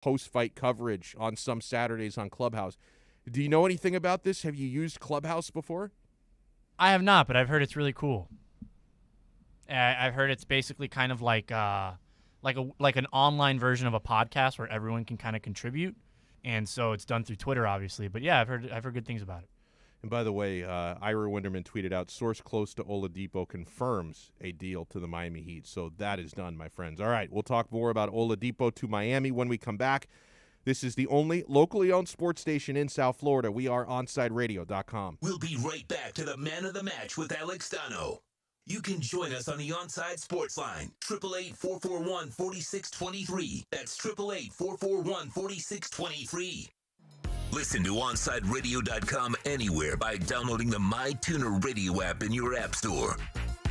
post-fight coverage on some Saturdays on Clubhouse. Do you know anything about this? Have you used Clubhouse before? I have not, but I've heard it's really cool. I've heard it's basically kind of like an online version of a podcast where everyone can kind of contribute, and so it's done through Twitter, obviously. But yeah, I've heard good things about it. And by the way, Ira Winderman tweeted out, source close to Oladipo confirms a deal to the Miami Heat. So that is done, my friends. All right, we'll talk more about Oladipo to Miami when we come back. This is the only locally owned sports station in South Florida. We are OnsideRadio.com. We'll be right back to the Man of the Match with Alex Donno. You can join us on the Onside Sports Line, 888-441-4623. That's 888-441-4623. Listen to OnsideRadio.com anywhere by downloading the MyTuner Radio app in your app store.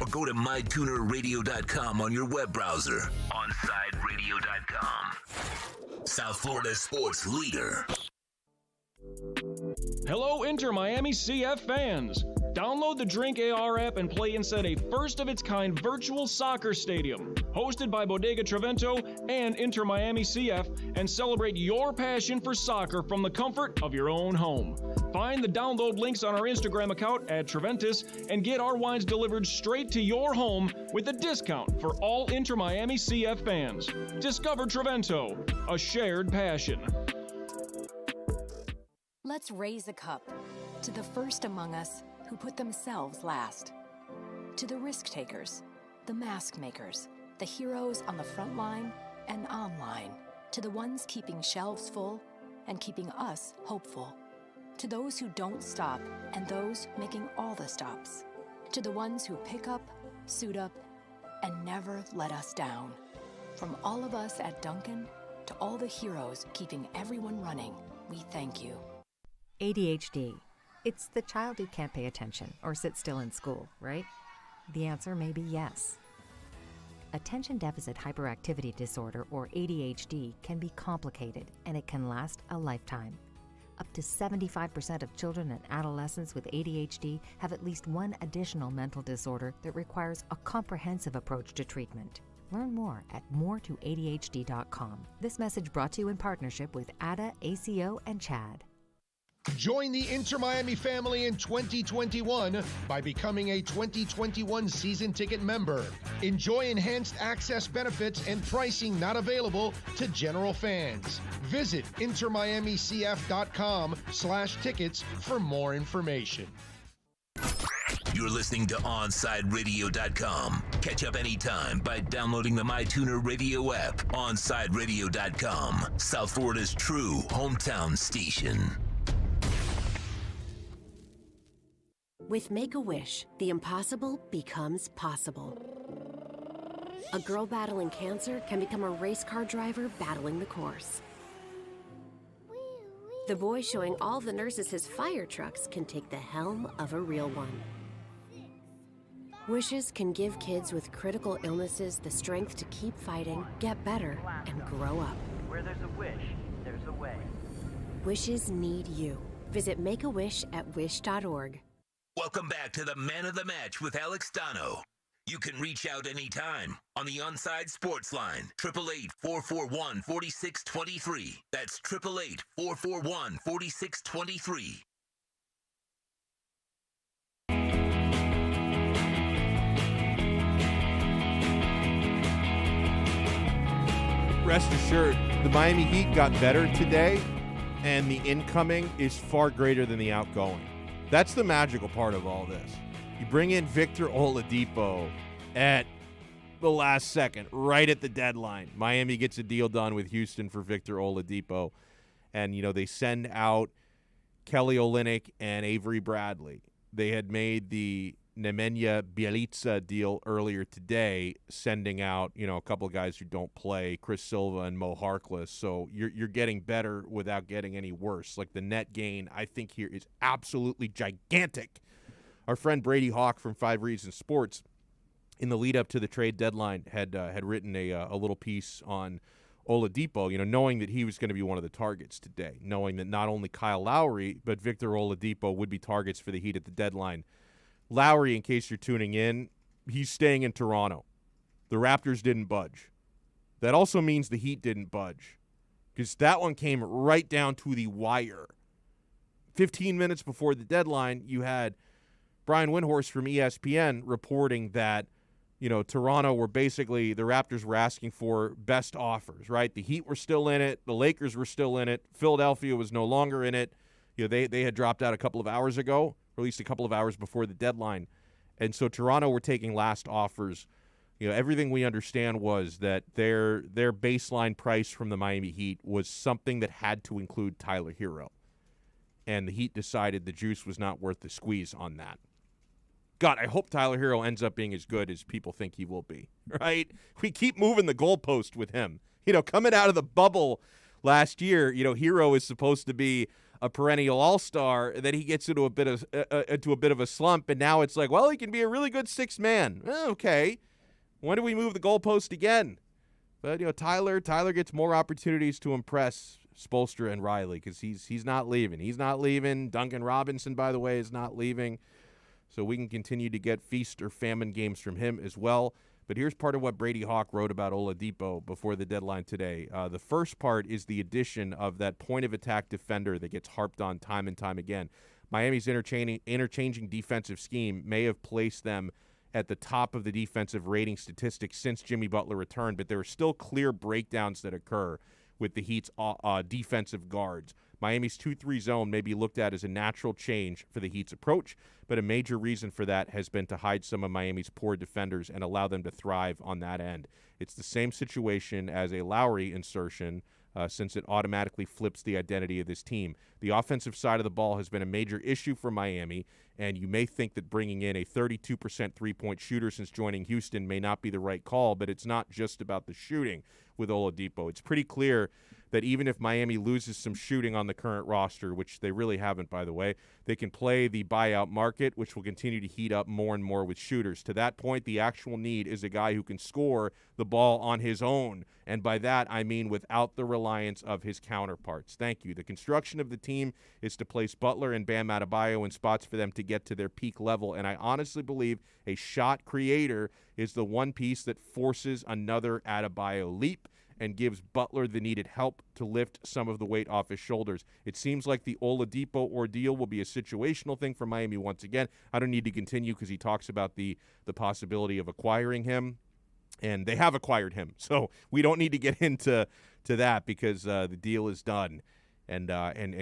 Or go to MyTunerRadio.com on your web browser. OnsideRadio.com. South Florida sports leader. Hello, Inter Miami CF fans. Download the Drink AR app and play inside a first-of-its-kind virtual soccer stadium, hosted by Bodega Trevento and Inter Miami CF, and celebrate your passion for soccer from the comfort of your own home. Find the download links on our Instagram account at Treventus and get our wines delivered straight to your home with a discount for all Inter Miami CF fans. Discover Trevento, a shared passion. Let's raise a cup to the first among us who put themselves last. To the risk takers, the mask makers, the heroes on the front line and online. To the ones keeping shelves full and keeping us hopeful. To those who don't stop and those making all the stops. To the ones who pick up, suit up, and never let us down. From all of us at Dunkin' to all the heroes keeping everyone running, we thank you. ADHD. It's the child who can't pay attention or sit still in school, right? The answer may be yes. Attention Deficit Hyperactivity Disorder, or ADHD, can be complicated and it can last a lifetime. Up to 75% of children and adolescents with ADHD have at least one additional mental disorder that requires a comprehensive approach to treatment. Learn more at moretoadhd.com. This message brought to you in partnership with ADA, ACO, and CHAD. Join the Inter Miami family in 2021 by becoming a 2021 season ticket member. Enjoy enhanced access benefits and pricing not available to general fans. Visit intermiamicf.com/tickets for more information. You're listening to OnsideRadio.com. Catch up anytime by downloading the MyTuner Radio app. OnsideRadio.com, South Florida's true hometown station. With Make-A-Wish, the impossible becomes possible. A girl battling cancer can become a race car driver battling the course. The boy showing all the nurses his fire trucks can take the helm of a real one. Wishes can give kids with critical illnesses the strength to keep fighting, get better, and grow up. Where there's a wish, there's a way. Wishes need you. Visit Make-A-Wish at wish.org. Welcome back to the Man of the Match with Alex Donno. You can reach out anytime on the Onside Sports Line, 888-441-4623. That's 888-441-4623. Rest assured, the Miami Heat got better today, and the incoming is far greater than the outgoing. That's the magical part of all this. You bring in Victor Oladipo at the last second, right at the deadline. Miami gets a deal done with Houston for Victor Oladipo. And, they send out Kelly Olynyk and Avery Bradley. They had made the Nemanja Bjelica deal earlier today, sending out, a couple of guys who don't play, Chris Silva and Mo Harkless. So you're getting better without getting any worse. Like, the net gain, I think, here is absolutely gigantic. Our friend Brady Hawk from 5 Reasons Sports, in the lead up to the trade deadline, had written a little piece on Oladipo, knowing that he was going to be one of the targets today, knowing that not only Kyle Lowry, but Victor Oladipo would be targets for the Heat at the deadline. Lowry, in case you're tuning in, he's staying in Toronto. The Raptors didn't budge. That also means the Heat didn't budge. because that one came right down to the wire. 15 minutes before the deadline, you had Brian Windhorst from ESPN reporting that, Toronto were basically, the Raptors were asking for best offers, right? The Heat were still in it. The Lakers were still in it. Philadelphia was no longer in it. They had dropped out a couple of hours ago, or at least a couple of hours before the deadline. And so Toronto were taking last offers. Everything we understand was that their baseline price from the Miami Heat was something that had to include Tyler Hero. And the Heat decided the juice was not worth the squeeze on that. God, I hope Tyler Hero ends up being as good as people think he will be, right? We keep moving the goalpost with him. Coming out of the bubble last year, Hero is supposed to be a perennial all-star, and then he gets into a bit of a slump, and now it's like, well, he can be a really good sixth man. Okay. When do we move the goalpost again? But, Tyler gets more opportunities to impress Spoelstra and Riley because he's not leaving. He's not leaving. Duncan Robinson, by the way, is not leaving. So we can continue to get feast or famine games from him as well. But here's part of what Brady Hawk wrote about Oladipo before the deadline today. The first part is the addition of that point-of-attack defender that gets harped on time and time again. Miami's interchanging defensive scheme may have placed them at the top of the defensive rating statistics since Jimmy Butler returned, but there are still clear breakdowns that occur with the Heat's defensive guards. Miami's 2-3 zone may be looked at as a natural change for the Heat's approach, but a major reason for that has been to hide some of Miami's poor defenders and allow them to thrive on that end. It's the same situation as a Lowry insertion, since it automatically flips the identity of this team. The offensive side of the ball has been a major issue for Miami, and you may think that bringing in a 32% three-point shooter since joining Houston may not be the right call, but it's not just about the shooting with Oladipo. It's pretty clear that even if Miami loses some shooting on the current roster, which they really haven't, by the way, they can play the buyout market, which will continue to heat up more and more with shooters. To that point, the actual need is a guy who can score the ball on his own, and by that I mean without the reliance of his counterparts. Thank you. The construction of the team is to place Butler and Bam Adebayo in spots for them to get to their peak level, and I honestly believe a shot creator is the one piece that forces another Adebayo leap and gives Butler the needed help to lift some of the weight off his shoulders. It seems like the Oladipo ordeal will be a situational thing for Miami once again. I don't need to continue because he talks about the possibility of acquiring him, and they have acquired him. So we don't need to get into that because the deal is done. And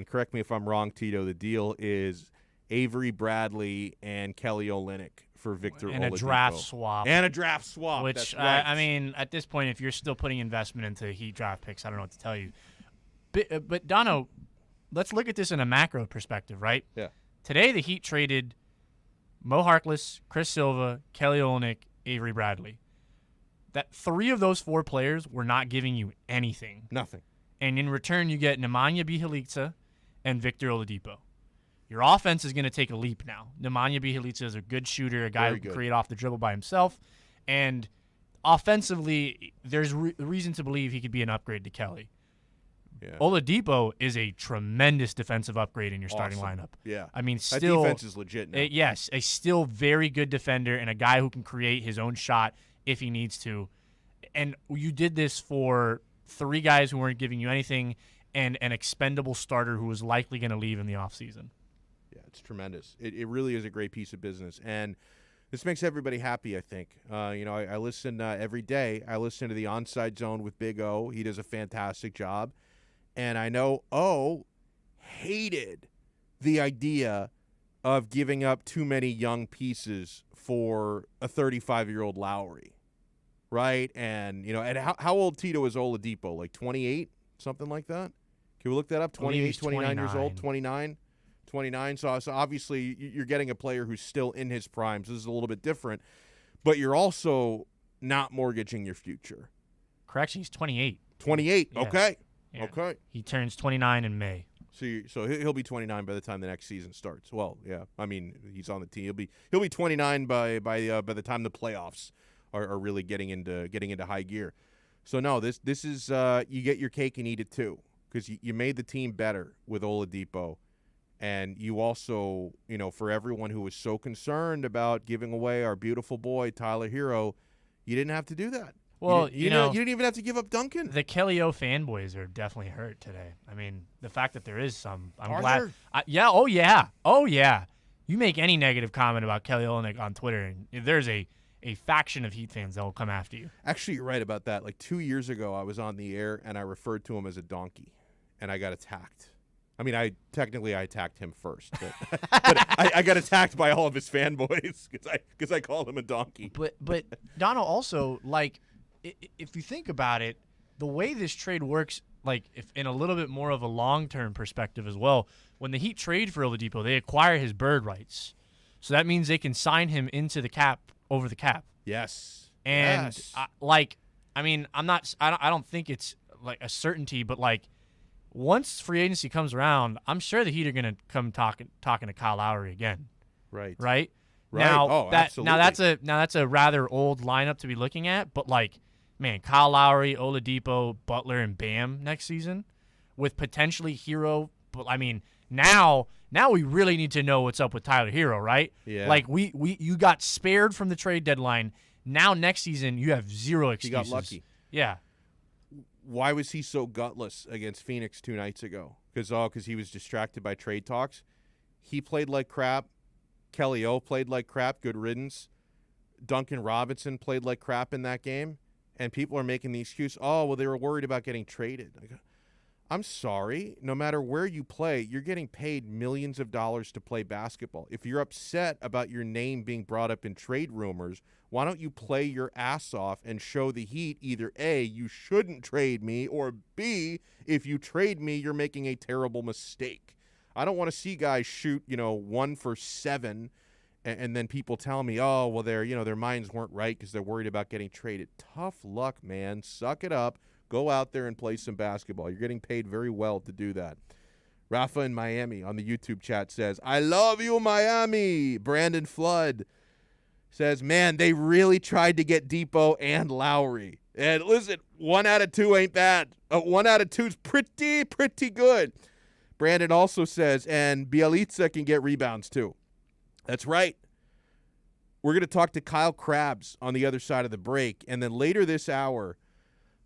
correct me if I'm wrong, Tito, the deal is Avery Bradley and Kelly Olynyk for Victor Oladipo. And a draft swap. And a draft swap. Which, that's right. I mean, at this point, if you're still putting investment into Heat draft picks, I don't know what to tell you. But Donno, let's look at this in a macro perspective, right? Yeah. Today, the Heat traded Mo Harkless, Chris Silva, Kelly Olynyk, Avery Bradley. That 3 of those 4 players were not giving you anything. Nothing. And in return, you get Nemanja Bjelica and Victor Oladipo. Your offense is going to take a leap now. Nemanja Bjelica is a good shooter, a guy who can create off the dribble by himself. And offensively, there's reason to believe he could be an upgrade to Kelly. Yeah. Oladipo is a tremendous defensive upgrade in your starting lineup. Yeah. I mean, that still, defense is legit now. Yes, a still very good defender and a guy who can create his own shot if he needs to. And you did this for 3 guys who weren't giving you anything and an expendable starter who was likely going to leave in the offseason. Yeah, it's tremendous. It really is a great piece of business. And this makes everybody happy, I think. I listen every day. I listen to the Onside Zone with Big O. He does a fantastic job. And I know O hated the idea of giving up too many young pieces for a 35-year-old Lowry, right? And, and how old, Tito, is Oladipo? Like 28, something like that? Can we look that up? 28, 29 years old, 29? 29. So obviously you're getting a player who's still in his prime. So this is a little bit different. But you're also not mortgaging your future. Correction, he's 28. 28. Yeah. Okay. Yeah. Okay. He turns 29 in May. So he'll be 29 by the time the next season starts. Well, yeah. I mean, he's on the team. He'll be 29 by the time the playoffs are really getting into high gear. So no, this is you get your cake and eat it too, because you made the team better with Oladipo. And you also, for everyone who was so concerned about giving away our beautiful boy, Tyler Hero, you didn't have to do that. Well, you didn't even have to give up Duncan. The Kelly O fanboys are definitely hurt today. I mean, the fact that there is some, I'm Are glad. there? Oh yeah. You make any negative comment about Kelly Olynyk on Twitter, and there's a faction of Heat fans that will come after you. Actually, you're right about that. Like 2 years ago, I was on the air, and I referred to him as a donkey, and I got attacked. I mean, I attacked him first, but, I got attacked by all of his fanboys because I called him a donkey. But Donno also, like, if you think about it, the way this trade works, like, if in a little bit more of a long-term perspective as well, when the Heat trade for Oladipo, they acquire his bird rights, so that means they can sign him into the cap over the cap. Yes, and yes. I don't think it's like a certainty, but like, once free agency comes around, I'm sure the Heat are going to come talking to Kyle Lowry again. Right. Now, absolutely. that's a rather old lineup to be looking at, but like, man, Kyle Lowry, Oladipo, Butler, and Bam next season with potentially Hero. But I mean, now we really need to know what's up with Tyler Hero, right? Yeah. Like you got spared from the trade deadline. Now next season you have zero excuses. He got lucky. Yeah. Why was he so gutless against Phoenix 2 nights ago? Because he was distracted by trade talks. He played like crap. Kelly O played like crap. Good riddance. Duncan Robinson played like crap in that game. And people are making the excuse, they were worried about getting traded. I'm sorry. No matter where you play, you're getting paid millions of dollars to play basketball. If you're upset about your name being brought up in trade rumors, why don't you play your ass off and show the Heat either A, you shouldn't trade me, or B, if you trade me, you're making a terrible mistake. I don't want to see guys shoot, 1 for 7 and then people tell me, their minds weren't right because they're worried about getting traded. Tough luck, man. Suck it up. Go out there and play some basketball. You're getting paid very well to do that. Rafa in Miami on the YouTube chat says, I love you, Miami. Brandon Flood says, man, they really tried to get Depot and Lowry. And listen, 1 out of 2 ain't bad. 1 out of 2 is pretty good. Brandon also says, and Bielitsa can get rebounds too. That's right. We're going to talk to Kyle Krabs on the other side of the break. And then later this hour,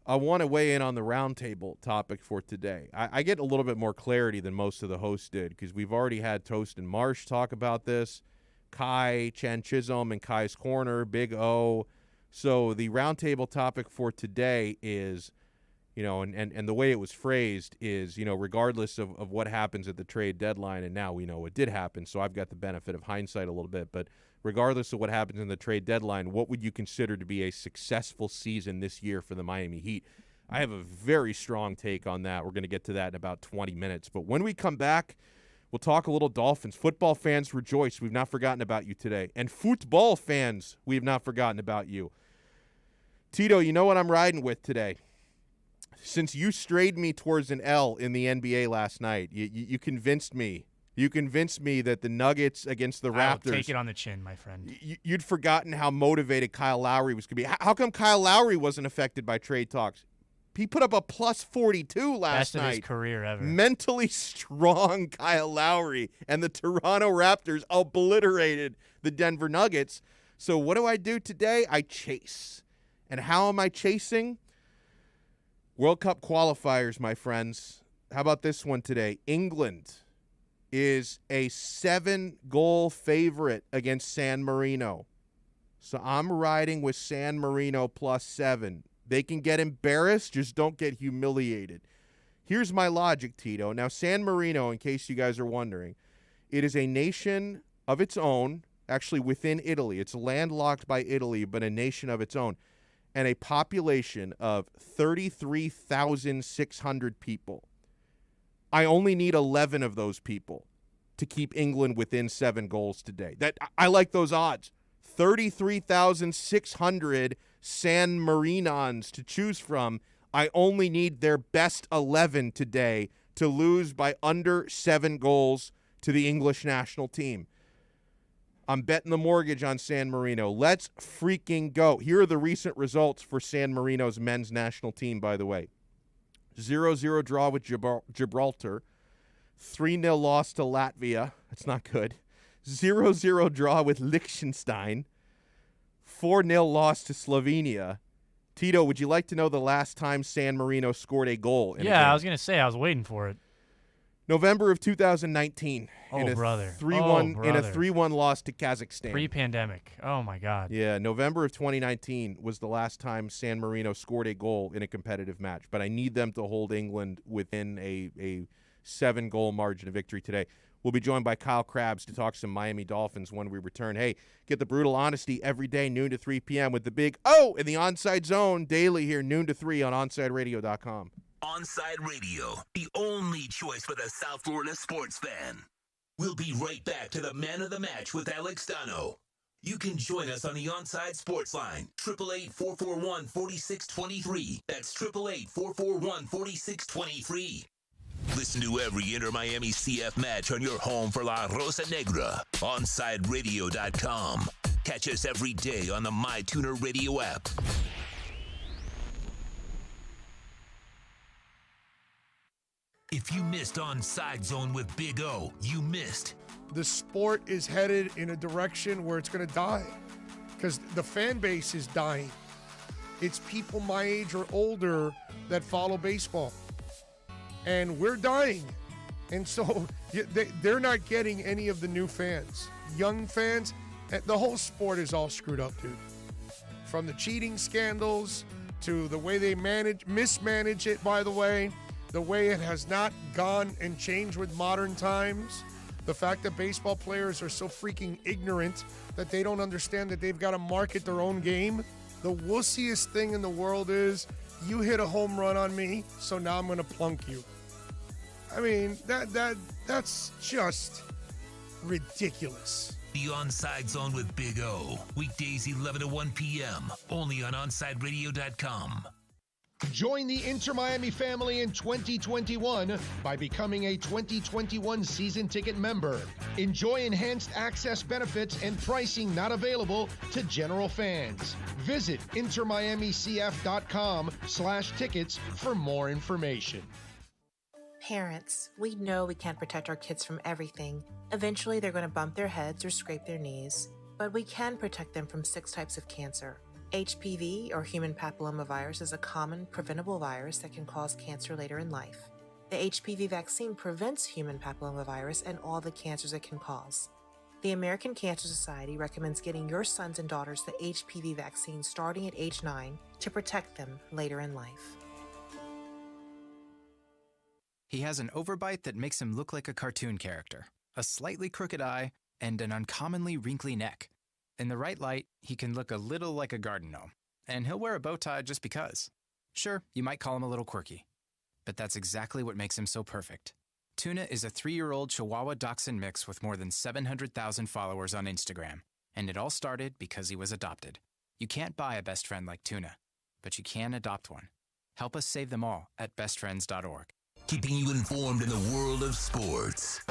I want to weigh in on the roundtable topic for today. I get a little bit more clarity than most of the hosts did because we've already had Toast and Marsh talk about this. Kai, Chan Chisholm, and Kai's Corner, Big O. So the roundtable topic for today is, and the way it was phrased is, regardless of what happens at the trade deadline, and now we know what did happen, so I've got the benefit of hindsight a little bit, but regardless of what happens in the trade deadline, what would you consider to be a successful season this year for the Miami Heat? I have a very strong take on that. We're going to get to that in about 20 minutes. But when we come back, we'll talk a little Dolphins. Football fans rejoice. We've not forgotten about you today. And football fans, we have not forgotten about you. Tito, you know what I'm riding with today? Since you strayed me towards an L in the NBA last night, you convinced me. You convinced me that the Nuggets against the Raptors. I'll take it on the chin, my friend. You'd forgotten how motivated Kyle Lowry was going to be. How come Kyle Lowry wasn't affected by trade talks? He put up a plus 42 last night. Best of his career ever. Mentally strong Kyle Lowry. And the Toronto Raptors obliterated the Denver Nuggets. So what do I do today? I chase. And how am I chasing? World Cup qualifiers, my friends. How about this one today? England is a 7-goal favorite against San Marino. So I'm riding with San Marino plus 7. They can get embarrassed, just don't get humiliated. Here's my logic, Tito. Now, San Marino, in case you guys are wondering, it is a nation of its own, actually within Italy. It's landlocked by Italy, but a nation of its own, and a population of 33,600 people. I only need 11 of those people to keep England within 7 goals today. I like those odds. 33,600 San Marinons to choose from. I only need their best 11 today to lose by under 7 goals to the English national team. I'm betting the mortgage on San Marino. Let's freaking go. Here are the recent results for San Marino's men's national team, by the way. 0-0 draw with Gibraltar. 3-0 loss to Latvia. That's not good. 0-0 draw with Liechtenstein. 4-0 loss to Slovenia. Tito, would you like to know the last time San Marino scored a goal? In a game? I was going to say, I was waiting for it. November of 2019. Oh, in a brother. 3-1 in a 3-1 loss to Kazakhstan. Pre-pandemic. Oh, my God. Yeah, November of 2019 was the last time San Marino scored a goal in a competitive match. But I need them to hold England within a 7-goal margin of victory today. We'll be joined by Kyle Krabs to talk some Miami Dolphins when we return. Hey, get the brutal honesty every day, noon to 3 p.m. with the big O in the Onside Zone daily here, noon to 3 on OnsideRadio.com. Onside Radio, the only choice for the South Florida sports fan. We'll be right back to the man of the match with Alex Donno. You can join us on the Onside Sports Line, 888-441-4623. That's 888-441-4623. Listen to every Inter-Miami CF match on your home for La Rosa Negra, OnsideRadio.com. Catch us every day on the MyTuner Radio app. If you missed Onside Zone with Big O, you missed. The sport is headed in a direction where it's going to die because the fan base is dying. It's people my age or older that follow baseball. And we're dying. And so they're not getting any of the new fans. Young fans, the whole sport is all screwed up, dude. From the cheating scandals to the way they mismanage it, by the way, the way it has not gone and changed with modern times, the fact that baseball players are so freaking ignorant that they don't understand that they've got to market their own game. The wussiest thing in the world is, you hit a home run on me, so now I'm going to plunk you. I mean, that's just ridiculous. The Onside Zone with Big O, weekdays 11 to 1 p.m., only on OnsideRadio.com. Join the Inter-Miami family in 2021 by becoming a 2021 season ticket member. Enjoy enhanced access benefits and pricing not available to general fans. Visit intermiamicf.com/tickets for more information. Parents, we know we can't protect our kids from everything. Eventually, they're going to bump their heads or scrape their knees. But we can protect them from 6 types of cancer. HPV, or human papillomavirus, is a common preventable virus that can cause cancer later in life. The HPV vaccine prevents human papillomavirus and all the cancers it can cause. The American Cancer Society recommends getting your sons and daughters the HPV vaccine starting at age 9 to protect them later in life. He has an overbite that makes him look like a cartoon character, a slightly crooked eye, and an uncommonly wrinkly neck. In the right light, he can look a little like a garden gnome, and he'll wear a bow tie just because. Sure, you might call him a little quirky, but that's exactly what makes him so perfect. Tuna is a 3-year-old Chihuahua Dachshund mix with more than 700,000 followers on Instagram, and it all started because he was adopted. You can't buy a best friend like Tuna, but you can adopt one. Help us save them all at bestfriends.org. Keeping you informed in the world of sports.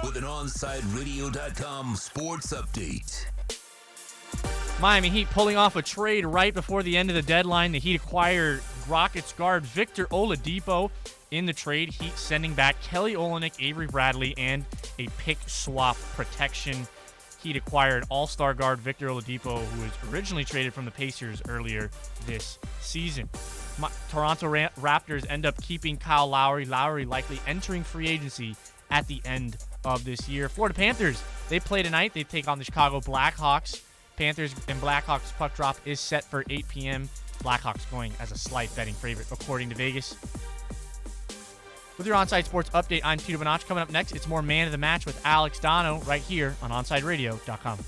With an OnsideRadio.com sports update. Miami Heat pulling off a trade right before the end of the deadline. The Heat acquired Rockets guard Victor Oladipo. In the trade, Heat sending back Kelly Olynyk, Avery Bradley, and a pick swap protection. Heat acquired all-star guard Victor Oladipo, who was originally traded from the Pacers earlier this season. Toronto Raptors end up keeping Kyle Lowry. Lowry likely entering free agency at the end of this year. Florida Panthers, they play tonight. They take on the Chicago Blackhawks. Panthers and Blackhawks puck drop is set for 8 p.m. Blackhawks going as a slight betting favorite, according to Vegas. With your Onside Sports update, I'm Tito Bonacci. Coming up next, it's more Man of the Match with Alex Donno right here on OnsideRadio.com.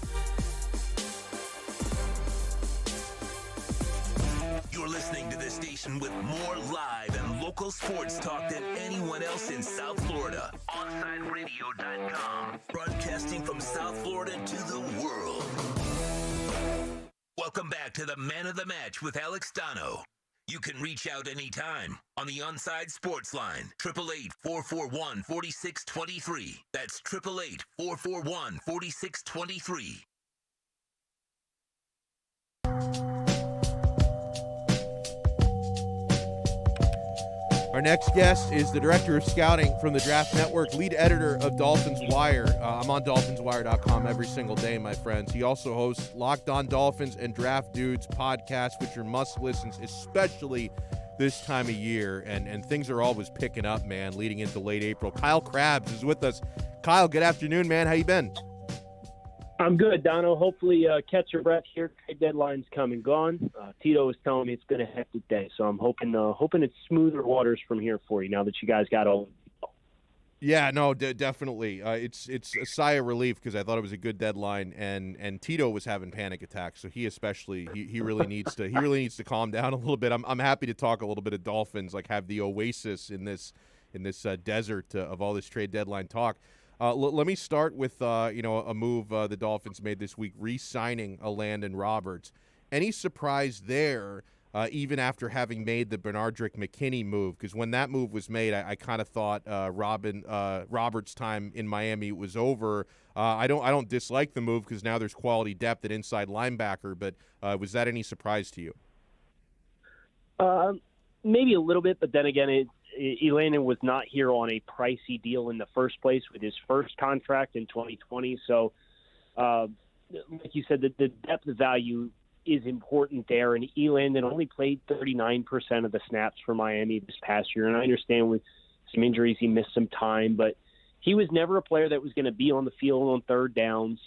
You're listening to the station with more live and local sports talk than anyone else in South Florida. OnsideRadio.com. Broadcasting from South Florida to the world. Welcome back to the Man of the Match with Alex Donno. You can reach out anytime on the Onside Sports Line, 888-441-4623. That's 888-441-4623. Our next guest is the director of scouting from the Draft Network, lead editor of Dolphins Wire. I'm on DolphinsWire.com every single day, my friends. He also hosts Locked On Dolphins and Draft Dudes podcasts, which are must-listens, especially this time of year. And things are always picking up, man, leading into late April. Kyle Krabs is with us. Kyle, good afternoon, man. How you been? I'm good, Donno. Hopefully catch your breath here. Trade deadline's come and gone. Tito was telling me it's been a hectic day, so I'm hoping it's smoother waters from here for you now that you guys got all. Yeah, no, definitely. It's a sigh of relief because I thought it was a good deadline, and Tito was having panic attacks, so he especially he really needs to calm down a little bit. I'm happy to talk a little bit of Dolphins, like have the oasis in this desert of all this trade deadline talk. Let me start with a move the Dolphins made this week, re-signing Landon Roberts. Any surprise there, even after having made the Benardrick McKinney move? Because when that move was made, I kind of thought Roberts' time in Miami was over. I don't dislike the move because now there's quality depth at inside linebacker. But was that any surprise to you? Maybe a little bit, but then again, Elandon was not here on a pricey deal in the first place with his first contract in 2020. So, like you said, the depth of value is important there. And Elandon only played 39% of the snaps for Miami this past year. And I understand with some injuries he missed some time, but he was never a player that was going to be on the field on third downs.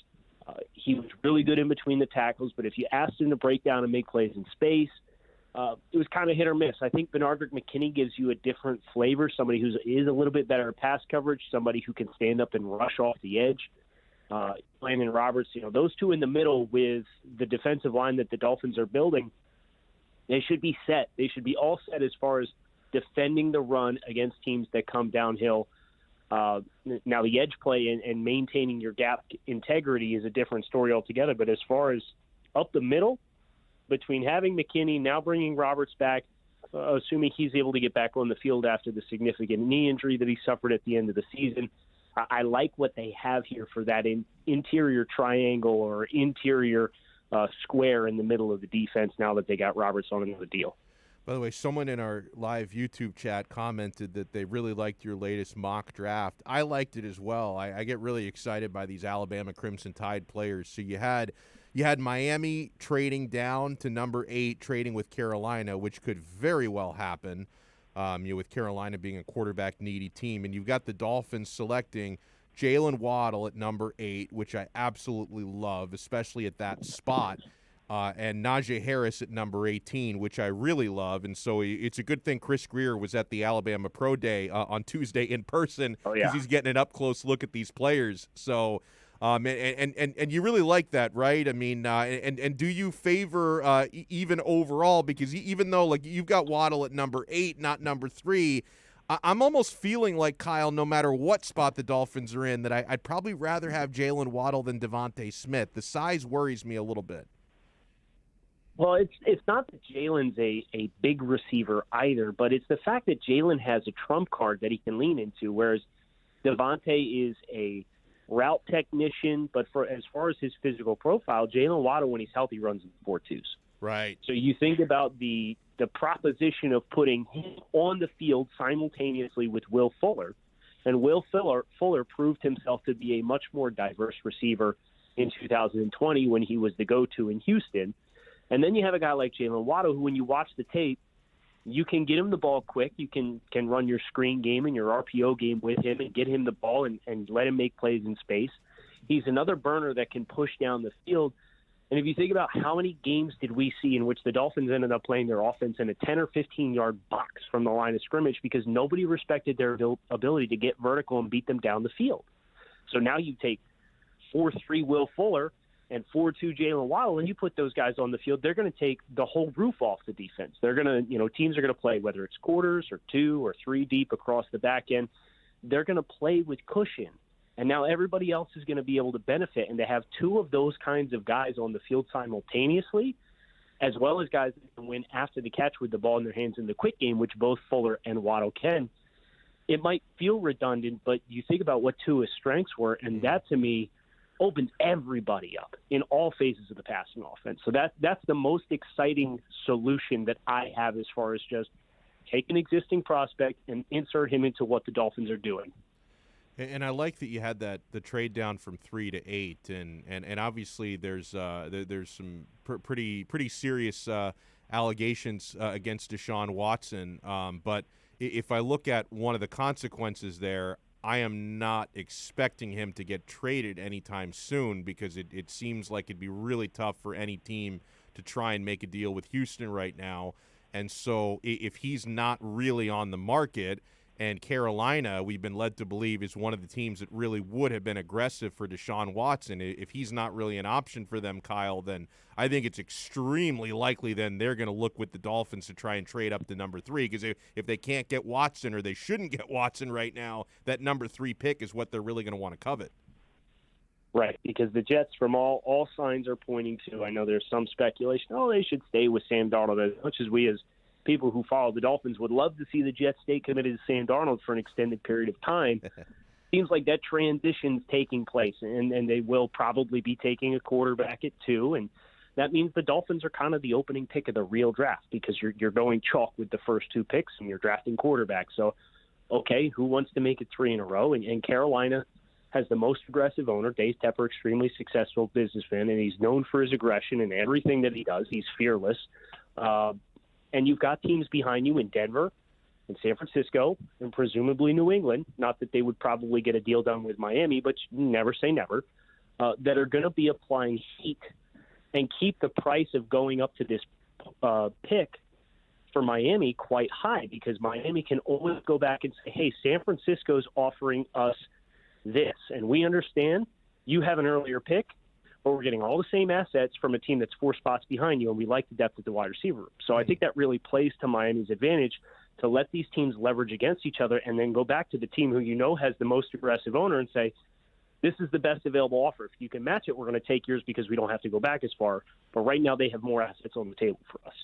He was really good in between the tackles, but if you asked him to break down and make plays in space, it was kind of hit or miss. I think Benardrick McKinney gives you a different flavor, somebody who is a little bit better at pass coverage, somebody who can stand up and rush off the edge. Landon Roberts, those two in the middle with the defensive line that the Dolphins are building, they should be set. They should be all set as far as defending the run against teams that come downhill. Now, the edge play and maintaining your gap integrity is a different story altogether, but as far as up the middle, between having McKinney, now bringing Roberts back, assuming he's able to get back on the field after the significant knee injury that he suffered at the end of the season, I like what they have here for that interior triangle or interior square in the middle of the defense now that they got Roberts on another deal. By the way, someone in our live YouTube chat commented that they really liked your latest mock draft. I liked it as well. I get really excited by these Alabama Crimson Tide players. So you had Miami trading down to number 8, trading with Carolina, which could very well happen, with Carolina being a quarterback-needy team. And you've got the Dolphins selecting Jalen Waddle at number 8, which I absolutely love, especially at that spot, and Najee Harris at number 18, which I really love. And so it's a good thing Chris Greer was at the Alabama Pro Day on Tuesday in person because he's getting an up-close look at these players. So – and you really like that, right? I mean, and do you favor even overall? Because even though like you've got Waddle at number 8, not number 3, I'm almost feeling like, Kyle, no matter what spot the Dolphins are in, that I'd probably rather have Jalen Waddle than Devontae Smith. The size worries me a little bit. Well, it's not that Jalen's a big receiver either, but it's the fact that Jalen has a trump card that he can lean into, whereas Devontae is a route technician, but as far as his physical profile, Jalen Waddle, when he's healthy, runs in 4.2s. Right. So you think about the proposition of putting him on the field simultaneously with Will Fuller, and Will Fuller proved himself to be a much more diverse receiver in 2020 when he was the go-to in Houston. And then you have a guy like Jalen Waddle, who when you watch the tape, you can get him the ball quick. You can run your screen game and your RPO game with him and get him the ball and let him make plays in space. He's another burner that can push down the field. And if you think about how many games did we see in which the Dolphins ended up playing their offense in a 10 or 15-yard box from the line of scrimmage because nobody respected their ability to get vertical and beat them down the field. So now you take 4-3 Will Fuller and 4-2 Jalen Waddle, and you put those guys on the field, they're going to take the whole roof off the defense. They're going to, teams are going to play, whether it's quarters or 2 or 3 deep across the back end, they're going to play with cushion. And now everybody else is going to be able to benefit. And to have 2 of those kinds of guys on the field simultaneously, as well as guys that can win after the catch with the ball in their hands in the quick game, which both Fuller and Waddle can, it might feel redundant, but you think about what Tua's strengths were, and that to me opened everybody up in all phases of the passing offense. So that's the most exciting solution that I have as far as just take an existing prospect and insert him into what the Dolphins are doing. And I like that you had the trade down from 3 to 8, and obviously there's some pretty serious allegations against Deshaun Watson. But if I look at one of the consequences there, I am not expecting him to get traded anytime soon, because it seems like it'd be really tough for any team to try and make a deal with Houston right now. And so if he's not really on the market, and Carolina, we've been led to believe, is one of the teams that really would have been aggressive for Deshaun Watson, if he's not really an option for them, Kyle, then I think it's extremely likely then they're going to look with the Dolphins to try and trade up to number 3, because if they can't get Watson, or they shouldn't get Watson right now, that number 3 pick is what they're really going to want to covet. Right, because the Jets, from all signs are pointing to, I know there's some speculation, they should stay with Sam Darnold, as much as we as people who follow the Dolphins would love to see the Jets stay committed to Sam Darnold for an extended period of time. Seems like that transition's taking place, and they will probably be taking a quarterback at 2, and that means the Dolphins are kind of the opening pick of the real draft, because you're going chalk with the first 2 picks and you're drafting quarterbacks. So, okay, who wants to make it 3 in a row? And Carolina has the most aggressive owner, Dave Tepper, extremely successful businessman, and he's known for his aggression and everything that he does. He's fearless. And you've got teams behind you in Denver and San Francisco and presumably New England, not that they would probably get a deal done with Miami, but never say never, that are going to be applying heat and keep the price of going up to this pick for Miami quite high, because Miami can always go back and say, hey, San Francisco's offering us this, and we understand you have an earlier pick, but we're getting all the same assets from a team that's 4 spots behind you, and we like the depth at the wide receiver room. So I think that really plays to Miami's advantage to let these teams leverage against each other, and then go back to the team who has the most aggressive owner and say, this is the best available offer. If you can match it, we're going to take yours because we don't have to go back as far. But right now they have more assets on the table for us.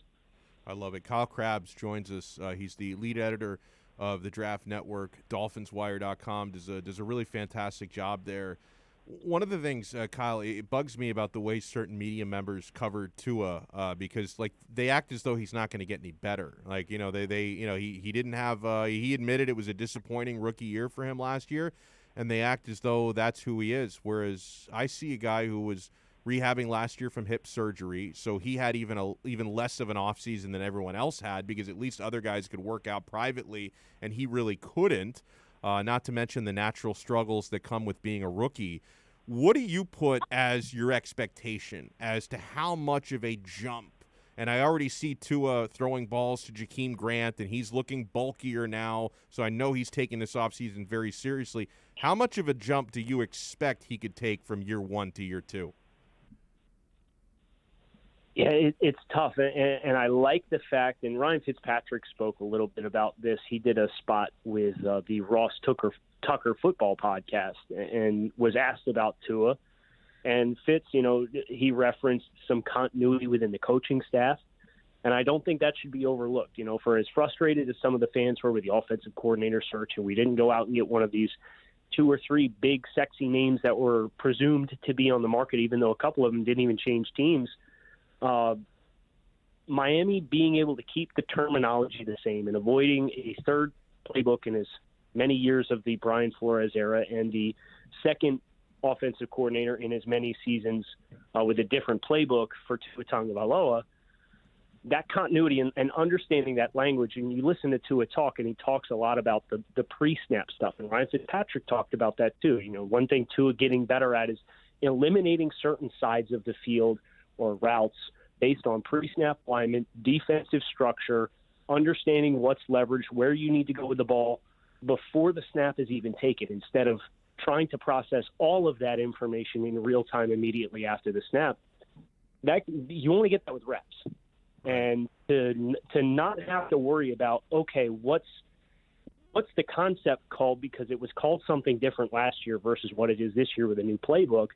I love it. Kyle Krabs joins us. He's the lead editor of the Draft Network, DolphinsWire.com. Does a really fantastic job there. One of the things, Kyle, it bugs me about the way certain media members cover Tua, because they act as though he's not going to get any better. He didn't have. He admitted it was a disappointing rookie year for him last year, and they act as though that's who he is. Whereas I see a guy who was rehabbing last year from hip surgery, so he had even less of an offseason than everyone else had, because at least other guys could work out privately, and he really couldn't. Not to mention the natural struggles that come with being a rookie. What do you put as your expectation as to how much of a jump? And I already see Tua throwing balls to Jakeem Grant, and he's looking bulkier now, so I know he's taking this offseason very seriously. How much of a jump do you expect he could take from year 1 to year 2? Yeah, it's tough, and I like the fact, and Ryan Fitzpatrick spoke a little bit about this. He did a spot with the Ross Tucker football podcast and was asked about Tua. And Fitz, he referenced some continuity within the coaching staff, and I don't think that should be overlooked. For as frustrated as some of the fans were with the offensive coordinator search, and we didn't go out and get one of these 2 or 3 big, sexy names that were presumed to be on the market, even though a couple of them didn't even change teams. Miami being able to keep the terminology the same and avoiding a third playbook in as many years of the Brian Flores era and the second offensive coordinator in as many seasons with a different playbook for Tua Tagovailoa, that continuity and understanding that language. And you listen to Tua talk, and he talks a lot about the pre-snap stuff. And Ryan Fitzpatrick talked about that too. One thing Tua getting better at is eliminating certain sides of the field or routes based on pre-snap alignment, defensive structure, understanding what's leveraged, where you need to go with the ball before the snap is even taken, instead of trying to process all of that information in real time immediately after the snap. That you only get that with reps. And to not have to worry about, okay, what's the concept called, because it was called something different last year versus what it is this year with a new playbook,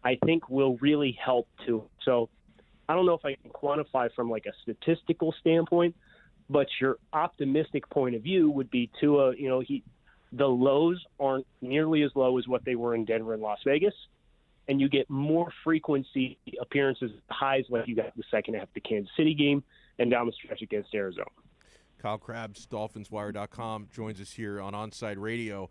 I think will really help too. So I don't know if I can quantify from like a statistical standpoint, but your optimistic point of view would be Tua, the lows aren't nearly as low as what they were in Denver and Las Vegas, and you get more frequency appearances, highs like you got the second half of the Kansas City game and down the stretch against Arizona. Kyle Krabs, DolphinsWire.com, joins us here on Onside Radio.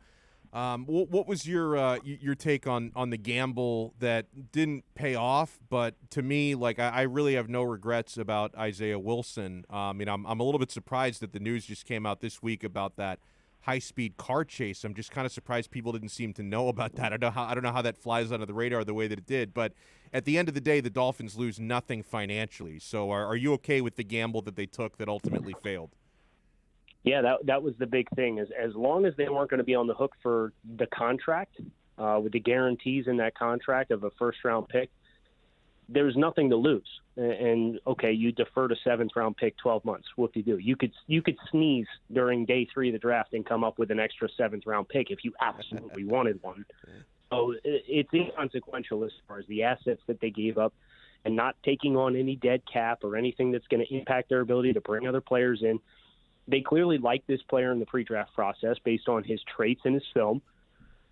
What was your take on the gamble that didn't pay off? But to me, like I really have no regrets about Isaiah Wilson. I'm a little bit surprised that the news just came out this week about that high-speed car chase. I'm just kind of surprised people didn't seem to know about that. I don't know how that flies under the radar the way that it did. But at the end of the day, the Dolphins lose nothing financially. So are you okay with the gamble that they took that ultimately failed? Yeah, that was the big thing. As long as they weren't going to be on the hook for the contract, with the guarantees in that contract of a first-round pick, there was nothing to lose. And okay, you deferred a seventh-round pick 12 months. What do you do? You could sneeze during day 3 of the draft and come up with an extra seventh-round pick if you absolutely wanted one. So it's inconsequential as far as the assets that they gave up and not taking on any dead cap or anything that's going to impact their ability to bring other players in. They clearly liked this player in the pre-draft process based on his traits and his film.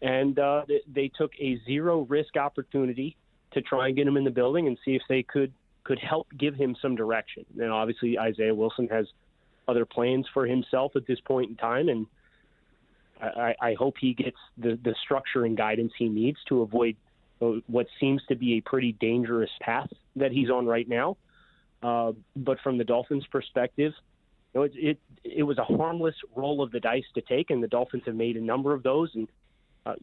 And they took a zero-risk opportunity to try and get him in the building and see if they could help give him some direction. And obviously Isaiah Wilson has other plans for himself at this point in time, and I hope he gets the structure and guidance he needs to avoid what seems to be a pretty dangerous path that he's on right now. But from the Dolphins' perspective, it was a harmless roll of the dice to take, and the Dolphins have made a number of those, and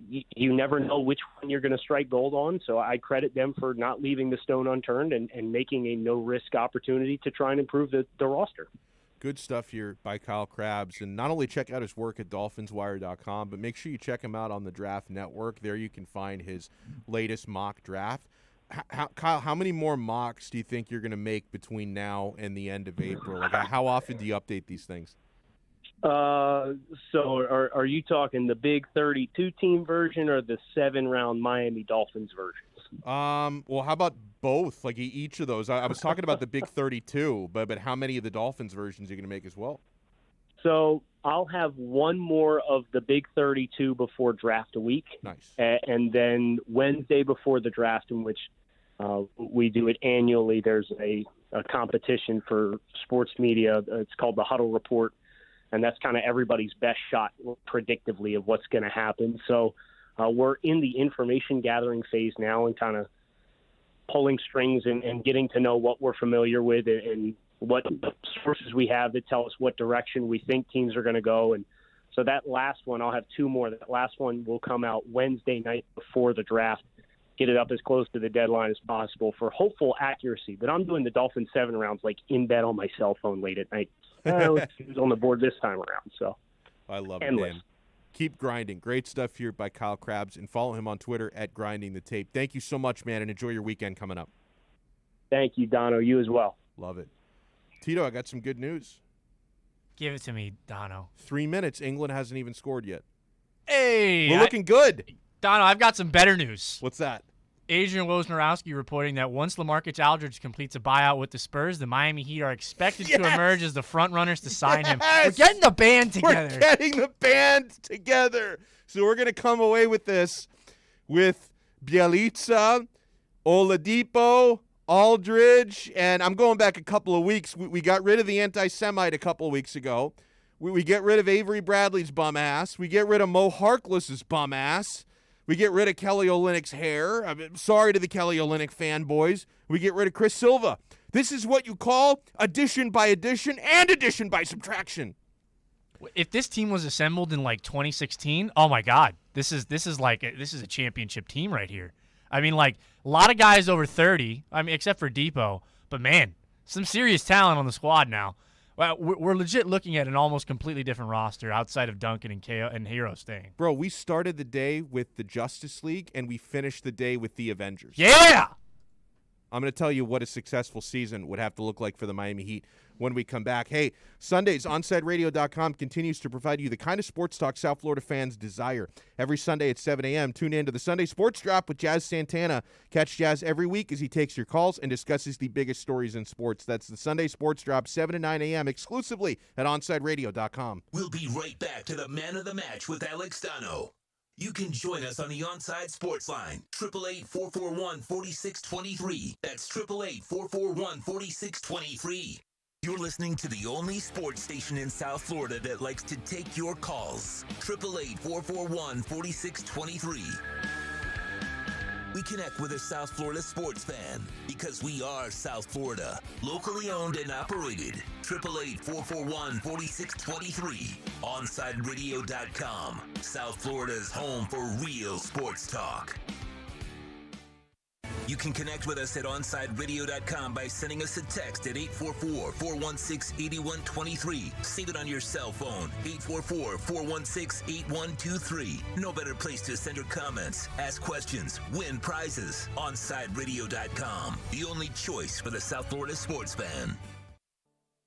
you never know which one you're going to strike gold on. So I credit them for not leaving the stone unturned and making a no-risk opportunity to try and improve the roster. Good stuff here by Kyle Krabs. And not only check out his work at DolphinsWire.com, but make sure you check him out on the Draft Network. There you can find his latest mock draft. Kyle, how many more mocks do you think you're going to make between now and the end of April? Like, how often do you update these things? So are you talking the big 32-team version or the 7-round Miami Dolphins versions? Well, how about both? Like each of those. I was talking about the big 32, but how many of the Dolphins versions are you going to make as well? So I'll have one more of the big 32 before draft a week. Nice. And then Wednesday before the draft, in which we do it annually, there's a competition for sports media. It's called the Huddle Report. And that's kind of everybody's best shot predictively of what's going to happen. So we're in the information gathering phase now and kind of pulling strings and getting to know what we're familiar with and what sources we have that tell us what direction we think teams are going to go. And so that last one, I'll have two more. That last one will come out Wednesday night before the draft, get it up as close to the deadline as possible for hopeful accuracy. But I'm doing the Dolphins 7 rounds like in bed on my cell phone late at night. Who's on the board this time around? So I love endless. it, man. Keep grinding. Great stuff here by Kyle Krabs, and follow him on Twitter at Grinding the Tape. Thank you so much, man, and enjoy your weekend coming up. Thank you, Donno. You as well. Love it. Tito, I got some good news. Give it to me, Donno. 3 minutes. England hasn't even scored yet. Hey! We're looking good. Donno, I've got some better news. What's that? Adrian Wojnarowski reporting that once LaMarcus Aldridge completes a buyout with the Spurs, the Miami Heat are expected to emerge as the front runners to sign him. We're getting the band together. We're getting the band together. So we're going to come away with this with Bjelica, Oladipo, Aldridge, and I'm going back a couple of weeks. We got rid of the anti-Semite a couple of weeks ago. We get rid of Avery Bradley's bum ass. We get rid of Mo Harkless's bum ass. We get rid of Kelly Olynyk's hair. I'm sorry to the Kelly Olynyk fanboys. We get rid of Chris Silva. This is what you call addition by addition and addition by subtraction. If this team was assembled in like 2016, oh my God, this is a championship team right here. I mean, like a lot of guys over 30. I mean, except for Depot, but man, some serious talent on the squad now. Well, we're legit looking at an almost completely different roster outside of Duncan and KO and Hero staying. Bro, we started the day with the Justice League, and we finished the day with the Avengers. Yeah! I'm going to tell you what a successful season would have to look like for the Miami Heat when we come back. Hey, Sundays, OnSideRadio.com continues to provide you the kind of sports talk South Florida fans desire. Every Sunday at 7 a.m., tune in to the Sunday Sports Drop with Jazz Santana. Catch Jazz every week as he takes your calls and discusses the biggest stories in sports. That's the Sunday Sports Drop, 7 to 9 a.m., exclusively at OnSideRadio.com. We'll be right back to the Man of the Match with Alex Donno. You can join us on the Onside Sports Line, 888-441-4623. That's 888-441-4623. You're listening to the only sports station in South Florida that likes to take your calls. 888-441-4623. We connect with a South Florida sports fan because we are South Florida. Locally owned and operated. 888-441-4623. OnSideRadio.com. South Florida's home for real sports talk. You can connect with us at OnSideRadio.com by sending us a text at 844-416-8123. Save it on your cell phone, 844-416-8123. No better place to send your comments, ask questions, win prizes. OnSideRadio.com, the only choice for the South Florida sports fan.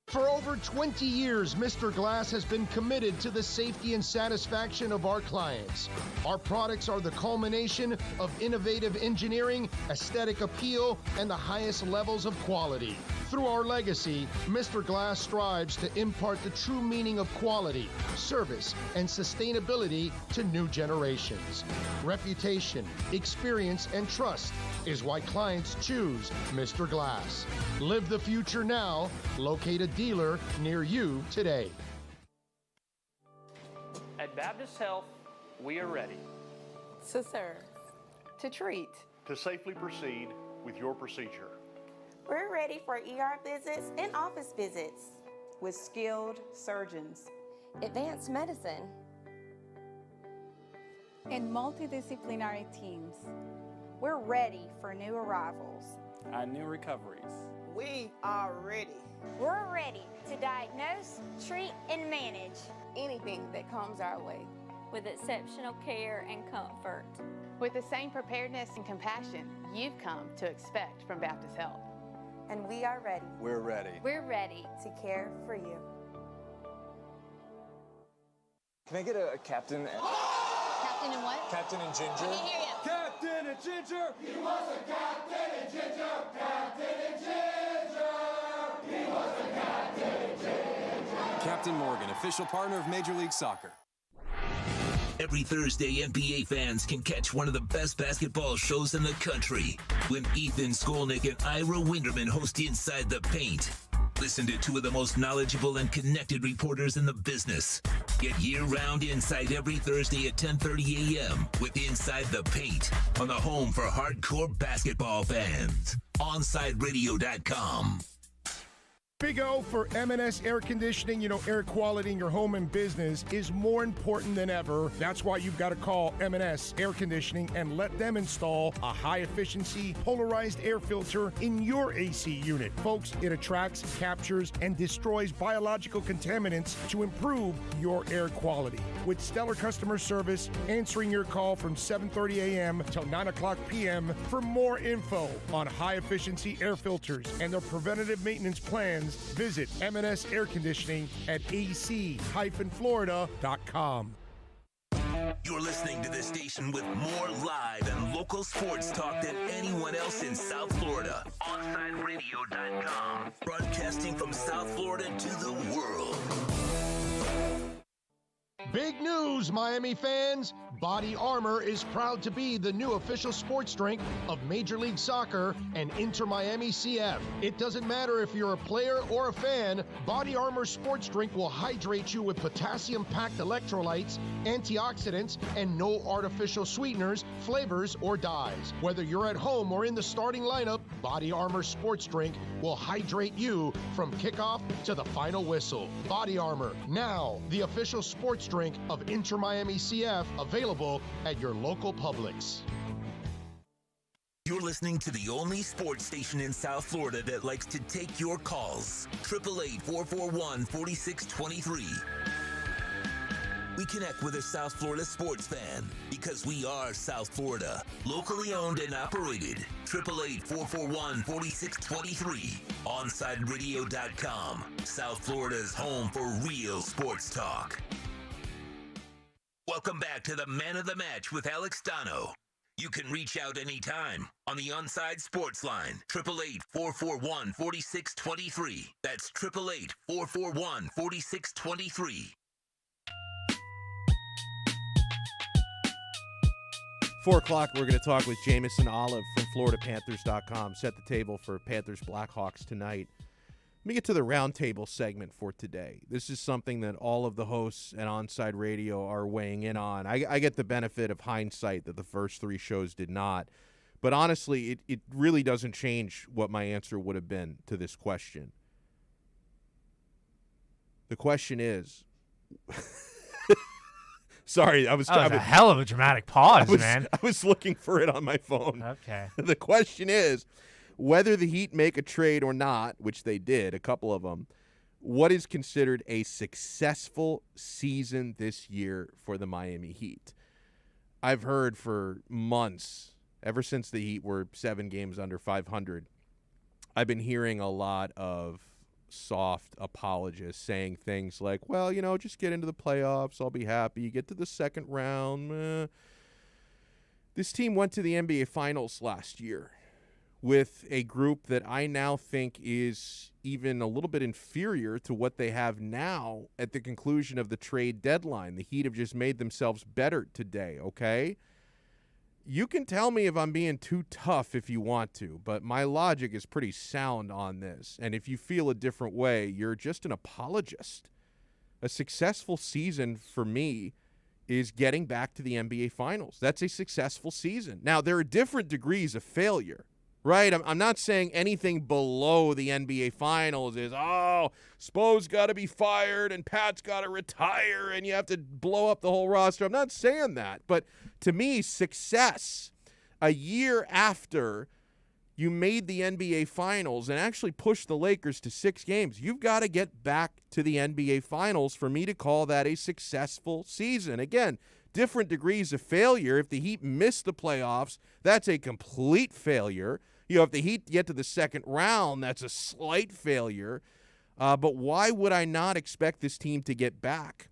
For over 20 years, Mr. Glass has been committed to the safety and satisfaction of our clients. Our products are the culmination of innovative engineering, aesthetic appeal, and the highest levels of quality. Through our legacy, Mr. Glass strives to impart the true meaning of quality, service, and sustainability to new generations. Reputation, experience, and trust is why clients choose Mr. Glass. Live the future now. Locate a dealer near you today. At Baptist Health, we are ready to serve, to treat, to safely proceed with your procedure. We're ready for ER visits and office visits with skilled surgeons, advanced medicine, and multidisciplinary teams. We're ready for new arrivals and new recoveries. We are ready. We're ready to diagnose, treat, and manage anything that comes our way with exceptional care and comfort. With the same preparedness and compassion you've come to expect from Baptist Health. And we are ready. We're ready. We're ready to care for you. Can I get a captain? Captain and what? Captain and Ginger. I can't hear you. Captain and Ginger. He was a captain and Ginger. Captain and Ginger. He was a captain and Ginger. Captain Morgan, official partner of Major League Soccer. Every Thursday, NBA fans can catch one of the best basketball shows in the country when Ethan Skolnick and Ira Winderman host Inside the Paint. Listen to two of the most knowledgeable and connected reporters in the business. Get year-round insight every Thursday at 10:30 a.m. with Inside the Paint on the home for hardcore basketball fans. OnSideRadio.com. Big O for M&S Air Conditioning. You know, air quality in your home and business is more important than ever. That's why you've got to call M&S Air Conditioning and let them install a high-efficiency polarized air filter in your AC unit. Folks, it attracts, captures, and destroys biological contaminants to improve your air quality. With stellar customer service, answering your call from 7:30 a.m. till 9 o'clock p.m. For more info on high-efficiency air filters and their preventative maintenance plans, visit M&S Air Conditioning at ac-florida.com. You're listening to the station with more live and local sports talk than anyone else in South Florida. OnSideRadio.com. Broadcasting from South Florida to the world. Big news, Miami fans! Body Armor is proud to be the new official sports drink of Major League Soccer and Inter Miami CF. It doesn't matter if you're a player or a fan, Body Armor sports drink will hydrate you with potassium-packed electrolytes, antioxidants, and no artificial sweeteners, flavors, or dyes. Whether you're at home or in the starting lineup, Body Armor sports drink will hydrate you from kickoff to the final whistle. Body Armor, now the official sports drink of Inter Miami CF, available at your local Publix. You're listening to the only sports station in South Florida that likes to take your calls. 888-441-4623. We connect with a South Florida sports fan because we are South Florida. Locally owned and operated. 888-441-4623. OnSideRadio.com. South Florida's home for real sports talk. Welcome back to the Man of the Match with Alex Donno. You can reach out anytime on the Onside Sports Line, 888-441-4623. That's 888-441-4623. 4 o'clock, we're going to talk with Jamison Olive from FloridaPanthers.com. Set the table for Panthers Blackhawks tonight. Let me get to the roundtable segment for today. This is something that all of the hosts at Onside Radio are weighing in on. I get the benefit of hindsight that the first 3 shows did not. But honestly, it really doesn't change what my answer would have been to this question. The question is... Sorry, that was a hell of a dramatic pause, man. I was looking for it on my phone. Okay. The question is, whether the Heat make a trade or not, which they did, a couple of them, what is considered a successful season this year for the Miami Heat? I've heard for months, ever since the Heat were 7 games under 500, I've been hearing a lot of soft apologists saying things like, well, just get into the playoffs, I'll be happy. Get to the second round. This team went to the NBA Finals last year with a group that I now think is even a little bit inferior to what they have now at the conclusion of the trade deadline. The Heat have just made themselves better today, okay? You can tell me if I'm being too tough if you want to, but my logic is pretty sound on this. And if you feel a different way, you're just an apologist. A successful season for me is getting back to the NBA Finals. That's a successful season. Now, there are different degrees of failure, right? I'm not saying anything below the NBA Finals is, Spo's got to be fired and Pat's got to retire and you have to blow up the whole roster. I'm not saying that. But to me, success a year after you made the NBA Finals and actually pushed the Lakers to 6 games, you've got to get back to the NBA Finals for me to call that a successful season. Again, different degrees of failure. If the Heat miss the playoffs, that's a complete failure. If the Heat get to the second round, that's a slight failure. But why would I not expect this team to get back?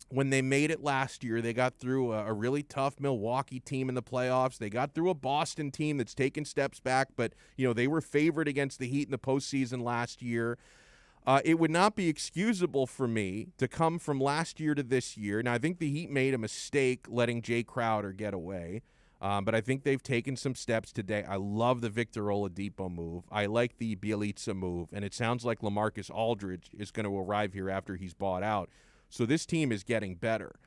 When they made it last year, they got through a really tough Milwaukee team in the playoffs. They got through a Boston team that's taken steps back, but they were favored against the Heat in the postseason last year. It would not be excusable for me to come from last year to this year. Now, I think the Heat made a mistake letting Jay Crowder get away, but I think they've taken some steps today. I love the Victor Oladipo move. I like the Bjelica move, and it sounds like LaMarcus Aldridge is going to arrive here after he's bought out. So this team is getting better.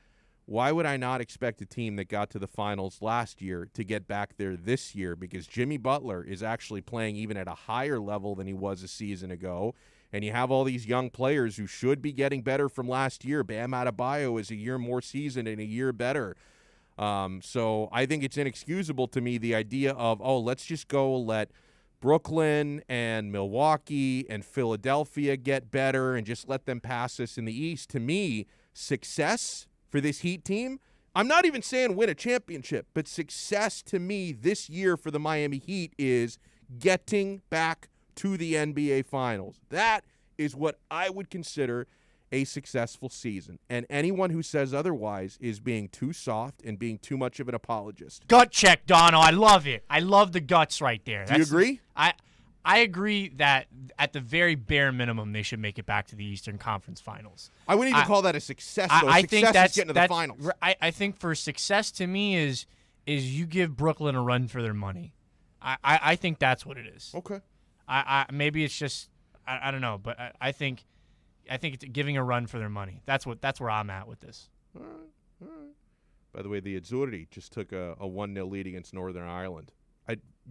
Why would I not expect a team that got to the finals last year to get back there this year? Because Jimmy Butler is actually playing even at a higher level than he was a season ago. And you have all these young players who should be getting better from last year. Bam Adebayo is a year more seasoned and a year better. So I think it's inexcusable to me, the idea of, let's just go let Brooklyn and Milwaukee and Philadelphia get better and just let them pass us in the East. To me, success for this Heat team, I'm not even saying win a championship, but success to me this year for the Miami Heat is getting back to the NBA Finals. That is what I would consider a successful season. And anyone who says otherwise is being too soft and being too much of an apologist. Gut check, Donno. I love it. I love the guts right there. Do you agree? I agree that at the very bare minimum, they should make it back to the Eastern Conference Finals. I wouldn't even call that a success, though. I think success is getting to the finals. I think for success to me is you give Brooklyn a run for their money. I think that's what it is. Okay. Maybe it's just I don't know, but I think it's giving a run for their money. That's where I'm at with this. All right. By the way, the Azzurri just took a 1-0 lead against Northern Ireland.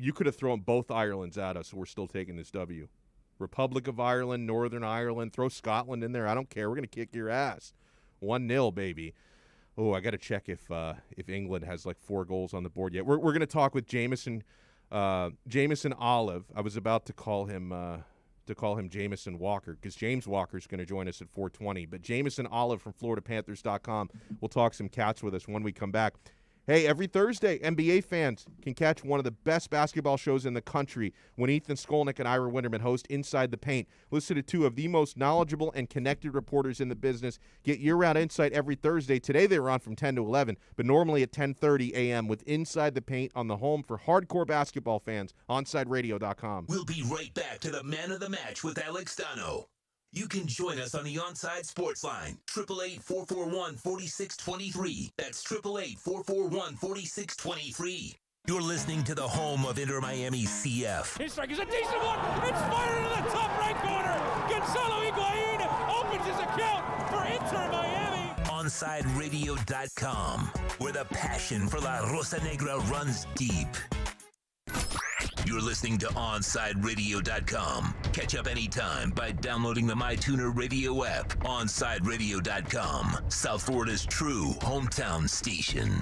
You could have thrown both Irelands at us, and we're still taking this W. Republic of Ireland, Northern Ireland, throw Scotland in there. I don't care. We're going to kick your ass. 1-0, baby. Oh, I got to check if England has like 4 goals on the board yet. We're going to talk with Jameson Olive. I was about to call him Jameson Walker because James Walker is going to join us at 4:20. But Jameson Olive from FloridaPanthers.com will talk some Cats with us when we come back. Hey, every Thursday, NBA fans can catch one of the best basketball shows in the country when Ethan Skolnick and Ira Winterman host Inside the Paint. Listen to 2 of the most knowledgeable and connected reporters in the business. Get year-round insight every Thursday. Today they were on from 10 to 11, but normally at 10:30 a.m. with Inside the Paint on the home for hardcore basketball fans, OnsideRadio.com. We'll be right back to the Man of the Match with Alex Donno. You can join us on the Onside Sports Line, 888-441-4623. That's 888-441-4623. You're listening to the home of Inter Miami CF. His strike is a decent one. It's fired into the top right corner. Gonzalo Higuain opens his account for Inter Miami. OnSideRadio.com, where the passion for La Rosa Negra runs deep. You're listening to OnSideRadio.com. Catch up anytime by downloading the MyTuner Radio app. OnSideRadio.com, South Florida's true hometown station.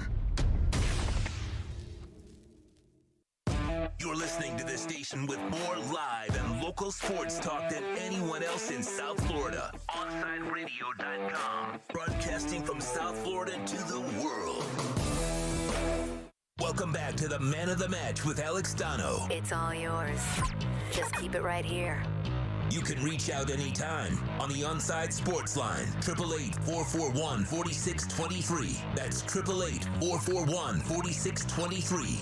You're listening to the station with more live and local sports talk than anyone else in South Florida. OnSideRadio.com, broadcasting from South Florida to the world. Welcome back to the Man of the Match with Alex Donno. It's all yours. Just keep it right here. You can reach out anytime on the Onside Sports Line, 888-441-4623. That's 888-441-4623.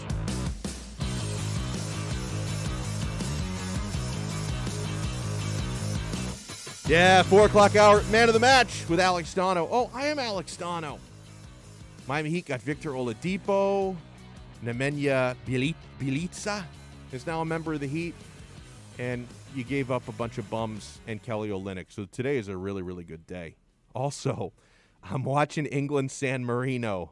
Yeah, 4 o'clock hour, Man of the Match with Alex Donno. Oh, I am Alex Donno. Miami Heat got Victor Oladipo. Nemanja Bjelica is now a member of the Heat. And you gave up a bunch of bums and Kelly Olynyk. So today is a really, really good day. Also, I'm watching England San Marino.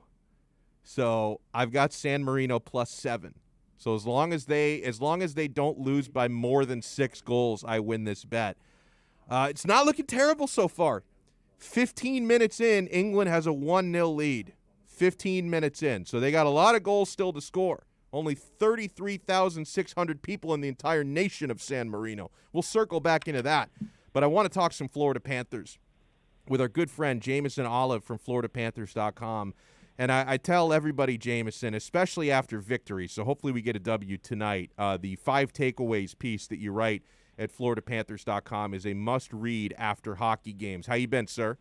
So I've got San Marino +7. So as long as they don't lose by more than 6 goals, I win this bet. It's not looking terrible so far. 15 minutes in, England has a 1-0 lead. 15 minutes in. So they got a lot of goals still to score. Only 33,600 people in the entire nation of San Marino. We'll circle back into that. But I want to talk some Florida Panthers with our good friend Jameson Olive from FloridaPanthers.com. And I tell everybody, Jameson, especially after victory, so hopefully we get a W tonight, the 5 takeaways piece that you write at FloridaPanthers.com is a must-read after hockey games. How you been, sir?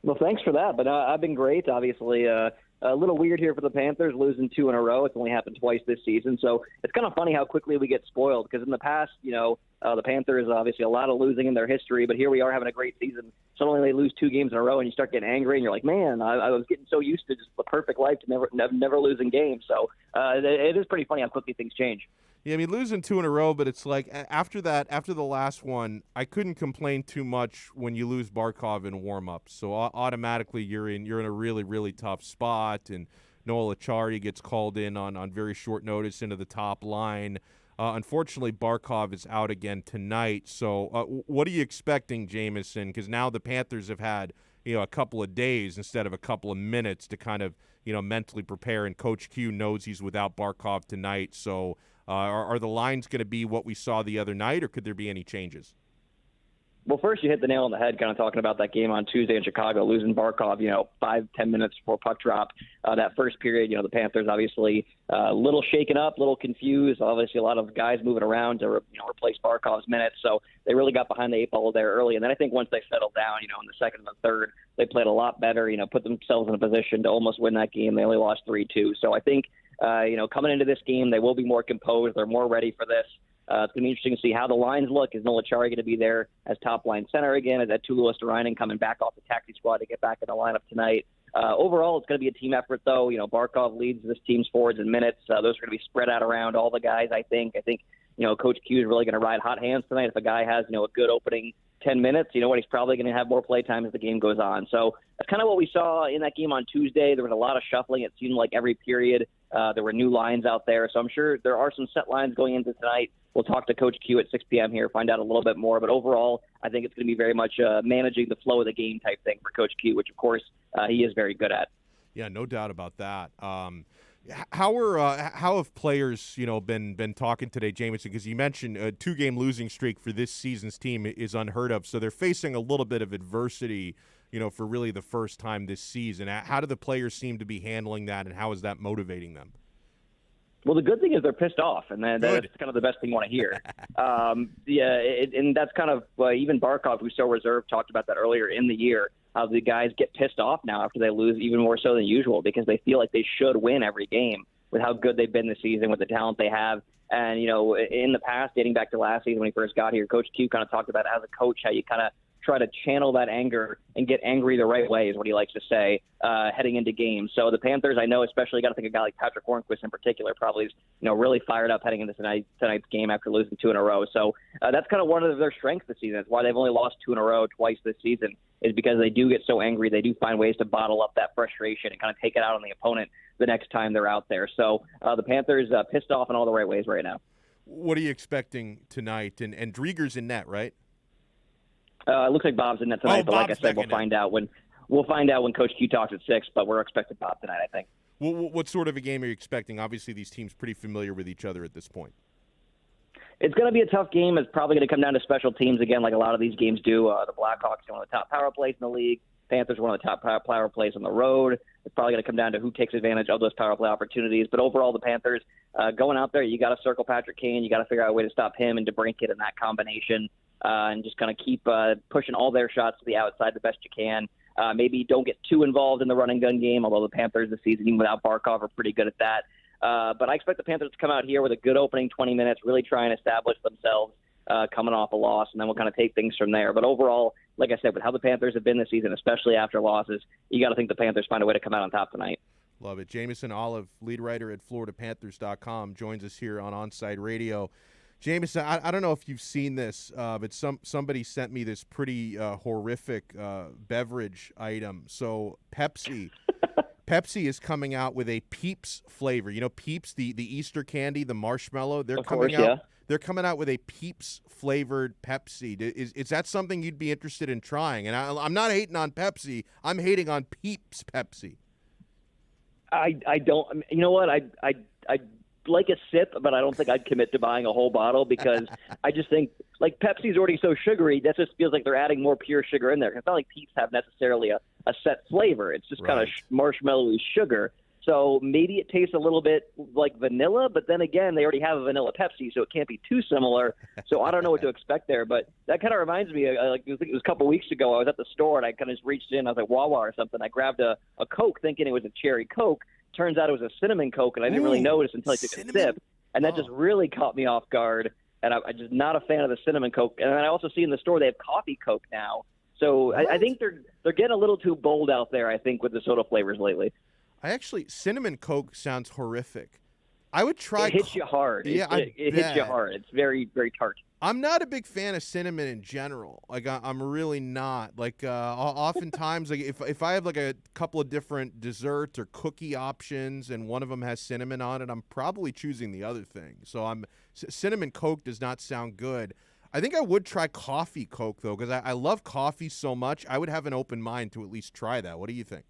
Well, thanks for that, but I've been great. Obviously, a little weird here for the Panthers, losing 2 in a row. It's only happened twice this season, so it's kind of funny how quickly we get spoiled, because in the past, the Panthers, obviously a lot of losing in their history, but here we are having a great season. Suddenly they lose 2 games in a row, and you start getting angry, and you're like, man, I was getting so used to just the perfect life to never losing games. So it is pretty funny how quickly things change. Yeah, I mean, losing 2 in a row, but it's like after the last one, I couldn't complain too much when you lose Barkov in warm-ups. So automatically you're in a really, really tough spot, and Noel Acciari gets called in on very short notice into the top line. Unfortunately, Barkov is out again tonight. So what are you expecting, Jameson? Because now the Panthers have had a couple of days instead of a couple of minutes to kind of mentally prepare, and Coach Q knows he's without Barkov tonight. So are the lines going to be what we saw the other night, or could there be any changes? Well, first you hit the nail on the head kind of talking about that game on Tuesday in Chicago, losing Barkov, 5-10 minutes before puck drop. That first period, the Panthers obviously a little shaken up, a little confused. Obviously a lot of guys moving around to replace Barkov's minutes. So they really got behind the 8 ball there early. And then I think once they settled down, in the second and the third, they played a lot better, put themselves in a position to almost win that game. They only lost 3-2. So I think, coming into this game, they will be more composed. They're more ready for this. It's going to be interesting to see how the lines look. Is Noel Acciari going to be there as top-line center again? Is that Tulo Esterainen coming back off the taxi squad to get back in the lineup tonight? Overall, it's going to be a team effort, though. Barkov leads this team's forwards in minutes. Those are going to be spread out around all the guys, I think. Coach Q is really going to ride hot hands tonight. If a guy has, a good opening 10 minutes, he's probably going to have more play time as the game goes on. So that's kind of what we saw in that game on Tuesday. There was a lot of shuffling. It seemed like every period there were new lines out there. So I'm sure there are some set lines going into tonight. We'll talk to Coach Q at 6 p.m. here, find out a little bit more. But overall, I think it's going to be very much managing the flow of the game type thing for Coach Q, which, of course, he is very good at. Yeah, no doubt about that. How have players, been talking today, Jameson? Because you mentioned a 2-game losing streak for this season's team is unheard of. So they're facing a little bit of adversity, for really the first time this season. How do the players seem to be handling that, and how is that motivating them? Well, the good thing is they're pissed off, and that's kind of the best thing you want to hear. And that's kind of even Barkov, who's so reserved, talked about that earlier in the year, how the guys get pissed off now after they lose even more so than usual because they feel like they should win every game with how good they've been this season, with the talent they have. And, in the past, dating back to last season when he first got here, Coach Q kind of talked about as a coach how you kind of try to channel that anger and get angry the right way, is what he likes to say, heading into games. So the Panthers, I know, especially got to think a guy like Patrick Hornquist in particular, probably is, really fired up heading into tonight's game after losing 2 in a row. So that's kind of one of their strengths this season. That's why they've only lost 2 in a row twice this season, is because they do get so angry. They do find ways to bottle up that frustration and kind of take it out on the opponent the next time they're out there. So the Panthers pissed off in all the right ways right now. What are you expecting tonight? And Drieger's in net, right? It looks like Bob's in net tonight, but like I said, we'll find out when Coach Q talks at 6. But we're expecting Bob tonight, I think. What sort of a game are you expecting? Obviously, these teams pretty familiar with each other at this point. It's going to be a tough game. It's probably going to come down to special teams again, like a lot of these games do. The Blackhawks are one of the top power plays in the league. Panthers are one of the top power plays on the road. It's probably going to come down to who takes advantage of those power play opportunities. But overall, the Panthers going out there, you got to circle Patrick Kane. You got to figure out a way to stop him and DeBrincat in that combination, and just kind of keep pushing all their shots to the outside the best you can. Maybe don't get too involved in the run and gun game, although the Panthers this season, even without Barkov, are pretty good at that. But I expect the Panthers to come out here with a good opening 20 minutes, really try and establish themselves coming off a loss, and then we'll kind of take things from there. But overall, like I said, with how the Panthers have been this season, especially after losses, you got to think the Panthers find a way to come out on top tonight. Love it. Jamison Olive, lead writer at FloridaPanthers.com, joins us here on Onside Radio. Jamison, I don't know if you've seen this, but somebody sent me this pretty horrific beverage item. So Pepsi is coming out with a Peeps flavor. You know Peeps, the Easter candy, the marshmallow. They're coming out with a Peeps flavored Pepsi. Is that something you'd be interested in trying? And I'm not hating on Pepsi. I'm hating on Peeps Pepsi. I don't. You know what? I like a sip, but I don't think I'd commit to buying a whole bottle because I just think like Pepsi's already so sugary. That just feels like they're adding more pure sugar in there. It's not like Peeps have necessarily a set flavor. It's just kind of marshmallowy sugar. So maybe it tastes a little bit like vanilla, but then again, they already have a vanilla Pepsi, so it can't be too similar. So I don't know what to expect there. But that kind of reminds me, like I think it was a couple weeks ago, I was at the store and I kind of just reached in. I was like Wawa or something. I grabbed a Coke thinking it was a cherry Coke. Turns out it was a cinnamon Coke, and I didn't really notice until I took a sip. And that just really caught me off guard. And I'm just not a fan of the cinnamon Coke. And then I also see in the store they have coffee Coke now. So I think they're getting a little too bold out there, I think, with the soda flavors lately. Cinnamon Coke sounds horrific. I would try. It hits you hard. Yeah, it hits you hard. It's very, very tart. I'm not a big fan of cinnamon in general. Like I'm really not. Like oftentimes, like if I have like a couple of different desserts or cookie options and one of them has cinnamon on it, I'm probably choosing the other thing. So cinnamon Coke does not sound good. I think I would try coffee Coke though, because I love coffee so much. I would have an open mind to at least try that. What do you think?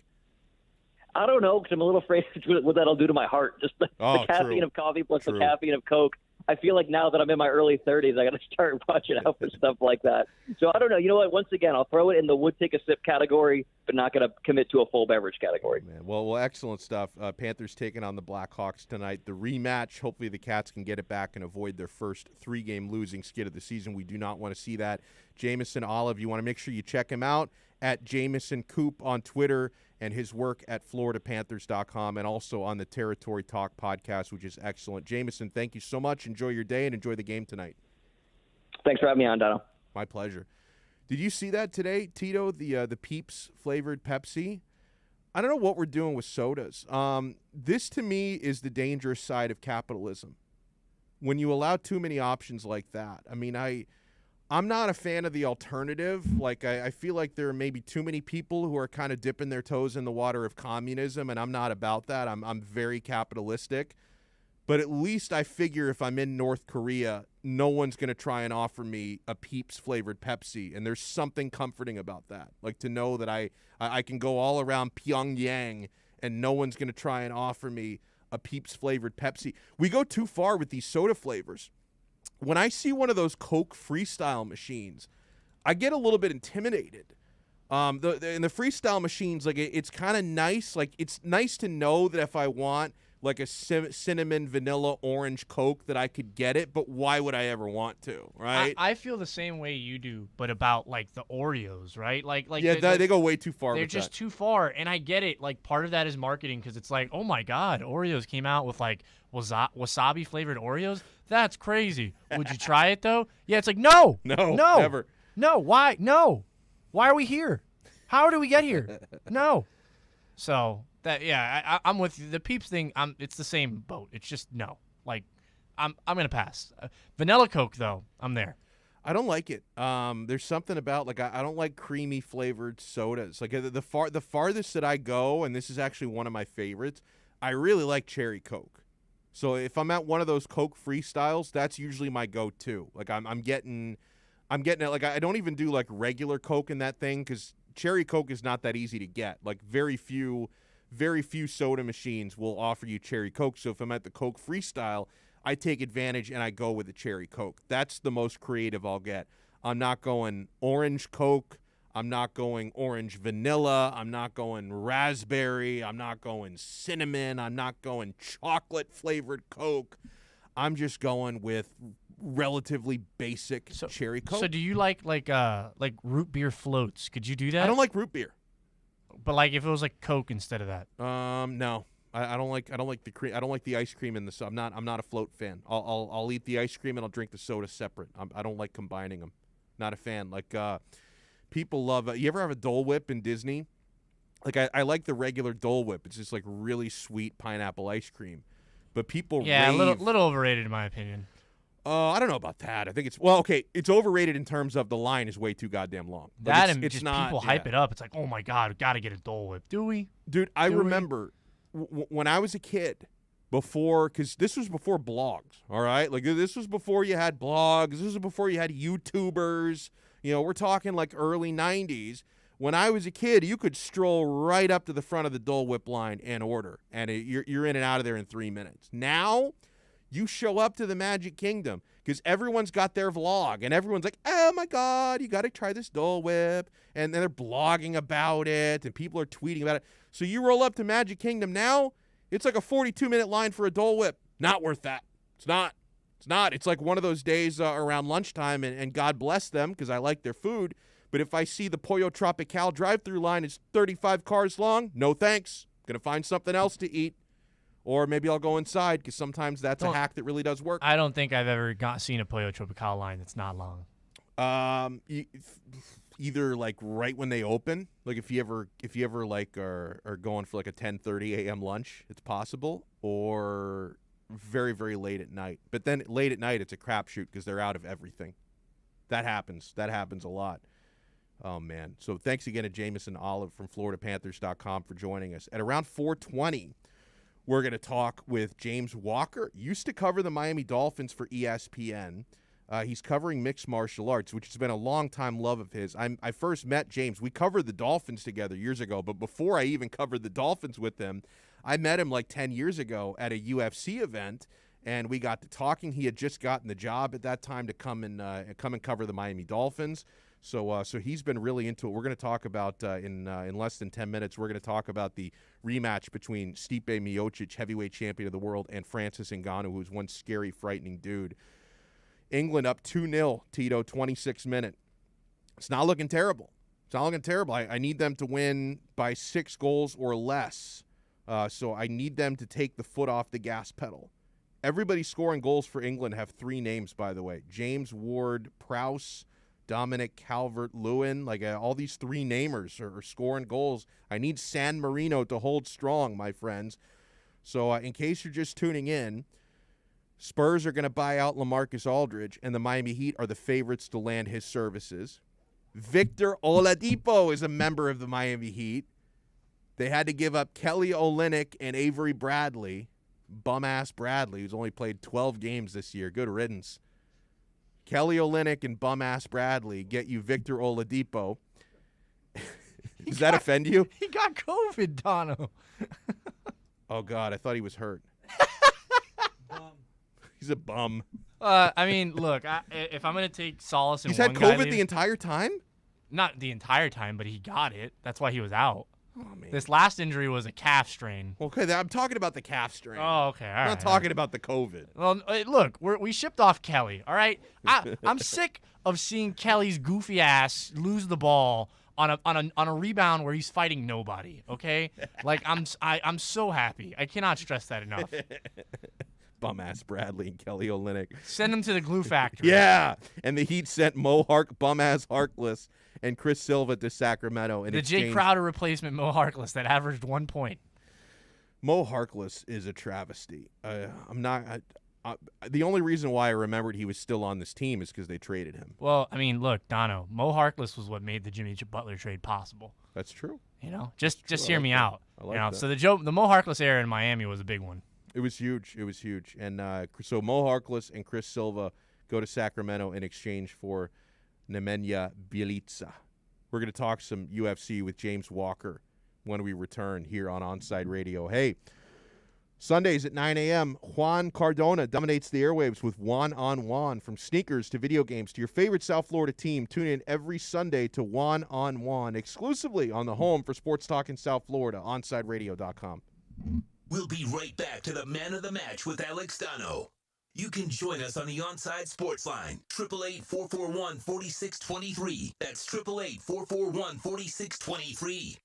I don't know, because I'm a little afraid of what that'll do to my heart. Just the caffeine of coffee plus the caffeine of Coke. I feel like now that I'm in my early 30s, I got to start watching out for stuff like that. So I don't know. You know what? Once again, I'll throw it in the would take a sip category, but not going to commit to a full beverage category. Man, well, excellent stuff. Panthers taking on the Blackhawks tonight. The rematch. Hopefully the Cats can get it back and avoid their first 3-game losing skid of the season. We do not want to see that. Jamison Olive, you want to make sure you check him out at Jamison Coop on Twitter, and his work at FloridaPanthers.com, and also on the Territory Talk podcast, which is excellent. Jamison, thank you so much. Enjoy your day and enjoy the game tonight. Thanks for having me on, Donno. My pleasure. Did you see that today, Tito, the Peeps flavored Pepsi? I don't know what we're doing with sodas. This, to me, is the dangerous side of capitalism. When you allow too many options like that. I mean, I'm not a fan of the alternative. Like, I feel like there are maybe too many people who are kind of dipping their toes in the water of communism, and I'm not about that. I'm very capitalistic. But at least I figure if I'm in North Korea, no one's going to try and offer me a Peeps-flavored Pepsi, and there's something comforting about that. Like, to know that I can go all around Pyongyang, and no one's going to try and offer me a Peeps-flavored Pepsi. We go too far with these soda flavors. When I see one of those Coke Freestyle machines, I get a little bit intimidated. In the Freestyle machines, like it's kind of nice. Like it's nice to know that if I want like a cinnamon, vanilla, orange Coke that I could get it, but why would I ever want to, right? I feel the same way you do, but about like the Oreos, right? Like yeah, they go way too far. They're just too far, and I get it. Like part of that is marketing because it's like, oh my God, Oreos came out with like wasabi flavored Oreos. That's crazy. Would you try it though? Yeah, it's like no, never. No, why? No. Why are we here? How did we get here? No. So that I'm with you. The Peeps thing, it's the same boat. It's just no. Like I'm gonna pass. Vanilla Coke though, I'm there. I don't like it. There's something about like I don't like creamy flavored sodas. Like the farthest that I go, and this is actually one of my favorites. I really like cherry Coke. So if I'm at one of those Coke freestyles, that's usually my go-to. Like I'm getting it. Like I don't even do like regular Coke in that thing because cherry Coke is not that easy to get. Like very few soda machines will offer you cherry Coke. So if I'm at the Coke freestyle, I take advantage and I go with the cherry Coke. That's the most creative I'll get. I'm not going orange Coke. I'm not going orange vanilla. I'm not going raspberry. I'm not going cinnamon. I'm not going chocolate flavored Coke. I'm just going with relatively basic cherry Coke. So do you like root beer floats? Could you do that? I don't like root beer. But like if it was like Coke instead of that. No. I don't like the cream. I don't like the ice cream in the soda. I'm not a float fan. I'll eat the ice cream and I'll drink the soda separate. I don't like combining them. Not a fan. Like people love. You ever have a Dole Whip in Disney? Like I like the regular Dole Whip. It's just like really sweet pineapple ice cream. But people a rave. little overrated in my opinion. I don't know about that. I think it's overrated in terms of the line is way too goddamn long. Like it's just not, people hype it up. It's like, oh my god, we got to get a Dole Whip. Do we? Dude, I remember when I was a kid, because this was before blogs, all right? Like, this was before you had blogs. This was before you had YouTubers. You know, we're talking like early 90s. When I was a kid, you could stroll right up to the front of the Dole Whip line and order, and you're in and out of there in 3 minutes. Now, you show up to the Magic Kingdom because everyone's got their vlog, and everyone's like, oh, my God, you got to try this Dole Whip. And then they're blogging about it, and people are tweeting about it. So you roll up to Magic Kingdom now, it's like a 42-minute line for a Dole Whip. Not worth that. It's not. It's not. It's like one of those days around lunchtime, and God bless them because I like their food. But if I see the Pollo Tropical drive-thru line is 35 cars long, no thanks. Going to find something else to eat. Or maybe I'll go inside because sometimes that's a hack that really does work. I don't think I've ever seen a Pollo Tropical line that's not long. Either like right when they open, like if you ever like are going for like a 10:30 a.m. lunch, it's possible, or very, very late at night. But then late at night, it's a crapshoot because they're out of everything. That happens. That happens a lot. Oh, man. So thanks again to Jameson Olive from FloridaPanthers.com for joining us. At around 4:20, we're going to talk with James Walker. Used to cover the Miami Dolphins for ESPN. He's covering mixed martial arts, which has been a long-time love of his. I first met James. We covered the Dolphins together years ago, but before I even covered the Dolphins with him, I met him like 10 years ago at a UFC event, and we got to talking. He had just gotten the job at that time to come and cover the Miami Dolphins. So he's been really into it. We're going to talk about in less than 10 minutes. We're going to talk about the rematch between Stipe Miocic, heavyweight champion of the world, and Francis Ngannou, who's one scary, frightening dude. England up 2-0, Tito, 26 minute. It's not looking terrible. It's not looking terrible. I need them to win by 6 goals or less. So I need them to take the foot off the gas pedal. Everybody scoring goals for England have 3 names, by the way. James Ward-Prowse, Dominic Calvert-Lewin. Like all these 3 namers are scoring goals. I need San Marino to hold strong, my friends. So in case you're just tuning in, Spurs are going to buy out LaMarcus Aldridge, and the Miami Heat are the favorites to land his services. Victor Oladipo is a member of the Miami Heat. They had to give up Kelly Olynyk and Avery Bradley, bum-ass Bradley, who's only played 12 games this year. Good riddance. Kelly Olynyk and bum-ass Bradley get you Victor Oladipo. Does that offend you? He got COVID, Donno. Oh, God, I thought he was hurt. He's a bum. I mean, look, if I'm going to take solace in He's one had guy COVID the entire time? Not the entire time, but he got it. That's why he was out. Oh, man. This last injury was a calf strain. Okay, I'm talking about the calf strain. Oh, okay. All right. I'm not talking about the COVID. Well, look, we shipped off Kelly, all right? I'm sick of seeing Kelly's goofy ass lose the ball on a rebound where he's fighting nobody, okay? Like, I'm so happy. I cannot stress that enough. Bum-ass Bradley and Kelly Olynyk. Send him to the glue factory. Yeah, and the Heat sent Mo Bum-ass Harkless and Chris Silva to Sacramento. The Jay Crowder replacement, Mo Harkless, that averaged 1 point. Mo Harkless is a travesty. The only reason why I remembered he was still on this team is because they traded him. Well, I mean, look, Donno, Mo Harkless was what made the Jimmy Butler trade possible. That's true. Just hear me out. I like that. So the Mo Harkless era in Miami was a big one. It was huge. And so Mo Harkless and Chris Silva go to Sacramento in exchange for Nemanja Bjelica. We're going to talk some UFC with James Walker when we return here on Onside Radio. Hey, Sundays at 9 a.m., Juan Cardona dominates the airwaves with Juan on Juan. From sneakers to video games to your favorite South Florida team, tune in every Sunday to Juan on Juan, exclusively on the home for sports talk in South Florida, OnsideRadio.com. We'll be right back to the Man of the Match with Alex Donno. You can join us on the Onside Sports Line, 888-441-4623. That's 888-441-4623.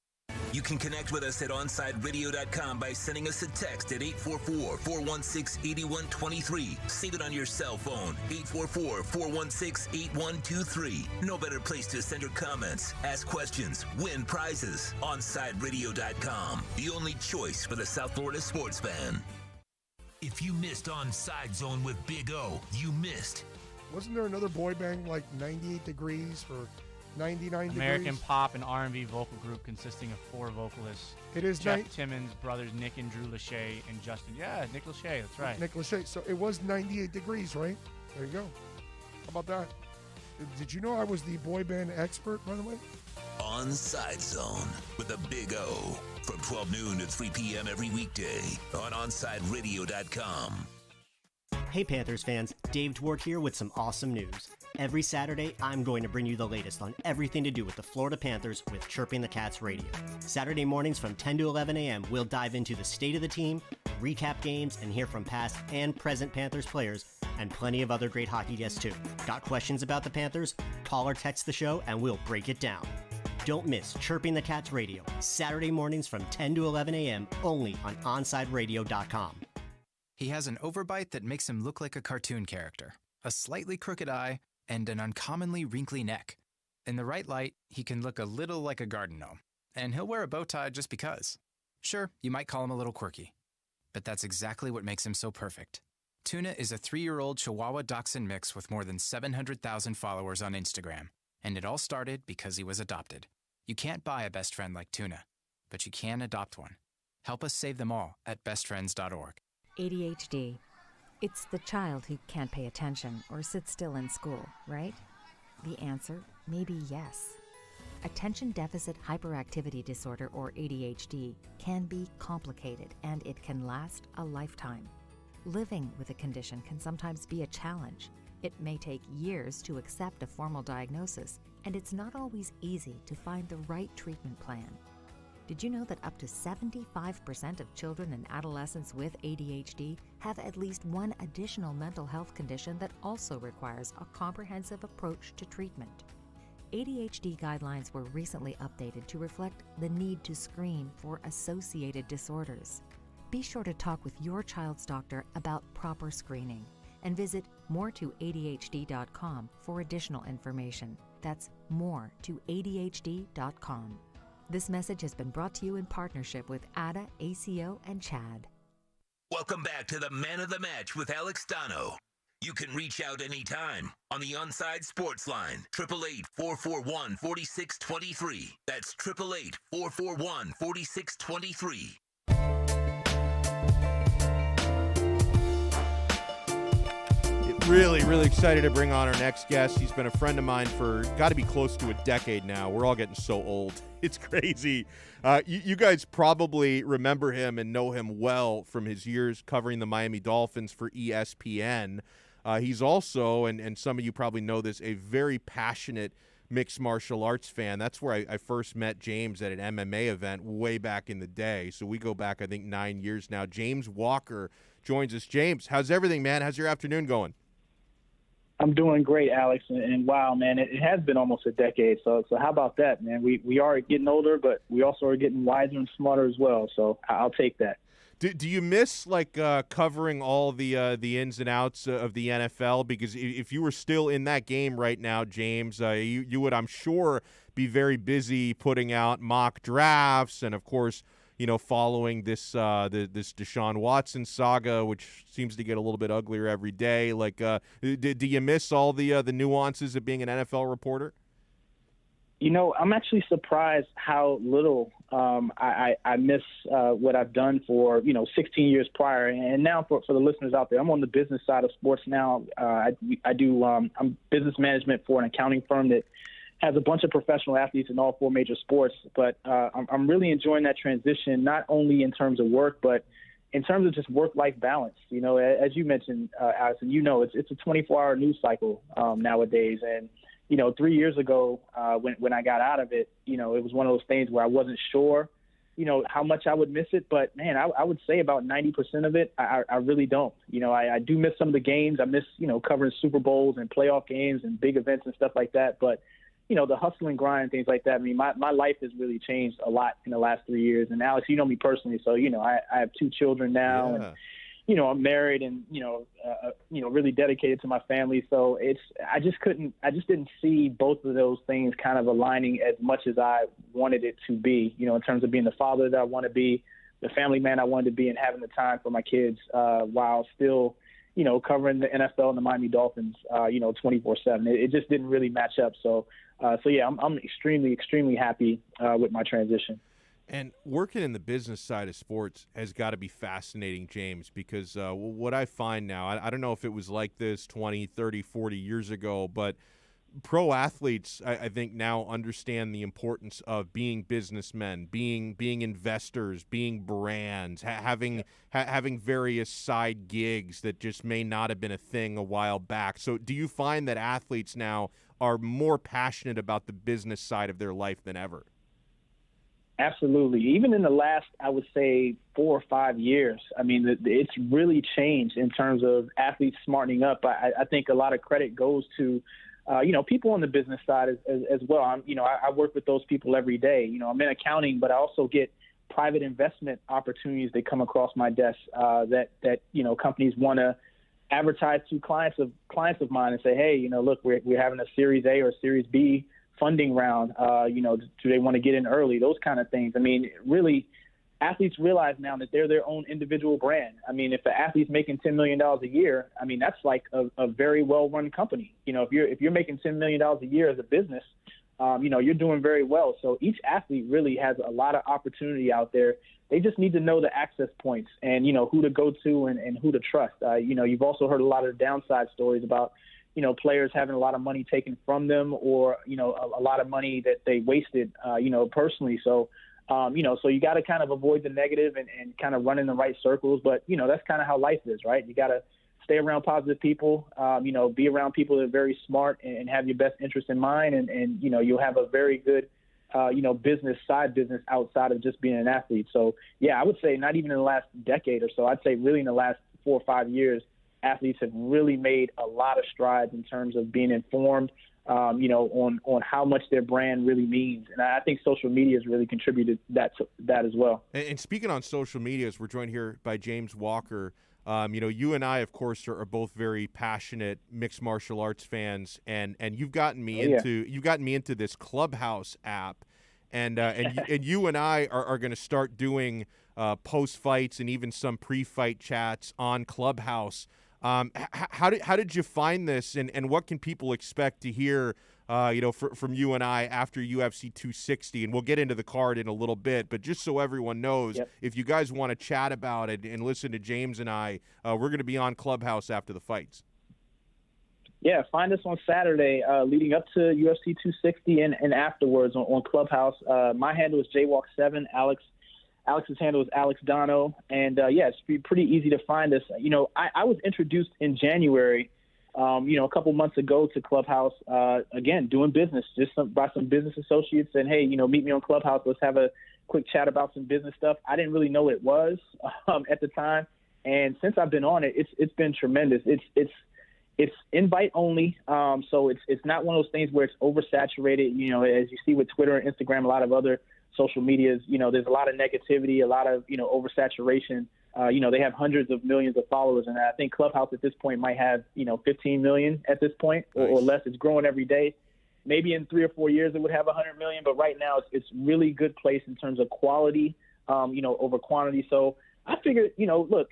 You can connect with us at OnsideRadio.com by sending us a text at 844-416-8123. Save it on your cell phone, 844-416-8123. No better place to send your comments, ask questions, win prizes. OnsideRadio.com, the only choice for the South Florida sports fan. If you missed Onside Zone with Big O, you missed. Wasn't there another boy band like 98 Degrees for 99 American degrees? pop and R&B vocal group consisting of 4 vocalists. It is Jeff Timmons, brothers Nick and Drew Lachey, and Justin. Yeah, Nick Lachey, that's right. Nick Lachey. So it was 98 Degrees, right? There you go. How about that? Did you know I was the boy band expert, by the way? Onside Zone with the Big O from 12 noon to 3 p.m. every weekday on OnsideRadio.com. Hey Panthers fans, Dave Dwork here with some awesome news. Every Saturday, I'm going to bring you the latest on everything to do with the Florida Panthers with Chirping the Cats Radio. Saturday mornings from 10 to 11 a.m., we'll dive into the state of the team, recap games, and hear from past and present Panthers players, and plenty of other great hockey guests too. Got questions about the Panthers? Call or text the show and we'll break it down. Don't miss Chirping the Cats Radio, Saturday mornings from 10 to 11 a.m., only on OnsideRadio.com. He has an overbite that makes him look like a cartoon character, a slightly crooked eye, and an uncommonly wrinkly neck. In the right light, he can look a little like a garden gnome, and he'll wear a bow tie just because. Sure, you might call him a little quirky, but that's exactly what makes him so perfect. Tuna is a 3-year-old Chihuahua Dachshund mix with more than 700,000 followers on Instagram, and it all started because he was adopted. You can't buy a best friend like Tuna, but you can adopt one. Help us save them all at bestfriends.org. ADHD. It's the child who can't pay attention or sit still in school, right? The answer may be yes. Attention Deficit Hyperactivity Disorder, or ADHD, can be complicated and it can last a lifetime. Living with a condition can sometimes be a challenge. It may take years to accept a formal diagnosis, and it's not always easy to find the right treatment plan. Did you know that up to 75% of children and adolescents with ADHD have at least one additional mental health condition that also requires a comprehensive approach to treatment? ADHD guidelines were recently updated to reflect the need to screen for associated disorders. Be sure to talk with your child's doctor about proper screening and visit moretoadhd.com for additional information. That's moretoadhd.com. This message has been brought to you in partnership with ADA, ACO, and CHAD. Welcome back to the Man of the Match with Alex Donno. You can reach out anytime on the Onside Sports Line, 888-441-4623. That's 888-441-4623. Really excited to bring on our next guest. He's been a friend of mine for got to be close to a decade now. We're all getting so old. It's crazy. You guys probably remember him and know him well from his years covering the Miami Dolphins for ESPN. He's also, and some of you probably know this, a very passionate mixed martial arts fan. That's where I first met James at an MMA event way back in the day. So we go back, I think, 9 years now. James Walker joins us. James, how's everything, man? How's your afternoon going? I'm doing great, Alex, and wow, man, it has been almost a decade. So how about that, man? We are getting older, but we also are getting wiser and smarter as well. So I'll take that. Do you miss covering all the ins and outs of the NFL? Because if you were still in that game right now, James, you would, I'm sure, be very busy putting out mock drafts and, of course, following this this Deshaun Watson saga, which seems to get a little bit uglier every day. Do you miss all the nuances of being an NFL reporter? I'm actually surprised how little I miss what I've done for 16 years prior. And now for the listeners out there, I'm on the business side of sports now. I'm business management for an accounting firm that has a bunch of professional athletes in all four major sports. But I'm really enjoying that transition, not only in terms of work, but in terms of just work-life balance. As you mentioned, Allison, it's a 24-hour news cycle nowadays. And 3 years ago, when I got out of it, it was one of those things where I wasn't sure, how much I would miss it. But, man, I would say about 90% of it, I really don't. I do miss some of the games. I miss, covering Super Bowls and playoff games and big events and stuff like that. But, the hustle and grind, things like that. I mean, my life has really changed a lot in the last 3 years. And, Alex, you know me personally, so, I have 2 children now. Yeah. And, I'm married and, really dedicated to my family. So I just didn't see both of those things kind of aligning as much as I wanted it to be, in terms of being the father that I want to be, the family man I wanted to be, and having the time for my kids, while still, covering the NFL and the Miami Dolphins, 24/7. It just didn't really match up. So yeah, I'm extremely, extremely happy, with my transition. And working in the business side of sports has got to be fascinating, James, because what I find now, I don't know if it was like this 20, 30, 40 years ago, but pro athletes, I think, now understand the importance of being businessmen, being investors, being brands, having various side gigs that just may not have been a thing a while back. So do you find that athletes now are more passionate about the business side of their life than ever? Absolutely. Even in the last, I would say, 4 or 5 years, I mean, it's really changed in terms of athletes smartening up. I think a lot of credit goes to, people on the business side as well. I work with those people every day. I'm in accounting, but I also get private investment opportunities that come across my desk that companies want to advertise to clients of mine and say, hey, look, we're having a Series A or Series B funding round, do they want to get in early, those kind of things. I mean, really, athletes realize now that they're their own individual brand. I mean, if an athlete's making $10 million a year, I mean, that's like a very well-run company. If you're making $10 million a year as a business, you're doing very well. So each athlete really has a lot of opportunity out there. They just need to know the access points and, who to go to and who to trust. You've also heard a lot of the downside stories about, players having a lot of money taken from them or, a lot of money that they wasted, personally. So, so you got to kind of avoid the negative and kind of run in the right circles. But, that's kind of how life is, right? You got to stay around positive people, be around people that are very smart and have your best interest in mind. And you'll have a very good, side business outside of just being an athlete. So, yeah, I would say not even in the last decade or so. I'd say really in the last 4 or 5 years, athletes have really made a lot of strides in terms of being informed, on how much their brand really means. And I think social media has really contributed that as well. And speaking on social media, we're joined here by James Walker. You and I, of course, are both very passionate mixed martial arts fans, and you've gotten me into this Clubhouse app, and you and I are going to start doing post fights and even some pre-fight chats on Clubhouse. How did you find this, and what can people expect to hear, from you and I after UFC 260? And we'll get into the card in a little bit, but just so everyone knows, if you guys want to chat about it and listen to James and I, we're going to be on Clubhouse after the fights. Yeah, find us on Saturday leading up to UFC 260 and afterwards on Clubhouse. My handle is JWalk7. Alex's handle is Alex Donno. And, it's pretty easy to find us. I was introduced in January, a couple months ago to Clubhouse, again, doing business, by some business associates saying, hey, meet me on Clubhouse. Let's have a quick chat about some business stuff. I didn't really know what it was at the time. And since I've been on it, it's been tremendous. It's invite only. So it's not one of those things where it's oversaturated. As you see with Twitter and Instagram, a lot of other social medias, there's a lot of negativity, a lot of, oversaturation. They have hundreds of millions of followers, and I think Clubhouse at this point might have, 15 million at this point or less. It's growing every day. Maybe in 3 or 4 years it would have 100 million, but right now it's really good place in terms of quality, over quantity. So I figured, look,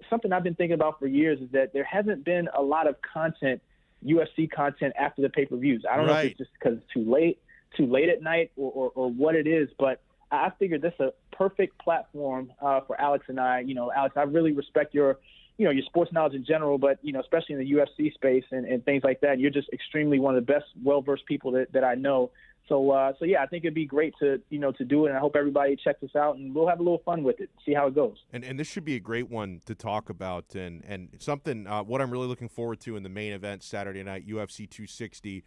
something I've been thinking about for years is that there hasn't been a lot of content, UFC content after the pay-per-views. I don't know if it's just because it's too late at night or what it is, but I figured this is a perfect platform for Alex and I. Alex, I really respect your sports knowledge in general, but, especially in the UFC space and things like that. You're just extremely one of the best, well-versed people that I know. So yeah, I think it'd be great to do it, and I hope everybody checks us out, and we'll have a little fun with it, see how it goes. And this should be a great one to talk about, and something what I'm really looking forward to in the main event Saturday night, UFC 260,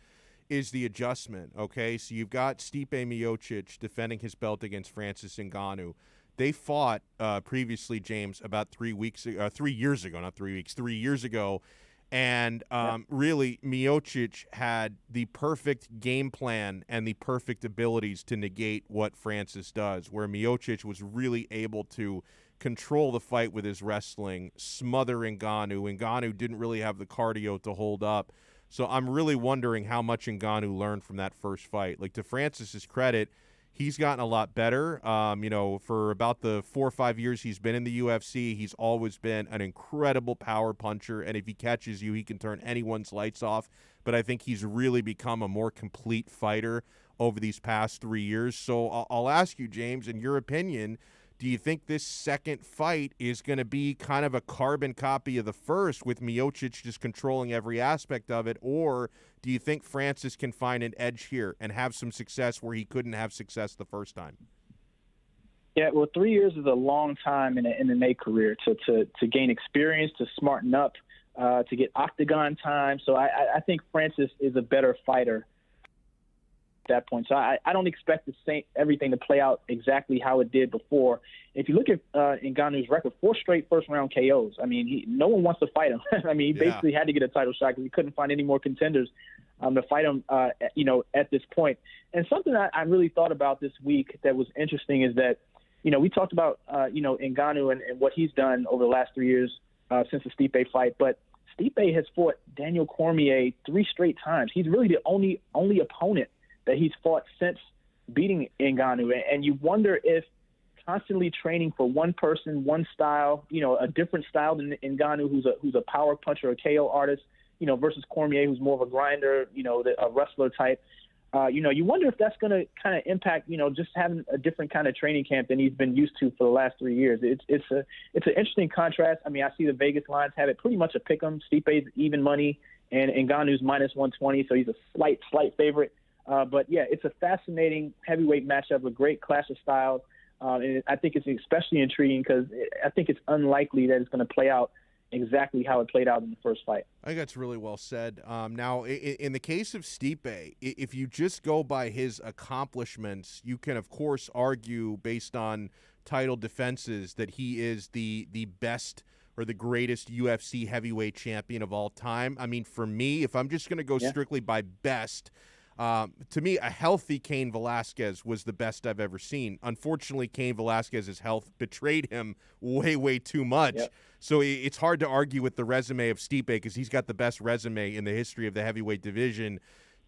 is the adjustment, okay? So you've got Stipe Miocic defending his belt against Francis Ngannou. They fought previously, James, about 3 years ago, and really Miocic had the perfect game plan and the perfect abilities to negate what Francis does, where Miocic was really able to control the fight with his wrestling, smother Ngannou. Ngannou didn't really have the cardio to hold up. So I'm really wondering how much Ngannou learned from that first fight. Like, to Francis's credit, he's gotten a lot better. For about the 4 or 5 years he's been in the UFC, he's always been an incredible power puncher, and if he catches you, he can turn anyone's lights off. But I think he's really become a more complete fighter over these past 3 years. So I'll ask you, James, in your opinion, do you think this second fight is going to be kind of a carbon copy of the first, with Miocic just controlling every aspect of it, or do you think Francis can find an edge here and have some success where he couldn't have success the first time? Yeah, well, 3 years is a long time in an MMA career to gain experience, to smarten up, to get octagon time. So I think Francis is a better fighter that point. So I don't expect everything to play out exactly how it did before. If you look at Ngannou's record, 4 straight first-round KOs. I mean, no one wants to fight him. I mean, he basically had to get a title shot because he couldn't find any more contenders to fight him, at this point. And something I really thought about this week that was interesting is that, we talked about, Ngannou and what he's done over the last 3 years since the Stipe fight, but Stipe has fought Daniel Cormier 3 straight times. He's really the only opponent that he's fought since beating Ngannou. And you wonder if constantly training for one person, one style, a different style than Ngannou, who's a power puncher, a KO artist, versus Cormier, who's more of a grinder, a wrestler type. You wonder if that's going to kind of impact, just having a different kind of training camp than he's been used to for the last 3 years. It's an interesting contrast. I mean, I see the Vegas lines have it pretty much a pick 'em. Stipe's even money, and Ngannou's minus 120, so he's a slight favorite. But yeah, it's a fascinating heavyweight matchup, a great clash of styles. And I think it's especially intriguing because I think it's unlikely that it's going to play out exactly how it played out in the first fight. I think that's really well said. Now, in the case of Stipe, if you just go by his accomplishments, you can, of course, argue based on title defenses that he is the best or the greatest UFC heavyweight champion of all time. I mean, for me, if I'm just going to go strictly by best, to me, a healthy Cain Velasquez was the best I've ever seen. Unfortunately, Cain Velasquez's health betrayed him way too much. Yep. So it's hard to argue with the resume of Stipe because he's got the best resume in the history of the heavyweight division.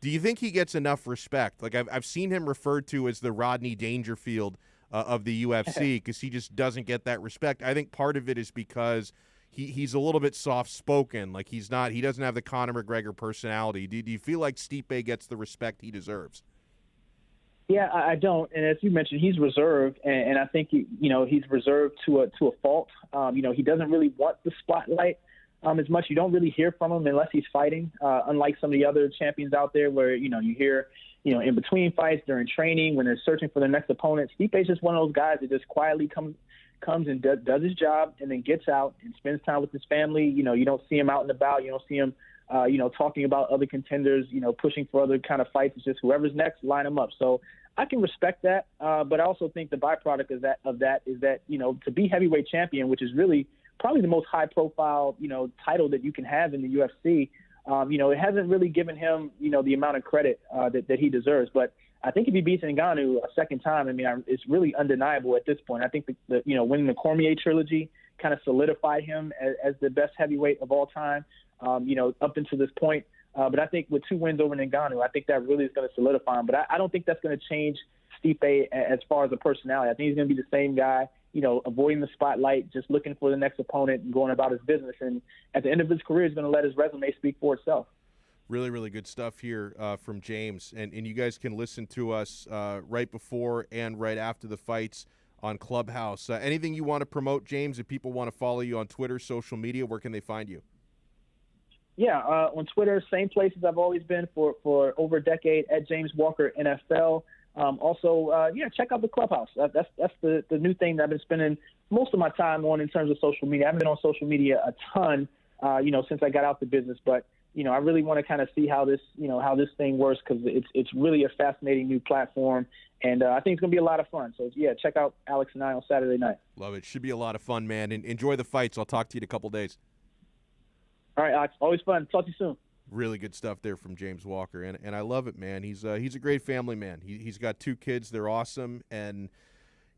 Do you think he gets enough respect? Like, I've seen him referred to as the Rodney Dangerfield of the UFC because he just doesn't get that respect. I think part of it is because he's a little bit soft-spoken. Like, he doesn't have the Conor McGregor personality. Do you feel like Stipe gets the respect he deserves? Yeah, I don't. And as you mentioned, he's reserved, and I think he's reserved to a fault. He doesn't really want the spotlight as much. You don't really hear from him unless he's fighting. Unlike some of the other champions out there, where you hear in between fights, during training, when they're searching for their next opponent. Stipe's just one of those guys that just quietly comes and does his job and then gets out and spends time with his family. You don't see him out and about. You don't see him, talking about other contenders, pushing for other kind of fights. It's just whoever's next, line them up. So I can respect that. But I also think the byproduct of that is that, to be heavyweight champion, which is really probably the most high profile, title that you can have in the UFC, it hasn't really given him, the amount of credit that he deserves. But I think if he beats Ngannou a second time, it's really undeniable at this point. I think winning the Cormier trilogy, kind of solidified him as the best heavyweight of all time, up until this point. But I think with 2 wins over Ngannou, I think that really is going to solidify him. But I don't think that's going to change Stipe as far as a personality. I think he's going to be the same guy, avoiding the spotlight, just looking for the next opponent and going about his business. And at the end of his career, he's going to let his resume speak for itself. Really, really good stuff here from James. And you guys can listen to us right before and right after the fights on Clubhouse. Anything you want to promote, James? If people want to follow you on Twitter, social media, where can they find you? Yeah, on Twitter, same places I've always been for over a decade, at James Walker NFL. Also, check out the Clubhouse. That's the new thing that I've been spending most of my time on in terms of social media. I haven't been on social media a ton, since I got out the business, but I really want to kind of see how this thing works, because it's really a fascinating new platform, and I think it's going to be a lot of fun. So yeah, check out Alex and I on Saturday night. Love it. Should be a lot of fun, man. And enjoy the fights. I'll talk to you in a couple days. All right, Alex. Always fun. Talk to you soon. Really good stuff there from James Walker, and I love it, man. He's a great family man. He's got 2 kids. They're awesome, and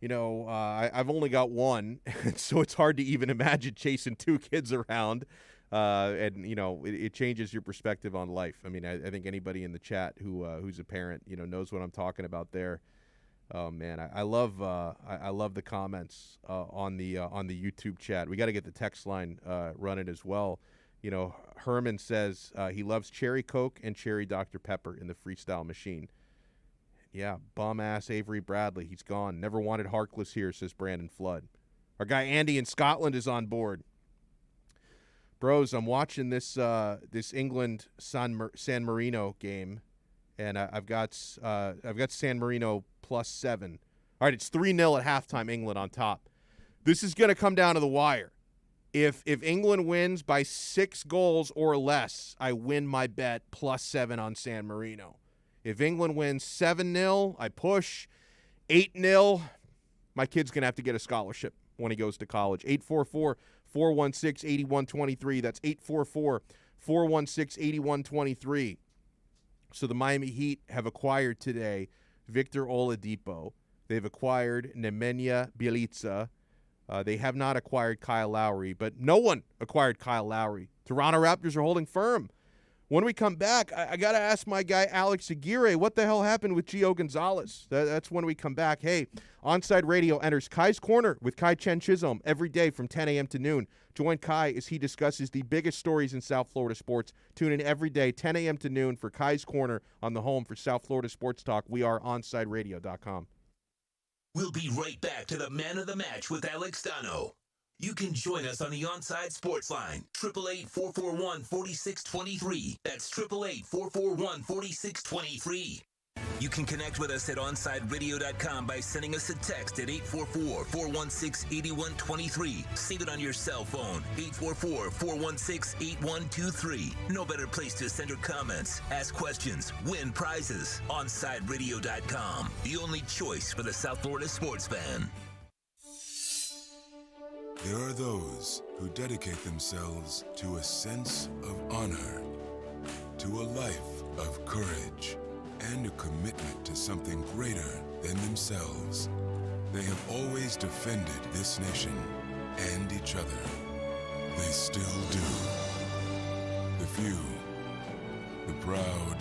I've only got 1, so it's hard to even imagine chasing 2 kids around. It changes your perspective on life. I mean, I think anybody in the chat who's a parent, knows what I'm talking about there. Oh man, I love the comments on the YouTube chat. We got to get the text line running as well. Herman says he loves Cherry Coke and Cherry Dr. Pepper in the freestyle machine. Yeah, bum-ass Avery Bradley. He's gone. Never wanted Harkless here, says Brandon Flood. Our guy Andy in Scotland is on board. Bros, I'm watching this England San Marino game, and I've got San Marino +7. All right, it's 3-0 at halftime, England on top. This is going to come down to the wire. If England wins by 6 goals or less, I win my bet +7 on San Marino. If England wins 7-0, I push. 8-0, my kid's going to have to get a scholarship when he goes to college. 844-416-8123. That's 844-416-8123. So the Miami Heat have acquired today Victor Oladipo. They've acquired Nemanja Bjelica. They have not acquired Kyle Lowry, but no one acquired Kyle Lowry. Toronto Raptors are holding firm. When we come back, I got to ask my guy Alex Aguirre, what the hell happened with Gio Gonzalez? That's when we come back. Hey, Onside Radio enters Kai's Corner with Kai Chen Chisholm every day from 10 a.m. to noon. Join Kai as he discusses the biggest stories in South Florida sports. Tune in every day, 10 a.m. to noon for Kai's Corner on the home for South Florida Sports Talk. We are OnSideRadio.com. We'll be right back to the Man of the Match with Alex Donno. You can join us on the Onside Sports Line, 888-441-4623. That's 888-441-4623. You can connect with us at OnSideRadio.com by sending us a text at 844-416-8123. Save it on your cell phone, 844-416-8123. No better place to send your comments, ask questions, win prizes. OnSideRadio.com, the only choice for the South Florida sports fan. There are those who dedicate themselves to a sense of honor, to a life of courage, and a commitment to something greater than themselves. They have always defended this nation and each other. They still do. The few, the proud,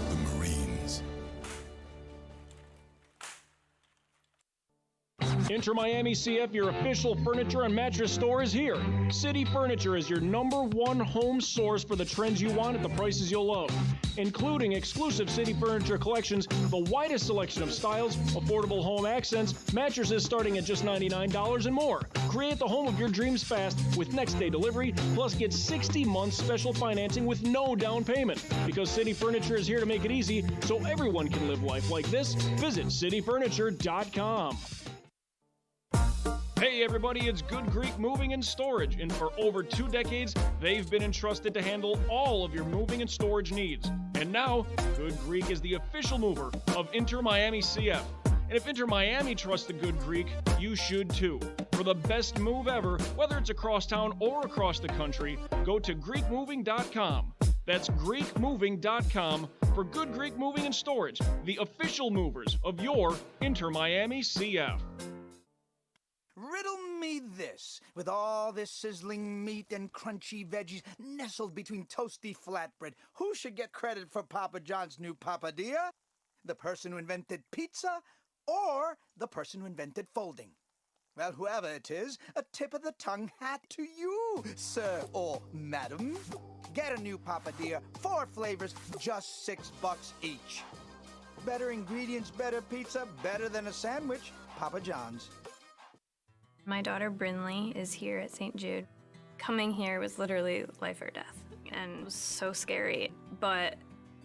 the Marines. Inter Miami CF, your official furniture and mattress store, is here. City Furniture is your #1 home source for the trends you want at the prices you'll love, including exclusive City Furniture collections, the widest selection of styles, affordable home accents, mattresses starting at just $99 and more. Create the home of your dreams fast with next-day delivery, plus get 60 months special financing with no down payment. Because City Furniture is here to make it easy so everyone can live life like this, visit cityfurniture.com. Hey everybody, it's Good Greek Moving and Storage, and for over 2 decades, they've been entrusted to handle all of your moving and storage needs. And now, Good Greek is the official mover of Inter Miami CF. And if Inter Miami trusts the Good Greek, you should too. For the best move ever, whether it's across town or across the country, go to GreekMoving.com. That's GreekMoving.com for Good Greek Moving and Storage, the official movers of your Inter Miami CF. Riddle me this, with all this sizzling meat and crunchy veggies nestled between toasty flatbread. Who should get credit for Papa John's new papadilla? The person who invented pizza or the person who invented folding? Well, whoever it is, a tip of the tongue hat to you, sir or madam. Get a new papadilla, 4 flavors, just $6 each. Better ingredients, better pizza, better than a sandwich. Papa John's. My daughter Brinley is here at St. Jude. Coming here was literally life or death, and it was so scary. But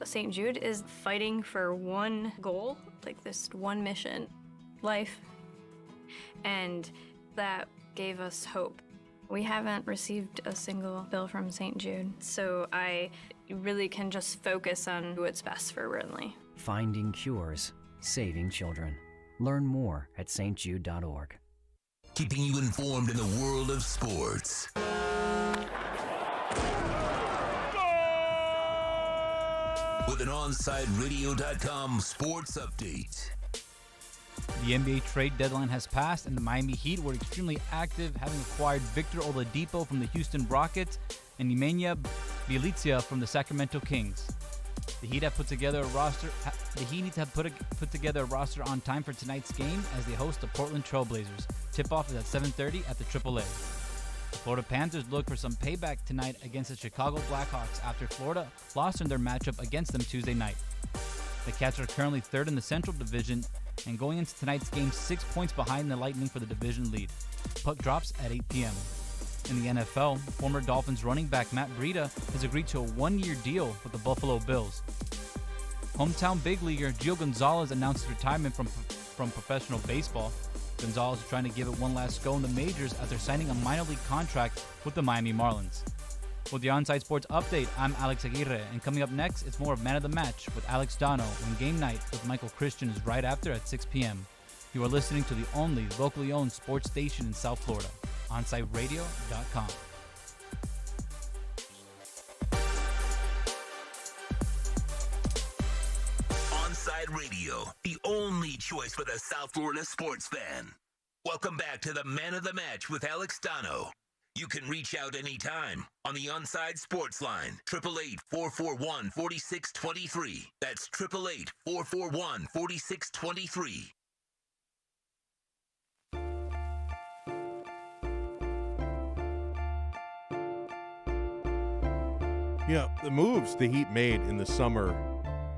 St. Jude is fighting for one goal, like this one mission, life. And that gave us hope. We haven't received a single bill from St. Jude, so I really can just focus on what's best for Brinley. Finding cures, saving children. Learn more at stjude.org. Keeping you informed in the world of sports. With an OnsideRadio.com sports update. The NBA trade deadline has passed, and the Miami Heat were extremely active, having acquired Victor Oladipo from the Houston Rockets and Nemanja Bjelica from the Sacramento Kings. The Heat have put together a roster. The Heat need to have put together a roster on time for tonight's game as they host the Portland Trailblazers. Tip-off is at 7:30 at the AAA. The Florida Panthers look for some payback tonight against the Chicago Blackhawks after Florida lost in their matchup against them Tuesday night. The Cats are currently third in the Central Division and going into tonight's game 6 points behind the Lightning for the division lead. Puck drops at 8 p.m. In the NFL, former Dolphins running back Matt Breida has agreed to a one-year deal with the Buffalo Bills. Hometown big leaguer Gio Gonzalez announced his retirement from professional baseball. Gonzalez is trying to give it one last go in the majors after signing a minor league contract with the Miami Marlins. With the Onside Sports Update, I'm Alex Aguirre, and coming up next, it's more of Man of the Match with Alex Donno when Game Night with Michael Christian is right after at 6 p.m. You are listening to the only locally owned sports station in South Florida, OnsideRadio.com. Onside Radio, the only choice for the South Florida sports fan. Welcome back to the Man of the Match with Alex Donno. You can reach out anytime on the Onside Sports Line, 888-441-4623. That's 888-441-4623. Yeah, the moves the Heat made in the summer,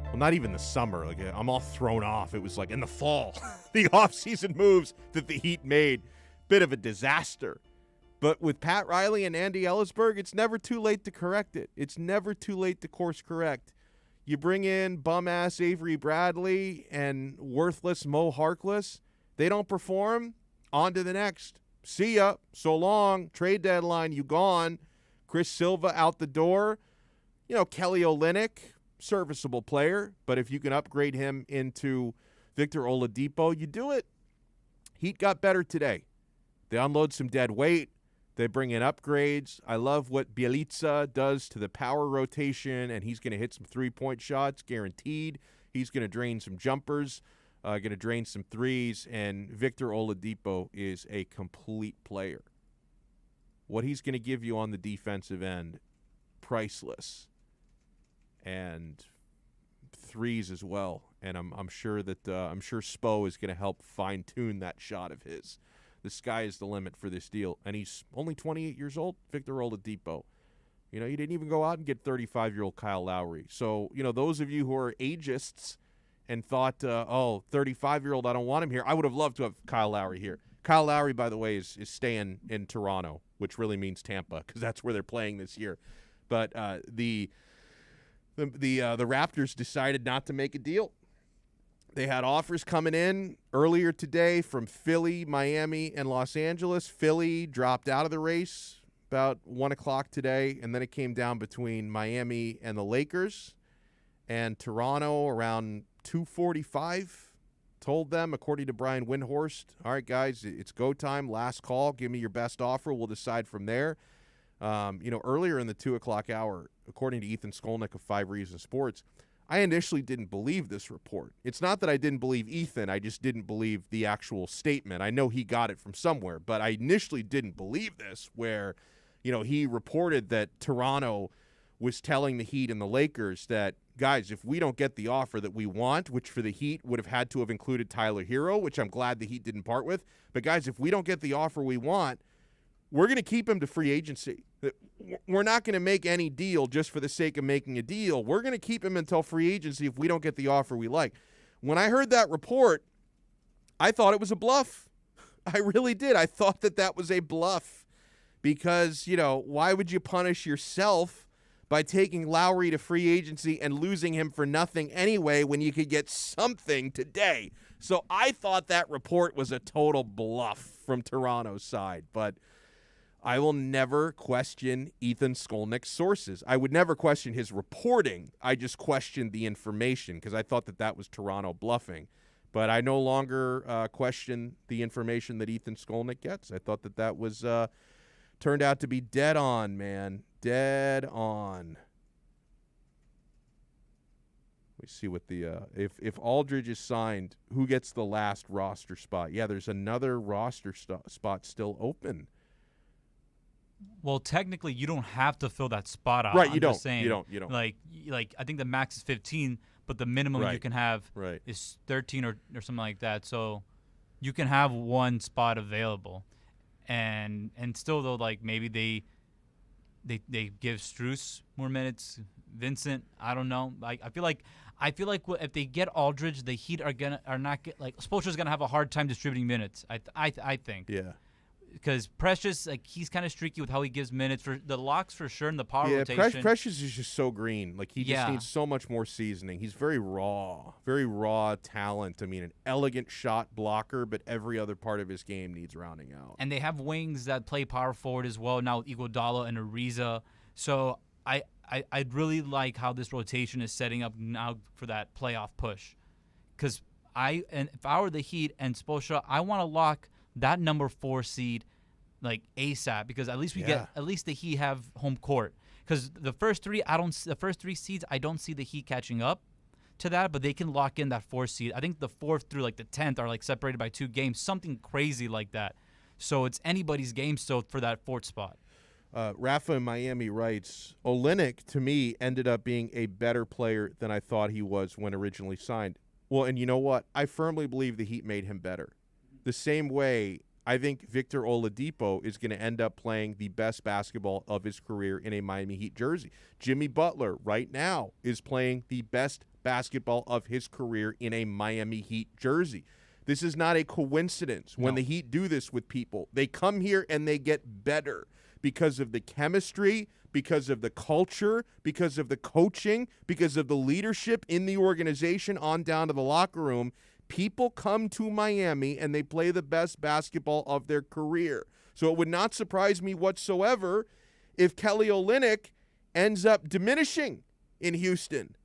well, not even the summer. Like, I'm all thrown off. It was like in the fall. The off-season moves that the Heat made, bit of a disaster. But with Pat Riley and Andy Ellisberg, it's never too late to correct it. It's never too late to course correct. You bring in bum-ass Avery Bradley and worthless Mo Harkless. They don't perform. On to the next. See ya. So long. Trade deadline, you gone. Chris Silva out the door. You know, Kelly Olynyk, serviceable player. But if you can upgrade him into Victor Oladipo, you do it. Heat got better today. They unload some dead weight. They bring in upgrades. I love what Bjelica does to the power rotation, and he's going to hit some three-point shots, guaranteed. He's going to drain some jumpers, going to drain some threes, and Victor Oladipo is a complete player. What he's going to give you on the defensive end, priceless. And threes as well. And I'm sure that Spo is going to help fine-tune that shot of his. The sky is the limit for this deal. And he's only 28 years old, Victor Oladipo. You know, you didn't even go out and get 35-year-old Kyle Lowry. So, you know, those of you who are ageists and thought, 35-year-old, I don't want him here. I would have loved to have Kyle Lowry here. Kyle Lowry, by the way, is staying in Toronto, which really means Tampa, because that's where they're playing this year. But the Raptors decided not to make a deal. They had offers coming in earlier today from Philly, Miami, and Los Angeles. Philly dropped out of the race about 1 o'clock today, and then it came down between Miami and the Lakers. And Toronto around 2:45 told them, according to Brian Windhorst, all right, guys, it's go time, last call. Give me your best offer. We'll decide from there. Earlier in the 2 o'clock hour, according to Ethan Skolnick of 5 Reasons Sports, I initially didn't believe this report. It's not that I didn't believe Ethan. I just didn't believe the actual statement. I know he got it from somewhere, but I initially didn't believe this where, he reported that Toronto was telling the Heat and the Lakers that, guys, if we don't get the offer that we want, which for the Heat would have had to have included Tyler Hero, which I'm glad the Heat didn't part with. But, guys, if we don't get the offer we want, we're going to keep him to free agency. We're not going to make any deal just for the sake of making a deal. We're going to keep him until free agency if we don't get the offer we like. When I heard that report, I thought it was a bluff. I really did. I thought that was a bluff because, why would you punish yourself by taking Lowry to free agency and losing him for nothing anyway when you could get something today? So I thought that report was a total bluff from Toronto's side, but I will never question Ethan Skolnick's sources. I would never question his reporting. I just questioned the information because I thought that was Toronto bluffing. But I no longer question the information that Ethan Skolnick gets. I thought that was turned out to be dead on, man. Dead on. We see what the if Aldridge is signed, who gets the last roster spot? Yeah, there's another roster spot still open. Well, technically, you don't have to fill that spot out. Right, I'm you don't. Just saying, you don't. Like I think the max is 15, but the minimum you can have is 13 or something like that. So you can have one spot available, and still though, like maybe they give Strus more minutes. Vincent, I don't know. Like I feel like if they get Aldridge, the Heat are not Spoelstra's gonna have a hard time distributing minutes. I think. Yeah. Because Precious, he's kind of streaky with how he gives minutes for the locks for sure, and the power rotation. Precious is just so green. He just needs so much more seasoning. He's very raw talent. I mean, an elegant shot blocker, but every other part of his game needs rounding out. And they have wings that play power forward as well now with Iguodala and Ariza. So I'd really like how this rotation is setting up now for that playoff push. Because if I were the Heat and Spoelstra, I want to lock that number 4 seed ASAP, because at least the Heat have home court. Because the first three seeds, I don't see the Heat catching up to that, but they can lock in that 4 seed. I think the 4th through the 10th are separated by 2 games, something crazy like that. So it's anybody's game still for that 4th spot. Rafa in Miami writes, Olynyk to me ended up being a better player than I thought he was when originally signed. Well, and you know what? I firmly believe the Heat made him better. The same way I think Victor Oladipo is going to end up playing the best basketball of his career in a Miami Heat jersey. Jimmy Butler right now is playing the best basketball of his career in a Miami Heat jersey. This is not a coincidence. When the Heat do this with people, they come here and they get better because of the chemistry, because of the culture, because of the coaching, because of the leadership in the organization on down to the locker room. People come to Miami and they play the best basketball of their career. So it would not surprise me whatsoever if Kelly Olynyk ends up diminishing in Houston.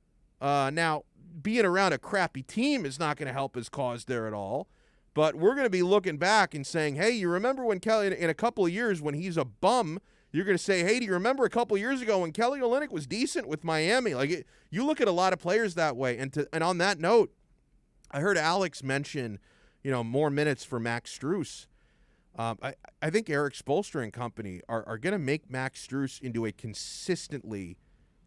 Now, being around a crappy team is not going to help his cause there at all. But we're going to be looking back and saying, hey, you remember when Kelly, in a couple of years when he's a bum, you're going to say, hey, do you remember a couple of years ago when Kelly Olynyk was decent with Miami? You look at a lot of players that way. And on that note, I heard Alex mention, more minutes for Max Strus. I think Eric Spoelstra and company are going to make Max Strus into a consistently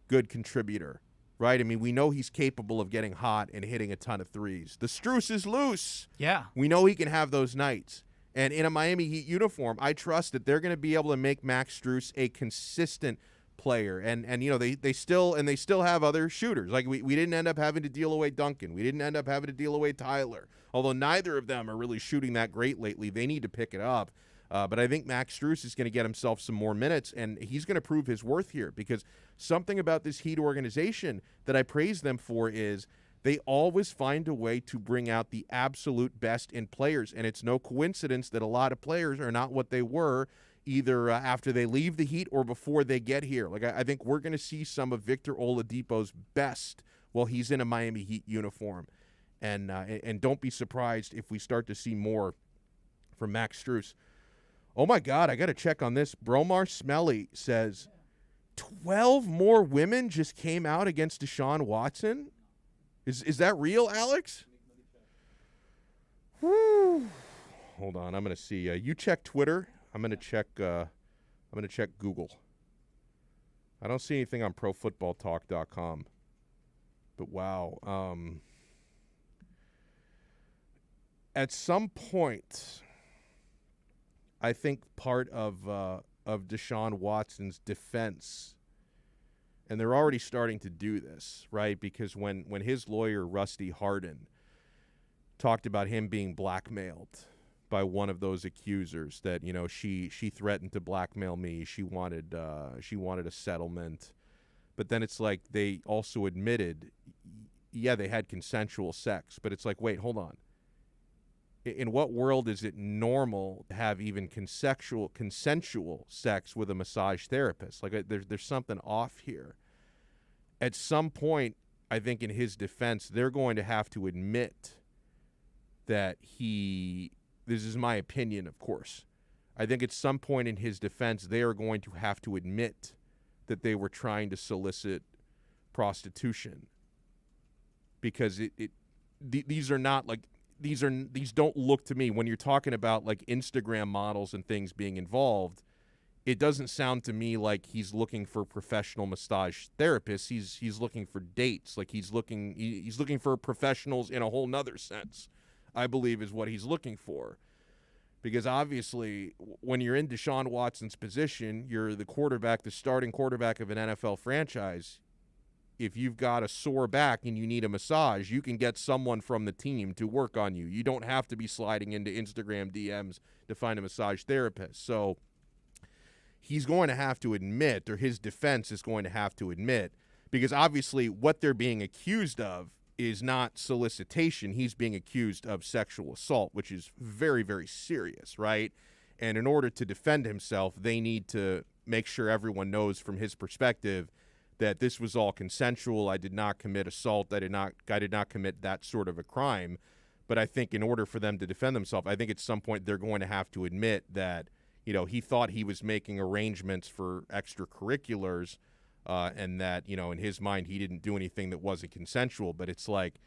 good contributor, right? I mean, we know he's capable of getting hot and hitting a ton of threes. The Strus is loose. Yeah. We know he can have those nights. And in a Miami Heat uniform, I trust that they're going to be able to make Max Strus a consistent player. And they still have other shooters. We didn't end up having to deal away Duncan. We didn't end up having to deal away Tyler. Although neither of them are really shooting that great lately. They need to pick it up. But I think Max Strus is going to get himself some more minutes, and he's going to prove his worth here, because something about this Heat organization that I praise them for is they always find a way to bring out the absolute best in players. And it's no coincidence that a lot of players are not what they were either after they leave the Heat or before they get here. I think we're going to see some of Victor Oladipo's best while he's in a Miami Heat uniform. And don't be surprised if we start to see more from Max Strus. Oh, my God, I got to check on this. Bromar Smelly says 12 more women just came out against Deshaun Watson. Is that real, Alex? Woo. Hold on, I'm gonna see. You check Twitter. I'm gonna check Google. I don't see anything on ProFootballTalk.com. But wow, at some point, I think part of Deshaun Watson's defense, and they're already starting to do this, right? Because when his lawyer, Rusty Hardin, talked about him being blackmailed by one of those accusers, that, you know, she threatened to blackmail me, she wanted a settlement, but then it's like they also admitted, yeah, they had consensual sex, but it's like, wait, hold on. In what world is it normal to have even consensual sex with a massage therapist? Like, there's something off here. At some point, I think in his defense, they're going to have to admit that this is my opinion, of course. I think at some point in his defense, they are going to have to admit that they were trying to solicit prostitution. Because these are not like, these don't look to me, when you're talking about like Instagram models and things being involved, it doesn't sound to me like he's looking for professional massage therapists. He's looking for dates. Like he's looking for professionals in a whole nother sense, I believe, is what he's looking for. Because obviously, when you're in Deshaun Watson's position, you're the starting quarterback of an NFL franchise. If you've got a sore back and you need a massage, you can get someone from the team to work on you. You don't have to be sliding into Instagram DMs to find a massage therapist. So he's going to have to admit, or his defense is going to have to admit, because obviously what they're being accused of is not solicitation. He's being accused of sexual assault, which is very, very serious, right? And in order to defend himself, they need to make sure everyone knows from his perspective that this was all consensual. I did not commit assault. I did not commit that sort of a crime. But I think in order for them to defend themselves, I think at some point they're going to have to admit that, you know, he thought he was making arrangements for extracurriculars, and that, you know, in his mind he didn't do anything that wasn't consensual. But it's like,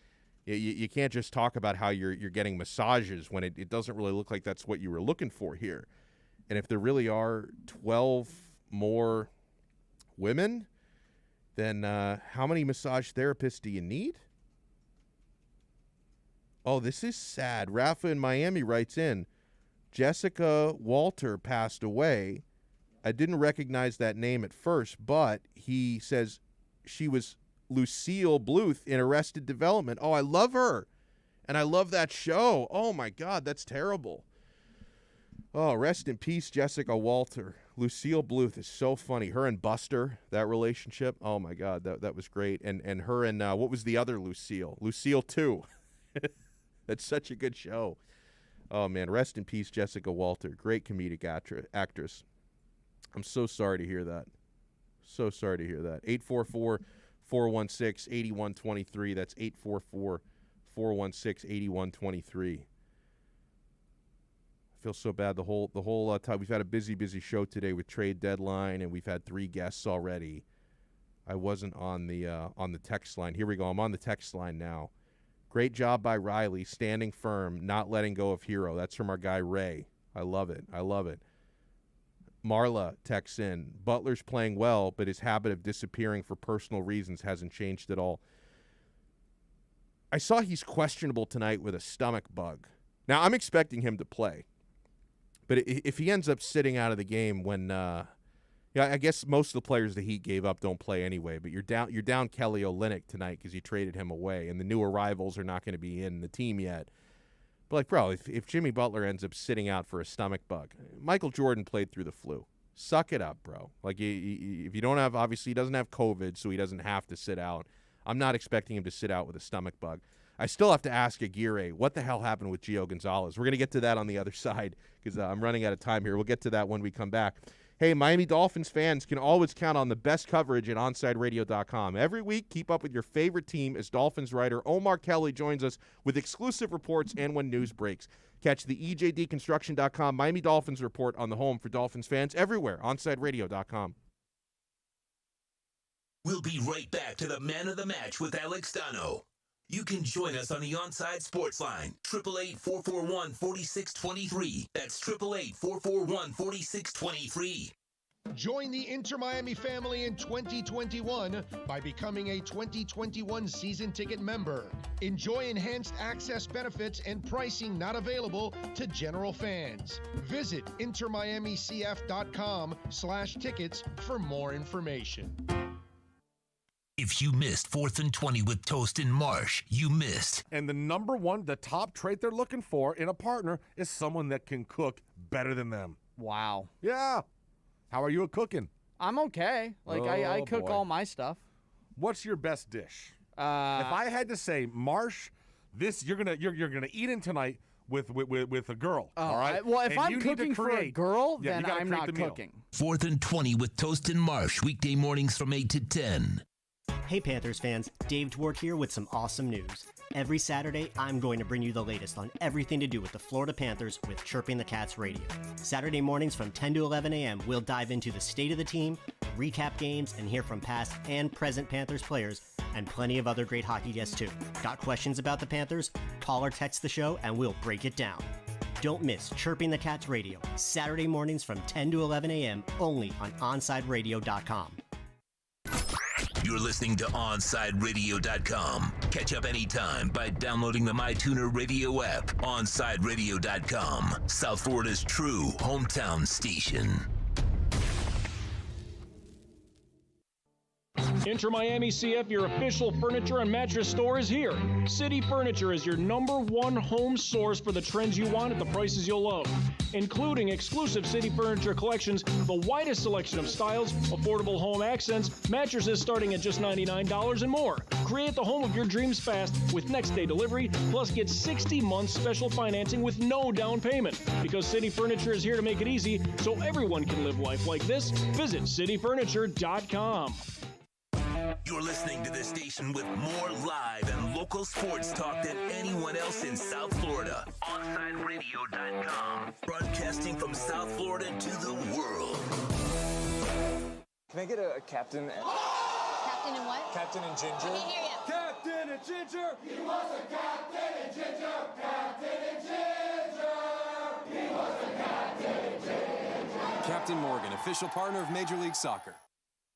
you can't just talk about how you're getting massages when it doesn't really look like that's what you were looking for here. And if there really are 12 more women, then how many massage therapists do you need? Oh, this is sad. Rafa in Miami writes in, Jessica Walter passed away. I didn't recognize that name at first, but he says she was Lucille Bluth in Arrested Development. Oh, I love her. And I love that show. Oh, my God, that's terrible. Oh, rest in peace, Jessica Walter. Lucille Bluth is so funny. Her and Buster, that relationship. Oh, my God, that was great. And her and what was the other Lucille? Lucille 2. That's such a good show. Oh, man, rest in peace, Jessica Walter. Great comedic actress. I'm so sorry to hear that. So sorry to hear that. 844-416-8123. That's 844-416-8123. I feel so bad the whole time. We've had a busy show today with trade deadline, and we've had 3 guests already. I wasn't on the text line. Here we go. I'm on the text line now. Great job by Riley, standing firm, not letting go of Hero. That's from our guy Ray. I love it. Marla texts in, Butler's playing well, but his habit of disappearing for personal reasons hasn't changed at all. I saw he's questionable tonight with a stomach bug. Now, I'm expecting him to play. But if he ends up sitting out of the game when, I guess most of the players the Heat gave up don't play anyway. But you're down Kelly Olynyk tonight because you traded him away, and the new arrivals are not going to be in the team yet. But like, bro, if Jimmy Butler ends up sitting out for a stomach bug, Michael Jordan played through the flu. Suck it up, bro. Like, if you don't have, obviously he doesn't have COVID, so he doesn't have to sit out. I'm not expecting him to sit out with a stomach bug. I still have to ask Aguirre, what the hell happened with Gio Gonzalez? We're going to get to that on the other side because I'm running out of time here. We'll get to that when we come back. Hey, Miami Dolphins fans can always count on the best coverage at OnSideRadio.com. Every week, keep up with your favorite team as Dolphins writer Omar Kelly joins us with exclusive reports and when news breaks. Catch the EJDConstruction.com Miami Dolphins report on the home for Dolphins fans everywhere, OnSideRadio.com. We'll be right back to the Man of the Match with Alex Donno. You can join us on the Onside Sports Line, 888-441-4623. That's 888-441-4623. Join the Inter Miami family in 2021 by becoming a 2021 season ticket member. Enjoy enhanced access benefits and pricing not available to general fans. Visit intermiamicf.com/tickets for more information. If you missed 4th and 20 with Toast and Marsh, you missed. And the top trait they're looking for in a partner is someone that can cook better than them. Wow. Yeah. How are you at cooking? I'm okay. I cook boy. all my stuff. What's your best dish? If I had to say, Marsh, this you're gonna eat in tonight with a girl. All right. Well, if And I'm you need to cooking for a create- girl, Yeah, you then gotta I'm create not the meal. cooking. 4th and 20 with Toast and Marsh, weekday mornings from 8 to 10. Hey Panthers fans, Dave Dwork here with some awesome news. Every Saturday, I'm going to bring you the latest on everything to do with the Florida Panthers with Chirping the Cats Radio. Saturday mornings from 10 to 11 a.m., we'll dive into the state of the team, recap games, and hear from past and present Panthers players, and plenty of other great hockey guests too. Got questions about the Panthers? Call or text the show and we'll break it down. Don't miss Chirping the Cats Radio, Saturday mornings from 10 to 11 a.m., only on OnsideRadio.com. You're listening to OnsideRadio.com. Catch up anytime by downloading the MyTuner Radio app. OnsideRadio.com, South Florida's true hometown station. Inter Miami CF, your official furniture and mattress store, is here. City Furniture is your #1 home source for the trends you want at the prices you'll love, including exclusive City Furniture collections, the widest selection of styles, affordable home accents, mattresses starting at just $99 and more. Create the home of your dreams fast with next-day delivery, plus get 60 months special financing with no down payment. Because City Furniture is here to make it easy so everyone can live life like this, visit cityfurniture.com. You're listening to the station with more live and local sports talk than anyone else in South Florida. OnsideRadio.com. Broadcasting from South Florida to the world. Can I get a captain? Captain and what? Captain and ginger? I can't hear you. Captain and Ginger. He was a captain and ginger, captain and ginger. He was a captain and ginger. Captain Morgan, official partner of Major League Soccer.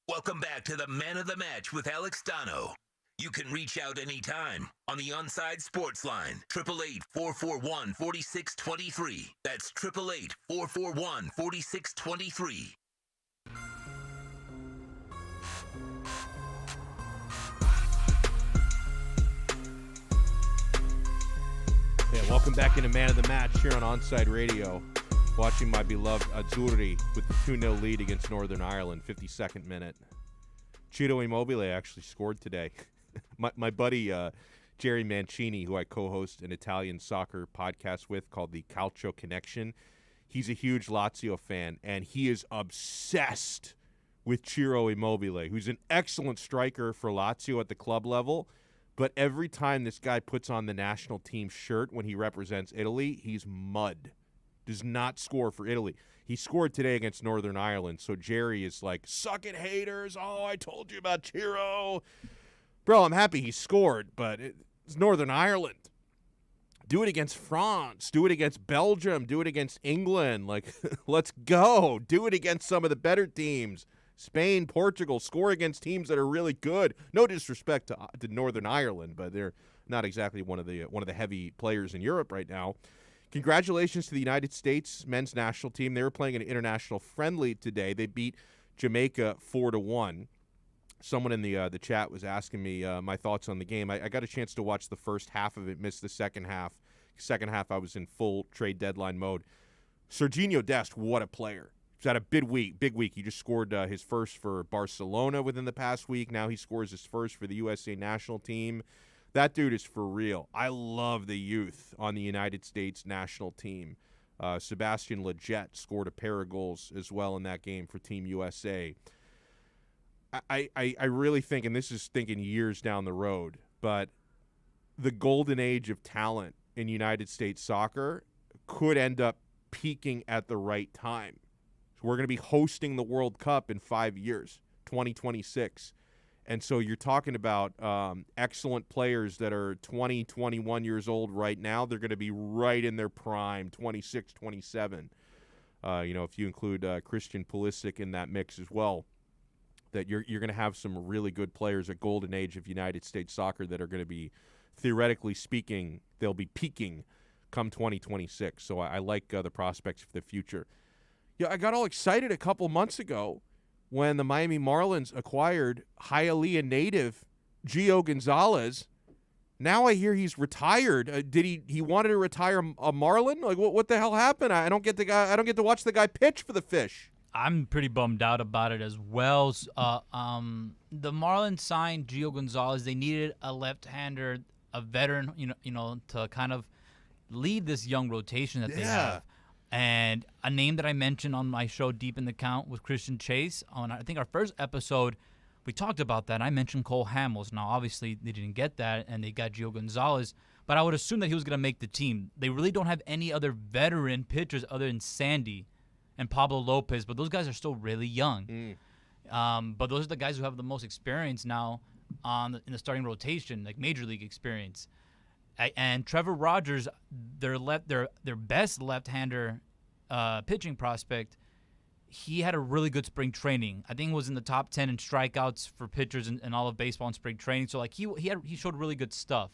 Welcome back to the Man of the Match with Alex Donno. You can reach out anytime on the Onside Sports Line, 888-441-4623. That's 888-441-4623. Yeah, welcome back into Man of the Match here on Onside Radio. Watching my beloved Azzurri with the 2-0 lead against Northern Ireland, 52nd minute. Ciro Immobile actually scored today. my buddy Jerry Mancini, who I co-host an Italian soccer podcast with called the Calcio Connection, he's a huge Lazio fan, and he is obsessed with Ciro Immobile, who's an excellent striker for Lazio at the club level. But every time this guy puts on the national team shirt when he represents Italy, he's mud. Does not score for Italy. He scored today against Northern Ireland, so Jerry is like, suck it, haters. Oh, I told you about Ciro. Bro, I'm happy he scored, but it's Northern Ireland. Do it against France. Do it against Belgium. Do it against England. Like, let's go. Do it against some of the better teams. Spain, Portugal, score against teams that are really good. No disrespect to Northern Ireland, but they're not exactly one of the heavy players in Europe right now. Congratulations to the United States men's national team. They were playing an international friendly today. They beat Jamaica 4-1. Someone in the chat was asking me my thoughts on the game. I got a chance to watch the first half of it, missed the second half. Second half, I was in full trade deadline mode. Serginho Dest, what a player. He's had a big week. He just scored his first for Barcelona within the past week. Now he scores his first for the USA national team. That dude is for real. I love the youth on the United States national team. Sebastian Lletget scored a pair of goals as well in that game for Team USA. I really think, and this is thinking years down the road, but the golden age of talent in United States soccer could end up peaking at the right time. So we're going to be hosting the World Cup in 5 years, 2026. And so you're talking about excellent players that are 20, 21 years old right now. They're going to be right in their prime, 26, 27. If you include Christian Pulisic in that mix as well, that you're going to have some really good players at golden age of United States soccer that are going to be, theoretically speaking, they'll be peaking come 2026. So I like the prospects for the future. Yeah, I got all excited a couple months ago when the Miami Marlins acquired Hialeah native Gio Gonzalez. Now I hear he's retired. Did he wanted to retire a Marlin? Like what the hell happened? I don't get to watch the guy pitch for the Fish. I'm pretty bummed out about it as well. The Marlins signed Gio Gonzalez. They needed a left-hander, a veteran, to kind of lead this young rotation that they have. And a name that I mentioned on my show, Deep in the Count, was Christian Chase. On I think our first episode, we talked about that. I mentioned Cole Hamels. Now, obviously, they didn't get that, and they got Gio Gonzalez. But I would assume that he was going to make the team. They really don't have any other veteran pitchers other than Sandy and Pablo Lopez, but those guys are still really young. But those are the guys who have the most experience now in the starting rotation, like major league experience. And Trevor Rogers, their best left-hander pitching prospect, he had a really good spring training. I think it was in the top 10 in strikeouts for pitchers in all of baseball in spring training. So like he showed really good stuff.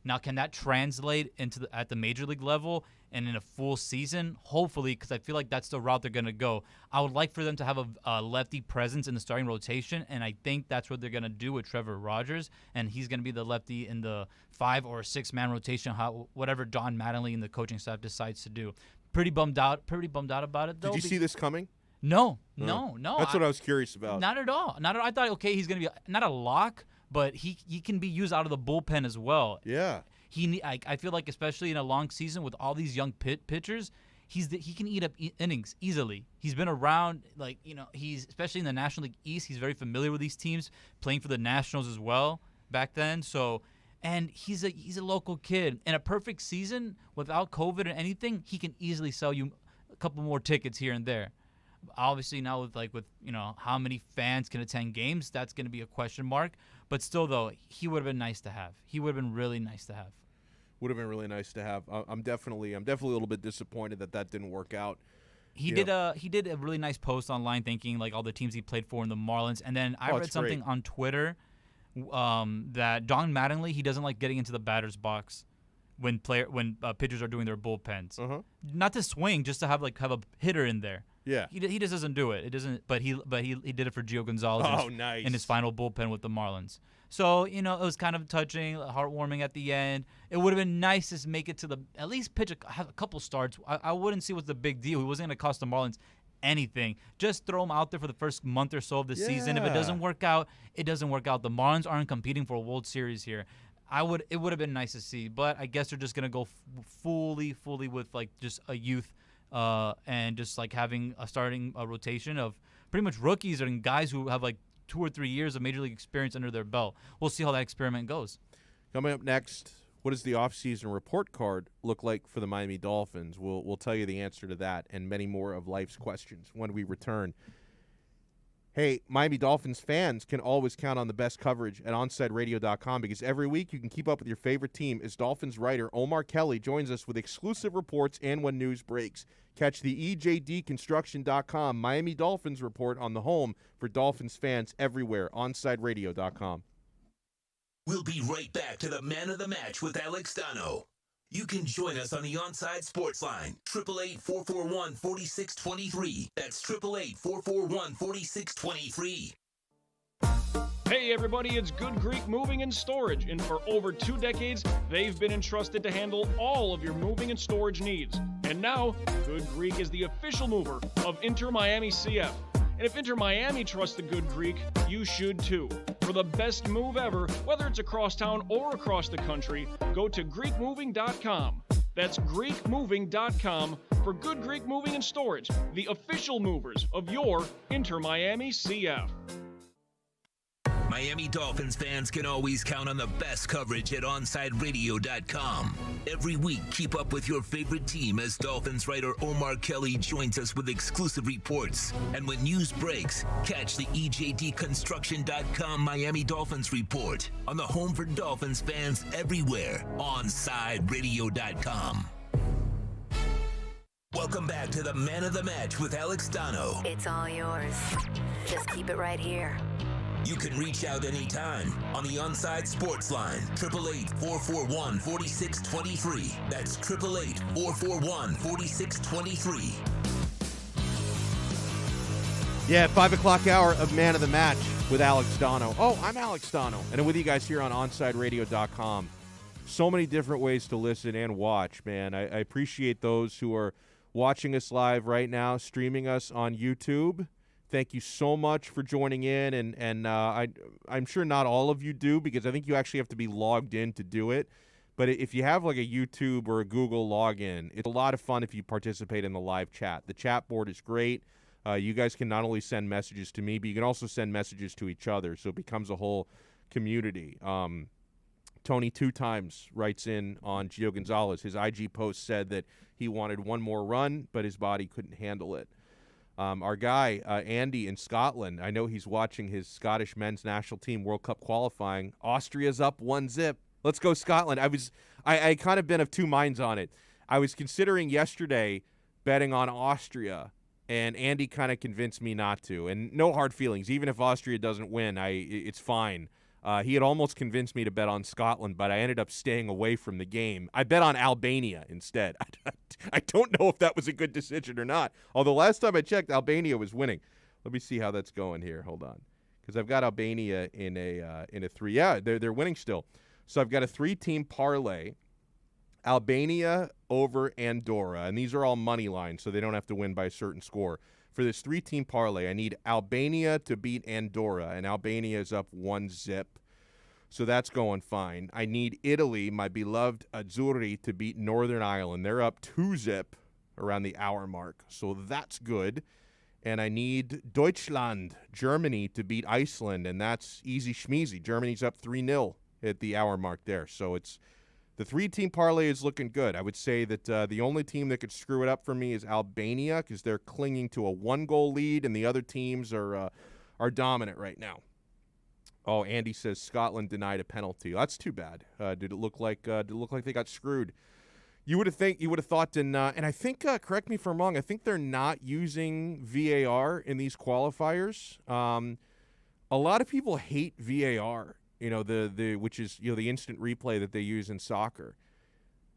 Now, can that translate into at the major league level and in a full season? Hopefully, because I feel like that's the route they're going to go. I would like for them to have a lefty presence in the starting rotation, and I think that's what they're going to do with Trevor Rogers, and he's going to be the lefty in the 5 or 6 man rotation, whatever Don Mattingly and the coaching staff decides to do. Pretty bummed out about it, though. Did you see this coming? No. That's what I was curious about. Not at all. I thought, okay, he's going to be not a lock, but he can be used out of the bullpen as well. Yeah. I feel like, especially in a long season with all these young pitchers, he can eat up innings easily. He's been around, he's especially in the National League East. He's very familiar with these teams, playing for the Nationals as well back then. So, and he's a local kid. In a perfect season without COVID or anything, he can easily sell you a couple more tickets here and there. Obviously now with how many fans can attend games, that's going to be a question mark. But still, though, he would have been nice to have. He would have been really nice to have. Would have been really nice to have. I'm definitely a little bit disappointed that didn't work out. He did a really nice post online thanking like all the teams he played for in the Marlins. And then I read something on Twitter that Don Mattingly, he doesn't like getting into the batter's box when pitchers are doing their bullpens. Not to swing, just to have a hitter in there. Yeah, he just doesn't do it. It doesn't. But he did it for Gio Gonzalez. Nice. In his final bullpen with the Marlins. So it was kind of touching, heartwarming at the end. It would have been nice to make it to at least have a couple starts. I wouldn't see what's the big deal. He wasn't going to cost the Marlins anything. Just throw him out there for the first month or so of the season. If it doesn't work out, it doesn't work out. The Marlins aren't competing for a World Series here. It would have been nice to see, but I guess they're just going to go fully with just a youth. And just having a starting rotation of pretty much rookies and guys who have 2 or 3 years of major league experience under their belt. We'll see how that experiment goes. Coming up next, what does the offseason report card look like for the Miami Dolphins? We'll tell you the answer to that and many more of life's questions when we return. Hey, Miami Dolphins fans can always count on the best coverage at OnsideRadio.com because every week you can keep up with your favorite team as Dolphins writer Omar Kelly joins us with exclusive reports and when news breaks. Catch the EJDConstruction.com Miami Dolphins report on the home for Dolphins fans everywhere, OnsideRadio.com. We'll be right back to the Man of the Match with Alex Donno. You can join us on the Onside Sports Line, 888-441-4623. That's 888-441-4623. Hey everybody, it's Good Greek Moving and Storage, and for over 2 decades, they've been entrusted to handle all of your moving and storage needs. And now, Good Greek is the official mover of Inter Miami CF. And if Inter Miami trusts the Good Greek, you should too. For the best move ever, whether it's across town or across the country, go to GreekMoving.com. That's GreekMoving.com for Good Greek Moving and Storage, the official movers of your Inter Miami CF. Miami Dolphins fans can always count on the best coverage at OnsideRadio.com. Every week, keep up with your favorite team as Dolphins writer Omar Kelly joins us with exclusive reports. And when news breaks, catch the EJDConstruction.com Miami Dolphins report on the home for Dolphins fans everywhere, OnsideRadio.com. Welcome back to the Man of the Match with Alex Donno. It's all yours. Just keep it right here. You can reach out anytime on the Onside Sports Line, 888-441-4623. That's 888-441-4623. Yeah, 5 o'clock hour of Man of the Match with Alex Donno. Oh, I'm Alex Donno, and I'm with you guys here on OnsideRadio.com. So many different ways to listen and watch, man. I appreciate those who are watching us live right now, streaming us on YouTube. Thank you so much for joining in, and I'm sure not all of you do, because I think you actually have to be logged in to do it. But if you have like a YouTube or a Google login, it's a lot of fun if you participate in the live chat. The chat board is great. You guys can not only send messages to me, but you can also send messages to each other, so it becomes a whole community. Tony 2 times writes in on Gio Gonzalez. His IG post said that he wanted one more run, but his body couldn't handle it. Our guy, Andy in Scotland, I know he's watching his Scottish men's national team World Cup qualifying. Austria's up 1-0. Let's go Scotland. I kind of been of two minds on it. I was considering yesterday betting on Austria, and Andy kind of convinced me not to. And no hard feelings. Even if Austria doesn't win, it's fine. He had almost convinced me to bet on Scotland, but I ended up staying away from the game. I bet on Albania instead. I don't know if that was a good decision or not. Although last time I checked, Albania was winning. Let me see how that's going here. Hold on, because I've got Albania in a 3. Yeah, they're winning still. So I've got a 3-team parlay. Albania over Andorra, and these are all money lines, so they don't have to win by a certain score. For this 3-team parlay, I need Albania to beat Andorra, and Albania is up 1-0. So that's going fine. I need Italy, my beloved Azzurri, to beat Northern Ireland. They're up 2-0 around the hour mark, so that's good. And I need Deutschland, Germany, to beat Iceland, and that's easy schmeezy. Germany's up 3-0 at the hour mark there. So it's the 3-team parlay is looking good. I would say that the only team that could screw it up for me is Albania, because they're clinging to a 1-goal lead, and the other teams are dominant right now. Oh, Andy says Scotland denied a penalty. That's too bad. Did it look like they got screwed? You would have thought, and I think correct me if I'm wrong. I think they're not using VAR in these qualifiers. A lot of people hate VAR. Which is the instant replay that they use in soccer.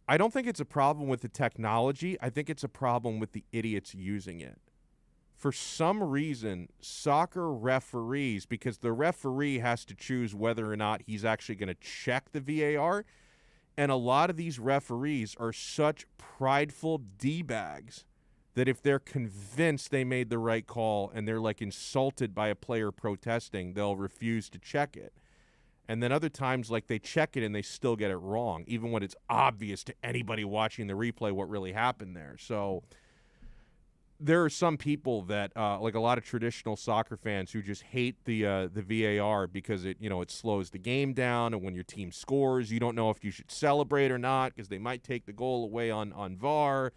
I don't think it's a problem with the technology. I think it's a problem with the idiots using it. For some reason, soccer referees, because the referee has to choose whether or not he's actually going to check the VAR, and a lot of these referees are such prideful D-bags that if they're convinced they made the right call and they're like insulted by a player protesting, they'll refuse to check it. And then other times, like, they check it and they still get it wrong, even when it's obvious to anybody watching the replay what really happened there. So there are some people that, like a lot of traditional soccer fans, who just hate the VAR because it slows the game down, and when your team scores, you don't know if you should celebrate or not because they might take the goal away on VAR.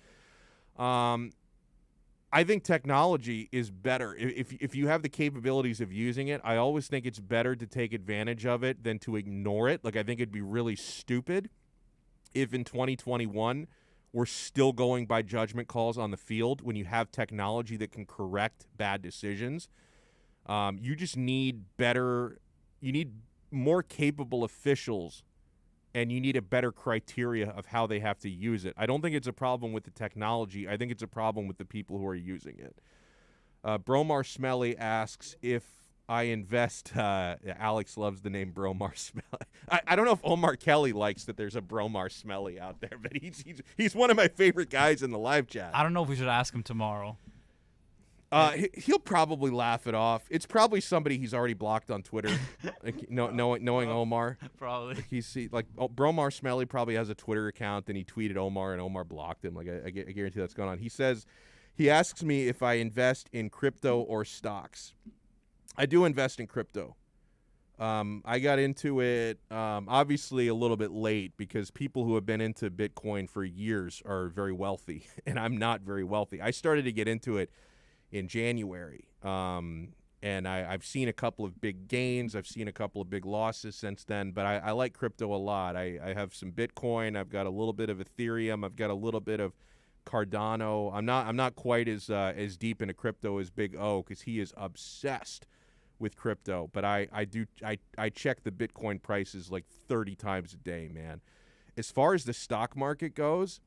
I think technology is better. If you have the capabilities of using it, I always think it's better to take advantage of it than to ignore it. Like, I think it'd be really stupid if in 2021 we're still going by judgment calls on the field when you have technology that can correct bad decisions. You just need more capable officials, and you need a better criteria of how they have to use it. I don't think it's a problem with the technology. I think it's a problem with the people who are using it. Bromar Smelly asks if I invest. Alex loves the name Bromar Smelly. I don't know if Omar Kelly likes that there's a Bromar Smelly out there, but he's one of my favorite guys in the live chat. I don't know if we should ask him tomorrow. He'll probably laugh it off. It's probably somebody he's already blocked on Twitter. Knowing Omar, probably. Bromar Smelly probably has a Twitter account, and he tweeted Omar, and Omar blocked him. I guarantee that's going on. He asks me if I invest in crypto or stocks. I do invest in crypto. I got into it obviously a little bit late because people who have been into Bitcoin for years are very wealthy, and I'm not very wealthy. I started to get into it in January, and I've seen a couple of big gains. I've seen a couple of big losses since then, but I like crypto a lot. I have some Bitcoin. I've got a little bit of Ethereum. I've got a little bit of Cardano. I'm not quite as deep into crypto as Big O because he is obsessed with crypto, but I check the Bitcoin prices like 30 times a day, man. As far as the stock market goes,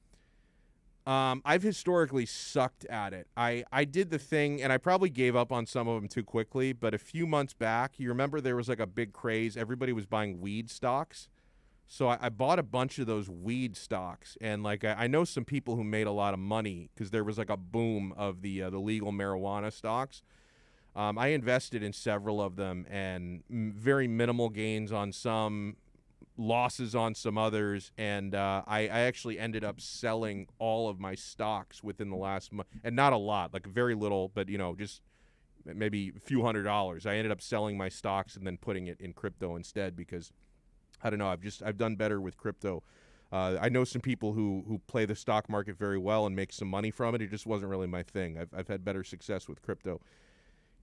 I've historically sucked at it. I did the thing, and I probably gave up on some of them too quickly, but a few months back, you remember there was like a big craze. Everybody was buying weed stocks. So I bought a bunch of those weed stocks, and like I know some people who made a lot of money because there was like a boom of the legal marijuana stocks. I invested in several of them, and very minimal gains on some, losses on some others, and I actually ended up selling all of my stocks within the last month, and not a lot, like very little, but just maybe a few $100s. I ended up selling my stocks and then putting it in crypto instead because I don't know, I've done better with crypto. I know some people who play the stock market very well and make some money from it. It just wasn't really my thing. I've had better success with crypto.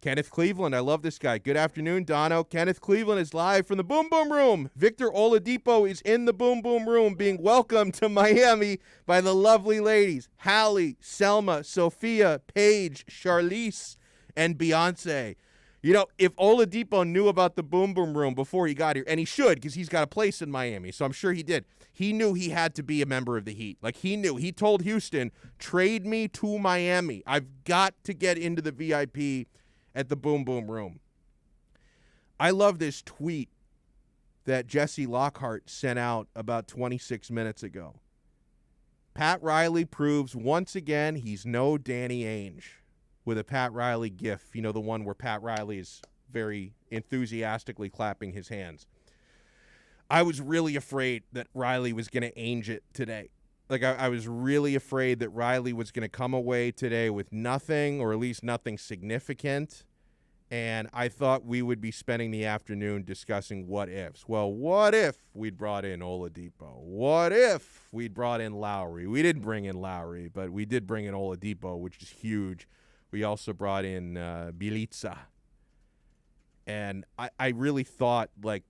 Kenneth Cleveland, I love this guy. Good afternoon, Donno. Kenneth Cleveland is live from the Boom Boom Room. Victor Oladipo is in the Boom Boom Room being welcomed to Miami by the lovely ladies, Hallie, Selma, Sophia, Paige, Charlize, and Beyonce. If Oladipo knew about the Boom Boom Room before he got here, and he should because he's got a place in Miami, so I'm sure he did, he knew he had to be a member of the Heat. Like, he knew. He told Houston, trade me to Miami. I've got to get into the VIP at the Boom Boom Room. I love this tweet that Jesse Lockhart sent out about 26 minutes ago. Pat Riley proves once again he's no Danny Ainge, with a Pat Riley gif, the one where Pat Riley is very enthusiastically clapping his hands. I was really afraid that Riley was going to Ainge it today. Like, I was really afraid that Riley was going to come away today with nothing, or at least nothing significant, and I thought we would be spending the afternoon discussing what ifs. Well, what if we'd brought in Oladipo? What if we'd brought in Lowry? We didn't bring in Lowry, but we did bring in Oladipo, which is huge. We also brought in Bielitsa. And I really thought, like,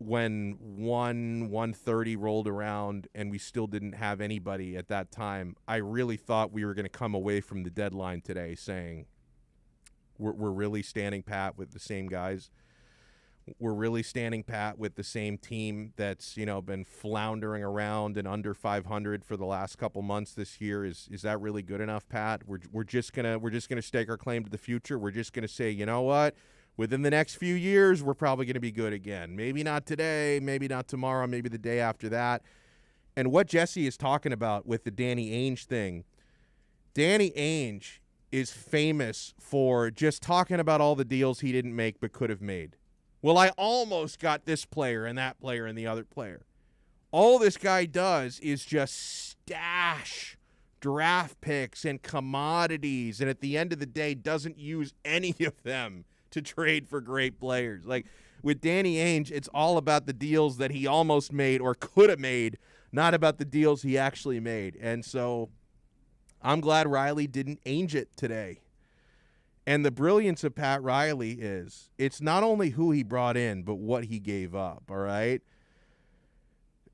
when 1:30 rolled around and we still didn't have anybody at that time, I really thought we were going to come away from the deadline today saying we're really standing pat with the same guys. We're really standing pat with the same team that's, been floundering around and under 500 for the last couple months this year. Is that really good enough, Pat? We're just gonna stake our claim to the future. We're just gonna say, you know what? Within the next few years, we're probably going to be good again. Maybe not today, maybe not tomorrow, maybe the day after that. And what Jesse is talking about with the Danny Ainge thing, Danny Ainge is famous for just talking about all the deals he didn't make but could have made. Well, I almost got this player and that player and the other player. All this guy does is just stash draft picks and commodities, and at the end of the day doesn't use any of them to trade for great players. Like, with Danny Ainge, it's all about the deals that he almost made or could have made, not about the deals he actually made. And so I'm glad Riley didn't Ainge it today. And the brilliance of Pat Riley is it's not only who he brought in, but what he gave up, all right?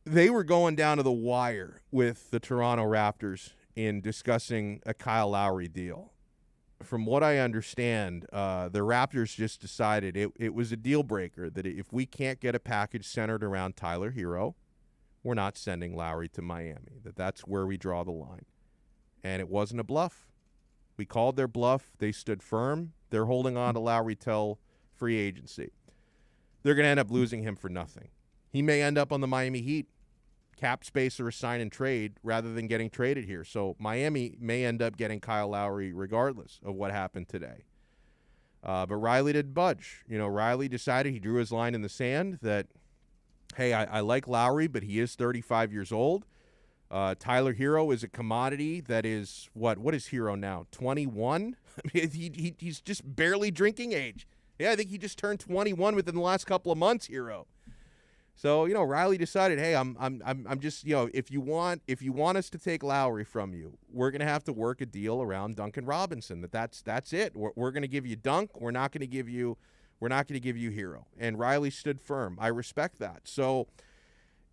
They were going down to the wire with the Toronto Raptors in discussing a Kyle Lowry deal. From what I understand, the Raptors just decided it was a deal breaker that if we can't get a package centered around Tyler Hero, we're not sending Lowry to Miami. That's where we draw the line. And it wasn't a bluff. We called their bluff. They stood firm. They're holding on to Lowry till free agency. They're going to end up losing him for nothing. He may end up on the Miami Heat, cap space or a sign and trade rather than getting traded here. So Miami may end up getting Kyle Lowry regardless of what happened today. But Riley didn't budge. Riley decided, he drew his line in the sand that, hey, I like Lowry, but he is 35 years old. Tyler Hero is a commodity that is, what is Hero now, 21? I mean, he's just barely drinking age. Yeah, I think he just turned 21 within the last couple of months, Hero. So, Riley decided, hey, I'm just, if you want us to take Lowry from you, we're going to have to work a deal around Duncan Robinson. That's it. We're going to give you Dunk. We're not going to give you Hero. And Riley stood firm. I respect that. So,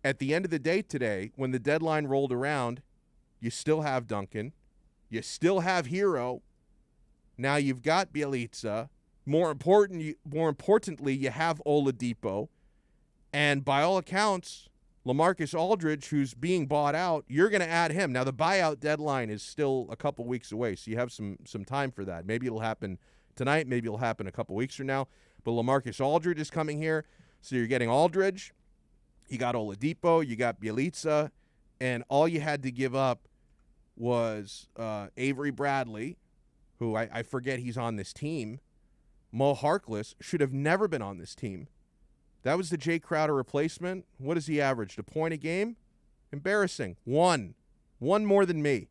at the end of the day today, when the deadline rolled around, you still have Duncan. You still have Hero. Now you've got Bjelica. More importantly, you have Oladipo. And by all accounts, LaMarcus Aldridge, who's being bought out, you're going to add him. Now, the buyout deadline is still a couple weeks away, so you have some time for that. Maybe it'll happen tonight. Maybe it'll happen a couple weeks from now. But LaMarcus Aldridge is coming here, so you're getting Aldridge. You got Oladipo. You got Bjelica. And all you had to give up was Avery Bradley, who I forget he's on this team. Mo Harkless should have never been on this team. That was the Jay Crowder replacement. What has he averaged? A point a game? Embarrassing. One more than me.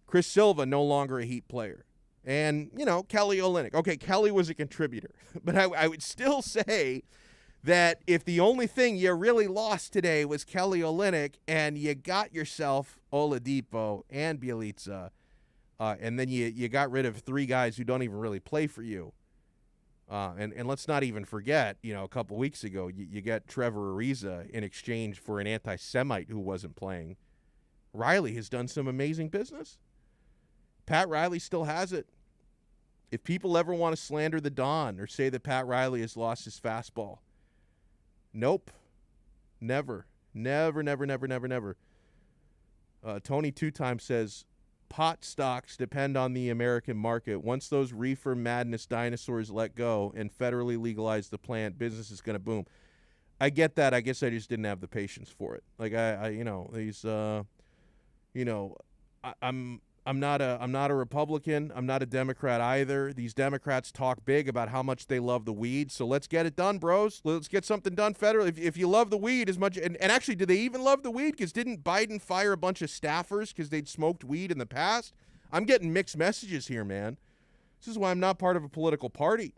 Chris Silva, no longer a Heat player. And, Kelly Olynyk. Okay, Kelly was a contributor. But I would still say that if the only thing you really lost today was Kelly Olynyk and you got yourself Oladipo and Bjelica, and then you got rid of three guys who don't even really play for you, and let's not even forget, a couple weeks ago, you get Trevor Ariza in exchange for an anti-Semite who wasn't playing. Riley has done some amazing business. Pat Riley still has it. If people ever want to slander the Don or say that Pat Riley has lost his fastball, nope. Never. Never. Tony Two-Time says, pot stocks depend on the American market. Once those reefer madness dinosaurs let go and federally legalize the plant, business is going to boom. I get that. I guess I just didn't have the patience for it. Like I'm not a Republican. I'm not a Democrat either. These Democrats talk big about how much they love the weed. So let's get it done, bros. Let's get something done federally. If you love the weed as much, and actually, do they even love the weed? Because didn't Biden fire a bunch of staffers because they'd smoked weed in the past? I'm getting mixed messages here, man. This is why I'm not part of a political party.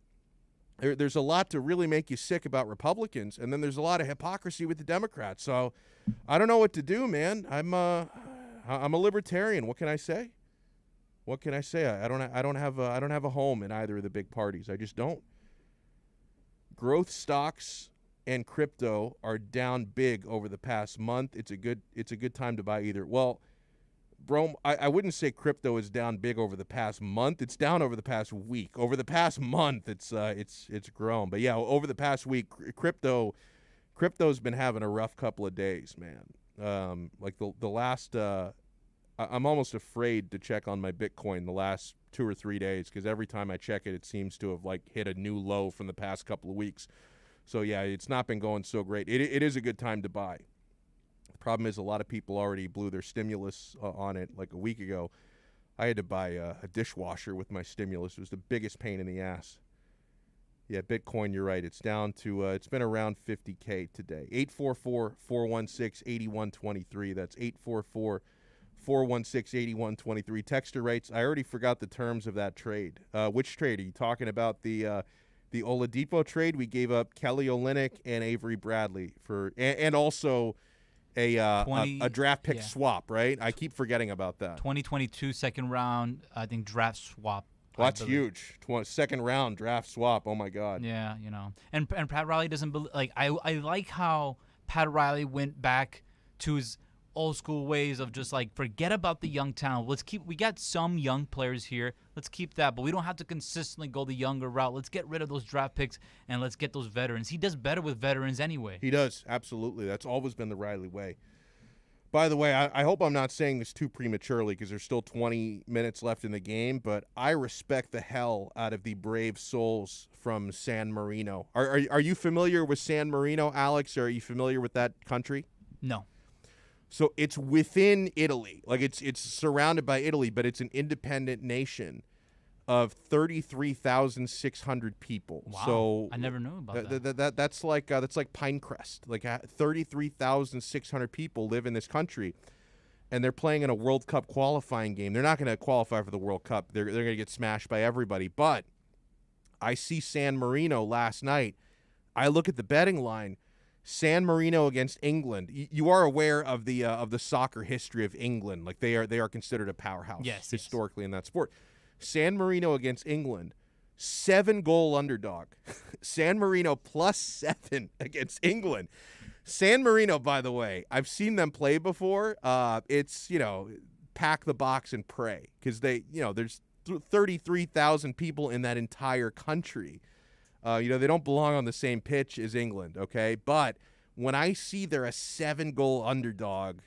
There's a lot to really make you sick about Republicans, and then there's a lot of hypocrisy with the Democrats. So I don't know what to do, man. I'm a libertarian. What can I say? What can I say? I don't have a home in either of the big parties. I just don't. Growth stocks and crypto are down big over the past month. It's a good time to buy either. Well, bro, I wouldn't say crypto is down big over the past month. It's down over the past week. Over the past month, it's grown. But yeah, over the past week, crypto's been having a rough couple of days, man. Like the last. I'm almost afraid to check on my Bitcoin the last 2 or 3 days because every time I check it, it seems to have hit a new low from the past couple of weeks. So yeah, it's not been going so great. It is a good time to buy. The problem is a lot of people already blew their stimulus on it like a week ago. I had to buy a dishwasher with my stimulus. It was the biggest pain in the ass. Yeah, Bitcoin, you're right. It's down to, it's been around 50K today. 844-416-8123. That's 844-416-8123. Texter writes, I already forgot the terms of that trade. Which trade? Are you talking about the Oladipo trade? We gave up Kelly Olynyk and Avery Bradley for, and also a draft pick swap, right? I keep forgetting about that. 2022 second round, I think, draft swap. Well, that's huge. Second round draft swap. Oh my God. Yeah, and Pat Riley doesn't believe. I like how Pat Riley went back to his old school ways of just forget about the young talent. We got some young players here. Let's keep that, but we don't have to consistently go the younger route. Let's get rid of those draft picks and let's get those veterans. He does better with veterans anyway. He does, absolutely. That's always been the Riley way. By the way, I hope I'm not saying this too prematurely because there's still 20 minutes left in the game, but I respect the hell out of the brave souls from San Marino. Are you familiar with San Marino, Alex? Or are you familiar with that country? No. So it's within Italy. It's surrounded by Italy, but it's an independent nation of 33,600 people. Wow. So I never knew about that. That's like Pinecrest. 33,600 people live in this country, and they're playing in a World Cup qualifying game. They're not going to qualify for the World Cup. They're going to get smashed by everybody. But I see San Marino last night. I look at the betting line. San Marino against England. You are aware of the soccer history of England. Like they are considered a powerhouse historically in that sport. San Marino against England, 7-goal underdog. San Marino +7 against England. San Marino, by the way, I've seen them play before. It's, pack the box and pray because there's 33,000 people in that entire country. They don't belong on the same pitch as England, okay? But when I see they're a 7-goal underdog,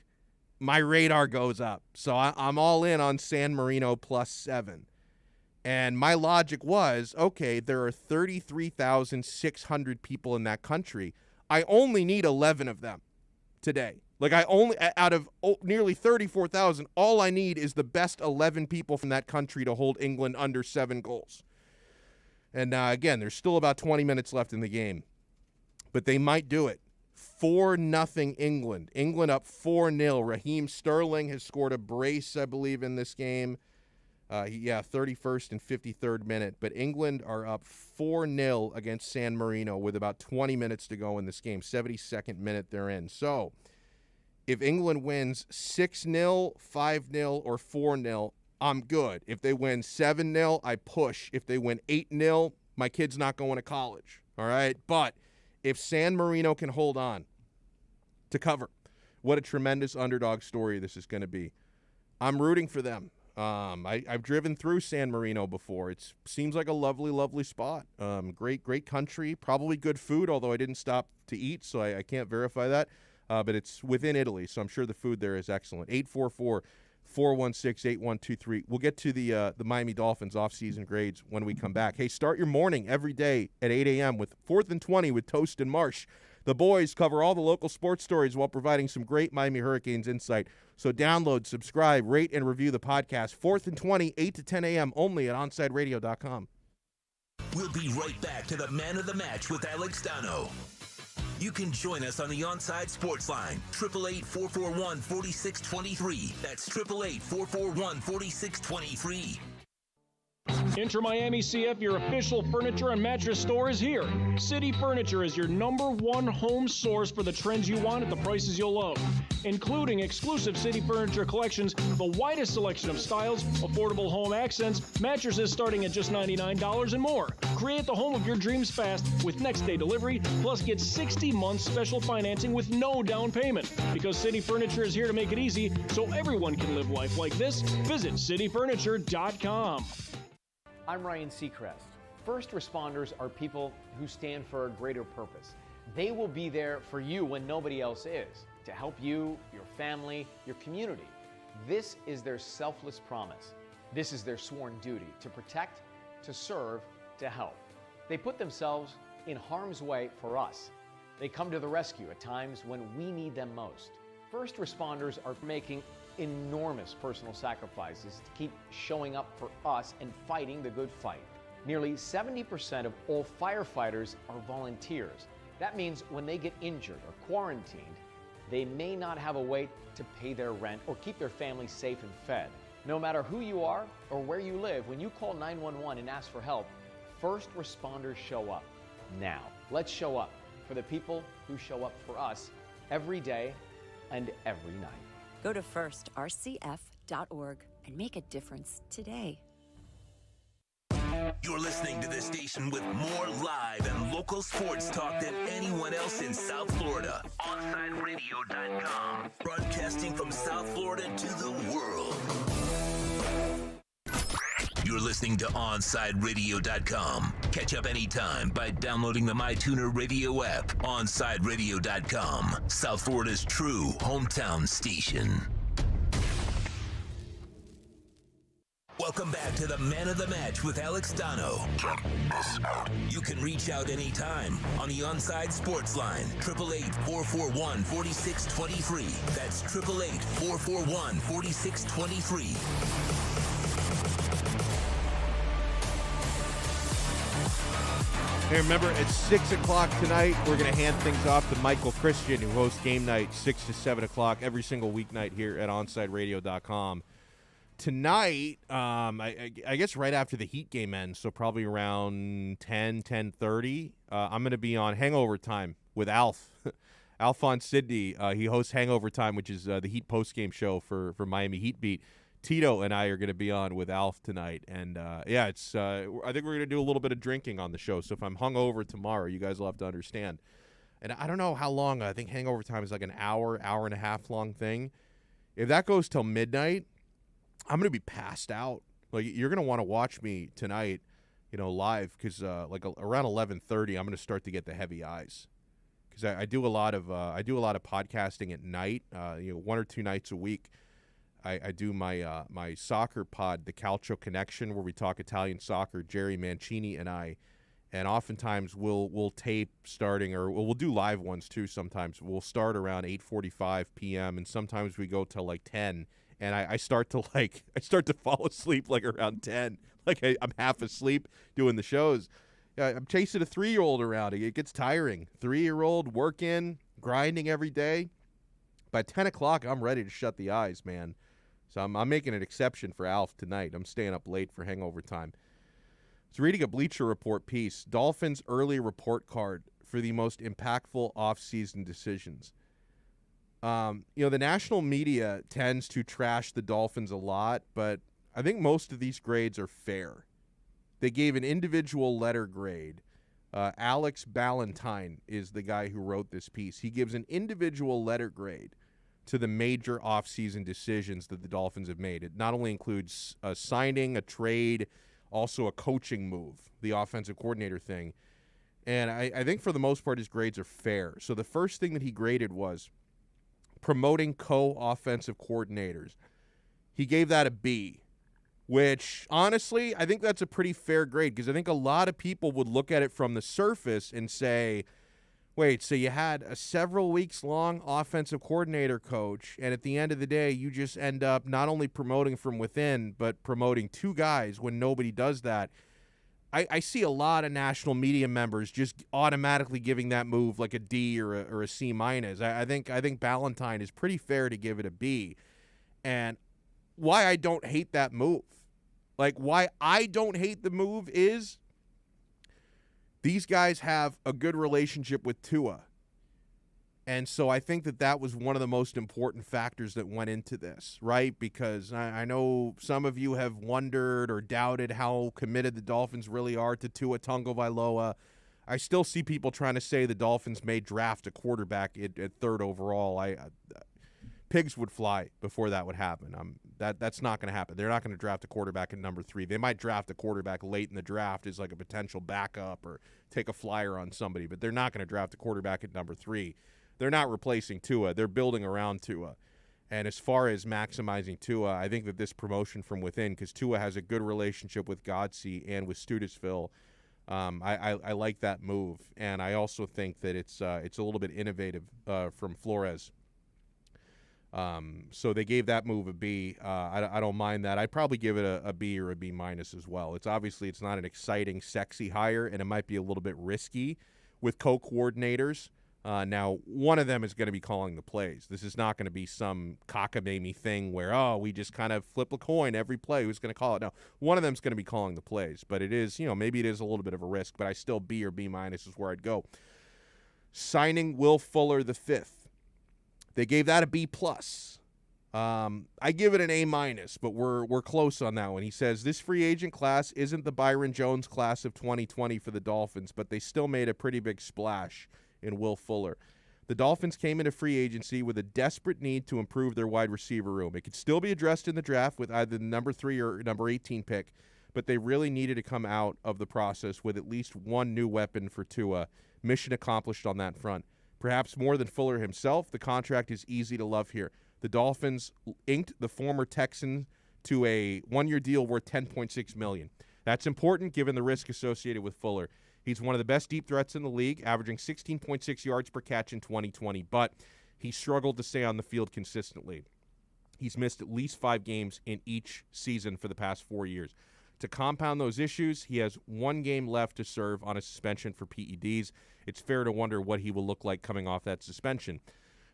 my radar goes up. So I'm all in on San Marino +7. And my logic was, okay, there are 33,600 people in that country. I only need 11 of them today. Like out of nearly 34,000, all I need is the best 11 people from that country to hold England under 7 goals. And again, there's still about 20 minutes left in the game. But they might do it. 4-0 England. England up 4-0. Raheem Sterling has scored a brace, I believe, in this game. 31st and 53rd minute. But England are up 4-0 against San Marino with about 20 minutes to go in this game. 72nd minute they're in. So if England wins 6-0, 5-0, or 4-0, I'm good. If they win 7-0, I push. If they win 8-0, my kid's not going to college. All right? But if San Marino can hold on to cover, what a tremendous underdog story this is going to be. I'm rooting for them. I've driven through San Marino before. It seems like a lovely, lovely spot. Great country. Probably good food, although I didn't stop to eat, so I can't verify that. But it's within Italy, so I'm sure the food there is excellent. 844-416-8123. We'll get to the Miami Dolphins offseason grades when we come back. Hey, start your morning every day at 8 a.m. with 4th and 20 with Toast and Marsh. The boys cover all the local sports stories while providing some great Miami Hurricanes insight. So download, subscribe, rate, and review the podcast. 4th and 20, 8 to 10 a.m. only at OnSideRadio.com. We'll be right back to the Man of the Match with Alex Donno. You can join us on the Onside Sports Line, 888-441-4623. That's 888-441-4623. Inter Miami CF, your official furniture and mattress store, is here. City Furniture is your #1 home source for the trends you want at the prices you'll love, including exclusive City Furniture collections, the widest selection of styles, affordable home accents, mattresses starting at just $99 and more. Create the home of your dreams fast with next-day delivery, plus get 60 months special financing with no down payment. Because City Furniture is here to make it easy so everyone can live life like this, visit cityfurniture.com. I'm Ryan Seacrest. First responders are people who stand for a greater purpose. They will be there for you when nobody else is, to help you, your family, your community. This is their selfless promise. This is their sworn duty to protect, to serve, to help. They put themselves in harm's way for us. They come to the rescue at times when we need them most. First responders are making enormous personal sacrifices to keep showing up for us and fighting the good fight. Nearly 70% of all firefighters are volunteers. That means when they get injured or quarantined, they may not have a way to pay their rent or keep their family safe and fed. No matter who you are or where you live, when you call 911 and ask for help, first responders show up. Now, let's show up for the people who show up for us every day and every night. Go to firstrcf.org and make a difference today. You're listening to this station with more live and local sports talk than anyone else in South Florida. OnSideRadio.com. Broadcasting from South Florida to the world. You're listening to OnSideRadio.com. Catch up anytime by downloading the MyTuner Radio app. OnSideRadio.com. South Florida's true hometown station. Welcome back to the Man of the Match with Alex Donno. Check this out. You can reach out anytime on the Onside Sports Line, 888-441-4623. That's 888-441-4623. Hey, remember, at 6 o'clock tonight, we're going to hand things off to Michael Christian, who hosts Game Night 6 to 7 o'clock every single weeknight here at OnSideRadio.com. tonight, I guess right after the Heat game ends, so probably around 10:30, I'm going to be on Hangover Time with Alf. Alphonse Sidney. He hosts Hangover Time, which is the Heat postgame show for Miami Heat Beat. Tito and I are going to be on with Alf tonight, and it's. I think we're going to do a little bit of drinking on the show. So if I'm hungover tomorrow, you guys will have to understand. And I don't know how long. I think Hangover Time is like an hour and a half long thing. If that goes till midnight, I'm going to be passed out. Like, you're going to want to watch me tonight, live, because around 11:30, I'm going to start to get the heavy eyes. Because I do a lot of podcasting at night. 1 or 2 nights a week. I do my my soccer pod, the Calcio Connection, where we talk Italian soccer. Jerry Mancini and I, and oftentimes we'll tape starting, or we'll do live ones too. Sometimes we'll start around 8:45 p.m. and sometimes we go till like 10. And I start to fall asleep like around 10. Like I'm half asleep doing the shows. I'm chasing a 3-year-old around. It gets tiring. 3-year-old working, grinding every day. By 10 o'clock, I'm ready to shut the eyes, man. So I'm making an exception for Alf tonight. I'm staying up late for Hangover Time. I was reading a Bleacher Report piece, Dolphins' early report card for the most impactful offseason decisions. The national media tends to trash the Dolphins a lot, but I think most of these grades are fair. They gave an individual letter grade. Alex Donno is the guy who wrote this piece. He gives an individual letter grade to the major offseason decisions that the Dolphins have made. It not only includes a signing, a trade, also a coaching move, the offensive coordinator thing. And I think for the most part his grades are fair. So the first thing that he graded was promoting co-offensive coordinators. He gave that a B, which honestly I think that's a pretty fair grade, because I think a lot of people would look at it from the surface and say, wait, so you had a several weeks long offensive coordinator coach, and at the end of the day, you just end up not only promoting from within, but promoting 2 guys when nobody does that. I see a lot of national media members just automatically giving that move like a D or a C minus. I think Donno is pretty fair to give it a B. And why I don't hate that move, why I don't hate the move is these guys have a good relationship with Tua. And so I think that was one of the most important factors that went into this, right? Because I know some of you have wondered or doubted how committed the Dolphins really are to Tua Tagovailoa. I still see people trying to say the Dolphins may draft a quarterback at 3rd overall. Pigs would fly before that would happen. That's not going to happen. They're not going to draft a quarterback at number 3. They might draft a quarterback late in the draft as like a potential backup or take a flyer on somebody, but they're not going to draft a quarterback at number 3. They're not replacing Tua. They're building around Tua. And as far as maximizing Tua, I think that this promotion from within, because Tua has a good relationship with Godsey and with Studesville, I like that move. And I also think that it's a little bit innovative from Flores. So they gave that move a B. I don't mind that. I'd probably give it a B or a B minus as well. It's not an exciting, sexy hire, and it might be a little bit risky with co-coordinators. Now, one of them is going to be calling the plays. This is not going to be some cockamamie thing where, we just kind of flip a coin every play. Who's going to call it? No, one of them is going to be calling the plays. But it is, maybe it is a little bit of a risk, but I still B or B minus is where I'd go. Signing Will Fuller the 5th. They gave that a B+. I give it an A-, but we're close on that one. He says, this free agent class isn't the Byron Jones class of 2020 for the Dolphins, but they still made a pretty big splash in Will Fuller. The Dolphins came into free agency with a desperate need to improve their wide receiver room. It could still be addressed in the draft with either the number 3 or number 18 pick, but they really needed to come out of the process with at least one new weapon for Tua. Mission accomplished on that front. Perhaps more than Fuller himself, the contract is easy to love here. The Dolphins inked the former Texan to a 1-year deal worth $10.6 million. That's important given the risk associated with Fuller. He's one of the best deep threats in the league, averaging 16.6 yards per catch in 2020, but he struggled to stay on the field consistently. He's missed at least 5 games in each season for the past 4 years. To compound those issues, he has 1 game left to serve on a suspension for PEDs. It's fair to wonder what he will look like coming off that suspension.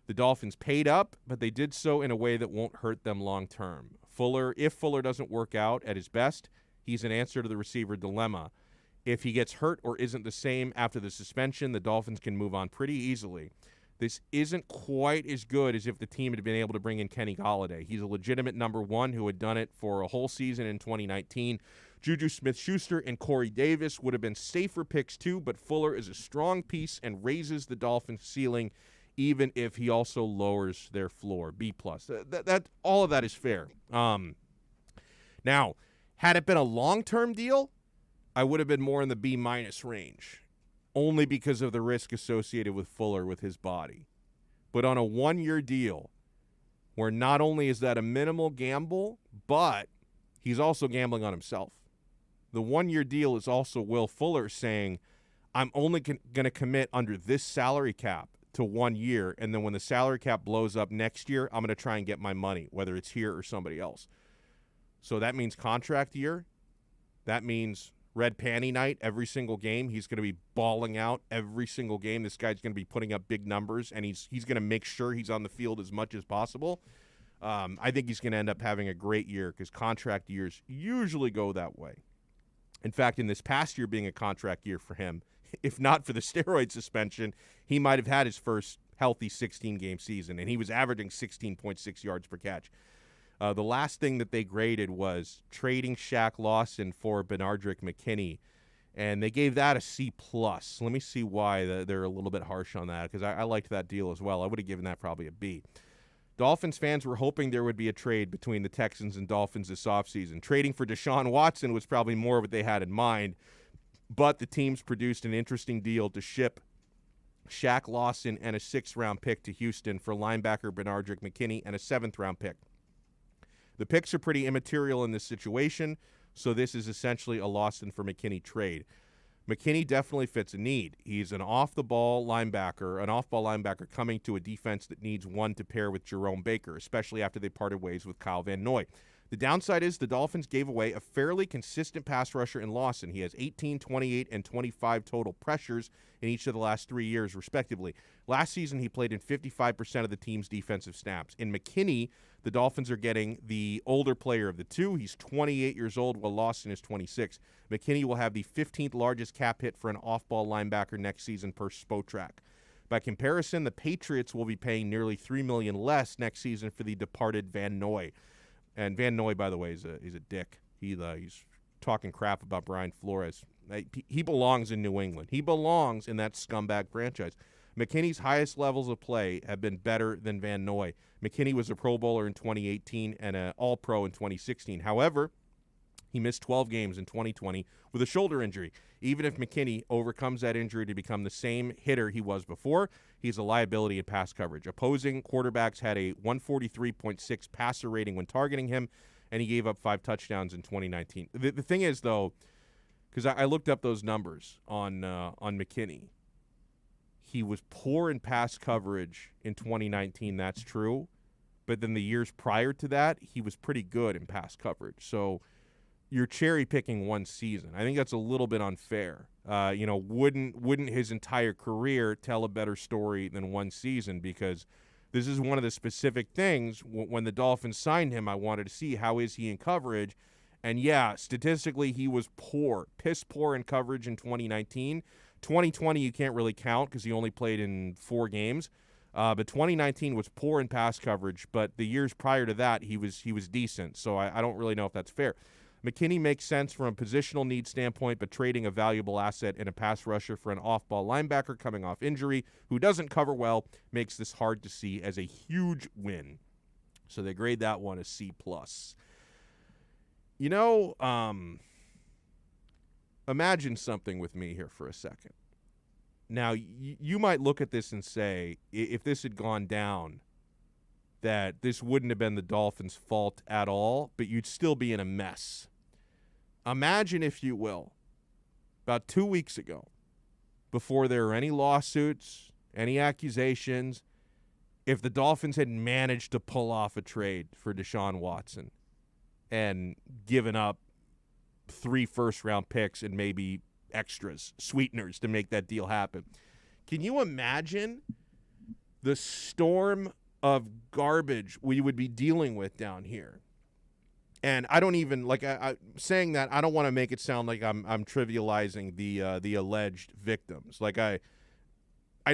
The Dolphins paid up, but they did so in a way that won't hurt them long term. If Fuller doesn't work out at his best, he's an answer to the receiver dilemma. If he gets hurt or isn't the same after the suspension, the Dolphins can move on pretty easily. This isn't quite as good as if the team had been able to bring in Kenny Golladay. He's a legitimate number one who had done it for a whole season in 2019. Juju Smith-Schuster and Corey Davis would have been safer picks too, but Fuller is a strong piece and raises the Dolphins' ceiling, even if he also lowers their floor, B+. That all of that is fair. Now, had it been a long-term deal, I would have been more in the B- range, only because of the risk associated with Fuller with his body. But on a one-year deal, where not only is that a minimal gamble, but he's also gambling on himself. The one-year deal is also Will Fuller saying, I'm only going to commit under this salary cap to 1 year, and then when the salary cap blows up next year, I'm going to try and get my money, whether it's here or somebody else. So that means contract year. That means red panty night every single game. He's going to be balling out every single game. This guy's going to be putting up big numbers, and he's going to make sure he's on the field as much as possible. I think he's going to end up having a great year because contract years usually go that way. In fact, in this past year being a contract year for him, if not for the steroid suspension, he might have had his first healthy 16-game season, and he was averaging 16.6 yards per catch. The last thing that they graded was trading Shaq Lawson for Benardrick McKinney, and they gave that a C+. Let me see why they're a little bit harsh on that, because I liked that deal as well. I would have given that probably a B. Dolphins fans were hoping there would be a trade between the Texans and Dolphins this offseason. Trading for Deshaun Watson was probably more what they had in mind, but the teams produced an interesting deal to ship Shaq Lawson and a 6th-round pick to Houston for linebacker Benardrick McKinney and a 7th-round pick. The picks are pretty immaterial in this situation, so this is essentially a Lawson for McKinney trade. McKinney definitely fits a need. He's an off-ball linebacker coming to a defense that needs one to pair with Jerome Baker, especially after they parted ways with Kyle Van Noy. The downside is the Dolphins gave away a fairly consistent pass rusher in Lawson. He has 18, 28, and 25 total pressures in each of the last 3 years, respectively. Last season, he played in 55% of the team's defensive snaps. In McKinney, the Dolphins are getting the older player of the two. He's 28 years old, while Lawson is 26. McKinney will have the 15th largest cap hit for an off-ball linebacker next season per Spotrac. By comparison, the Patriots will be paying nearly $3 million less next season for the departed Van Noy. And Van Noy, by the way, is a dick. He's talking crap about Brian Flores. He belongs in New England. He belongs in that scumbag franchise. McKinney's highest levels of play have been better than Van Noy. McKinney was a Pro Bowler in 2018 and an All-Pro in 2016. However, he missed 12 games in 2020 with a shoulder injury. Even if McKinney overcomes that injury to become the same hitter he was before, he's a liability in pass coverage. Opposing quarterbacks had a 143.6 passer rating when targeting him, and he gave up 5 touchdowns in 2019. The thing is, though, because I looked up those numbers on McKinney, he was poor in pass coverage in 2019, that's true. But then the years prior to that, he was pretty good in pass coverage. So you're cherry-picking one season. I think that's a little bit unfair. Wouldn't his entire career tell a better story than one season? Because this is one of the specific things. When the Dolphins signed him, I wanted to see how is he in coverage. And, yeah, statistically he was poor, piss poor in coverage in 2019. 2020 you can't really count because he only played in 4 games. But 2019 was poor in pass coverage. But the years prior to that, he was decent. So I don't really know if that's fair. McKinney makes sense from a positional need standpoint, but trading a valuable asset in a pass rusher for an off-ball linebacker coming off injury who doesn't cover well makes this hard to see as a huge win. So they grade that one a C+. Imagine something with me here for a second. Now, you might look at this and say, if this had gone down, that this wouldn't have been the Dolphins' fault at all, but you'd still be in a mess. Imagine, if you will, about 2 weeks ago, before there were any lawsuits, any accusations, if the Dolphins had managed to pull off a trade for Deshaun Watson and given up 3 first-round picks and maybe extras, sweeteners to make that deal happen. Can you imagine the storm of garbage we would be dealing with down here And I don't even I saying that. I don't want to make it sound like I'm trivializing the alleged victims. Like I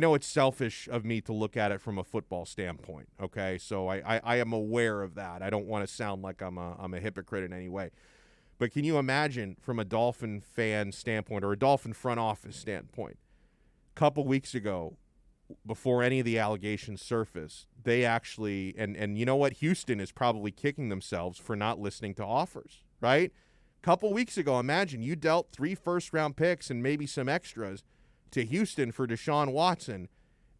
know it's selfish of me to look at it from a football standpoint. Okay, so I am aware of that. I don't want to sound like I'm a hypocrite in any way. But can you imagine from a Dolphin fan standpoint or a Dolphin front office standpoint? A couple weeks ago, before any of the allegations surfaced, they actually, and you know what? Houston is probably kicking themselves for not listening to offers, right? A couple weeks ago, imagine you dealt 3 first-round picks and maybe some extras to Houston for Deshaun Watson,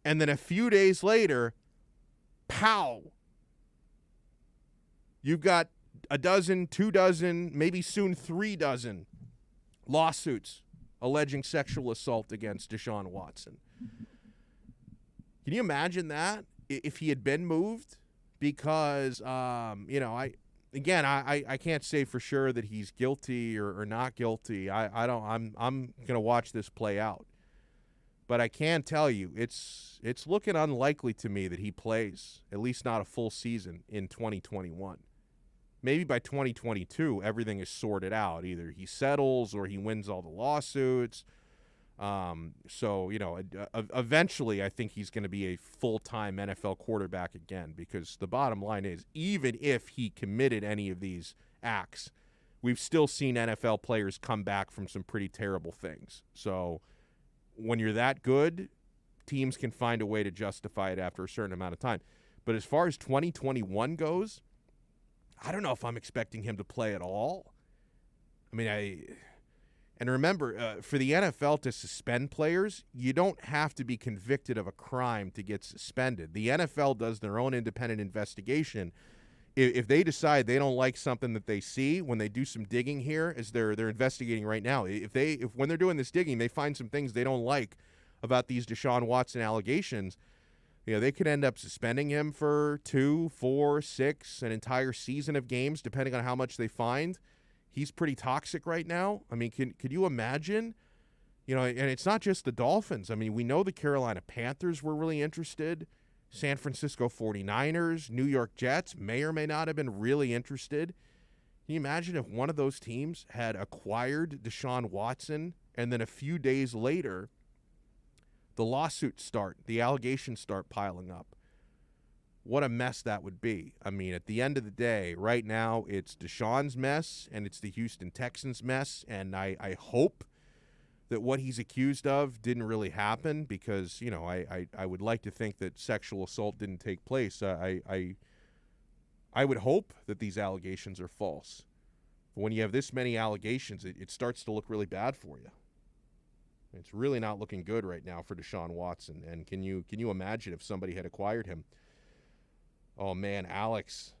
and then a few days later, pow, you've got a dozen, 2 dozen, maybe soon 3 dozen lawsuits alleging sexual assault against Deshaun Watson. Can you imagine that if he had been moved? Because, I can't say for sure that he's guilty or not guilty. I'm going to watch this play out. But I can tell you, it's looking unlikely to me that he plays, at least not a full season in 2021. Maybe by 2022, everything is sorted out. Either he settles or he wins all the lawsuits. Eventually I think he's going to be a full-time NFL quarterback again, because the bottom line is, even if he committed any of these acts, we've still seen NFL players come back from some pretty terrible things. So when you're that good, teams can find a way to justify it after a certain amount of time. But as far as 2021 goes, I don't know if I'm expecting him to play at all. I mean, and remember, for the NFL to suspend players, you don't have to be convicted of a crime to get suspended. The NFL does their own independent investigation. If they decide they don't like something that they see when they do some digging here, as they're investigating right now, if when they're doing this digging, they find some things they don't like about these Deshaun Watson allegations, they could end up suspending him for 2, 4, 6, an entire season of games, depending on how much they find. He's pretty toxic right now. I mean, could you imagine? And it's not just the Dolphins. I mean, we know the Carolina Panthers were really interested. San Francisco 49ers, New York Jets may or may not have been really interested. Can you imagine if one of those teams had acquired Deshaun Watson and then a few days later the lawsuits start, the allegations start piling up? What a mess that would be. I mean, at the end of the day, right now, it's Deshaun's mess and it's the Houston Texans' mess, and I hope that what he's accused of didn't really happen, because, I would like to think that sexual assault didn't take place. I would hope that these allegations are false. But when you have this many allegations, it starts to look really bad for you. It's really not looking good right now for Deshaun Watson. And can you imagine if somebody had acquired him? Oh, man, Alex,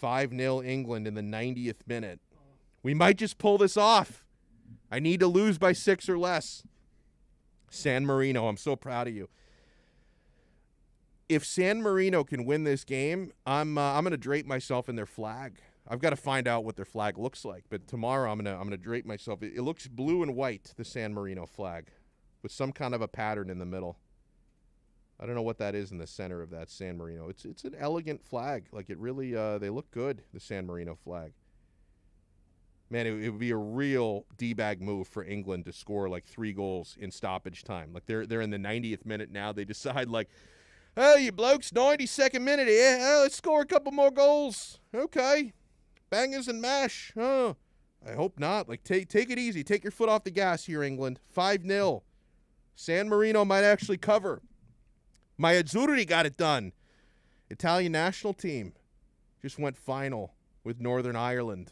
5-0 England in the 90th minute. We might just pull this off. I need to lose by 6 or less. San Marino, I'm so proud of you. If San Marino can win this game, I'm going to drape myself in their flag. I've got to find out what their flag looks like, but tomorrow I'm going to drape myself. It looks blue and white, the San Marino flag, with some kind of a pattern in the middle. I don't know what that is in the center of that San Marino. It's an elegant flag. Like, it really they look good, the San Marino flag. Man, it would be a real D-bag move for England to score like 3 goals in stoppage time. Like, they're in the 90th minute now. They decide, like, oh, you blokes, 92nd minute here. Oh, let's score a couple more goals. Okay. Bangers and mash. Oh, I hope not. Like, take it easy. Take your foot off the gas here, England. 5-0. San Marino might actually cover. My Azzurri got it done. Italian national team just went final with Northern Ireland.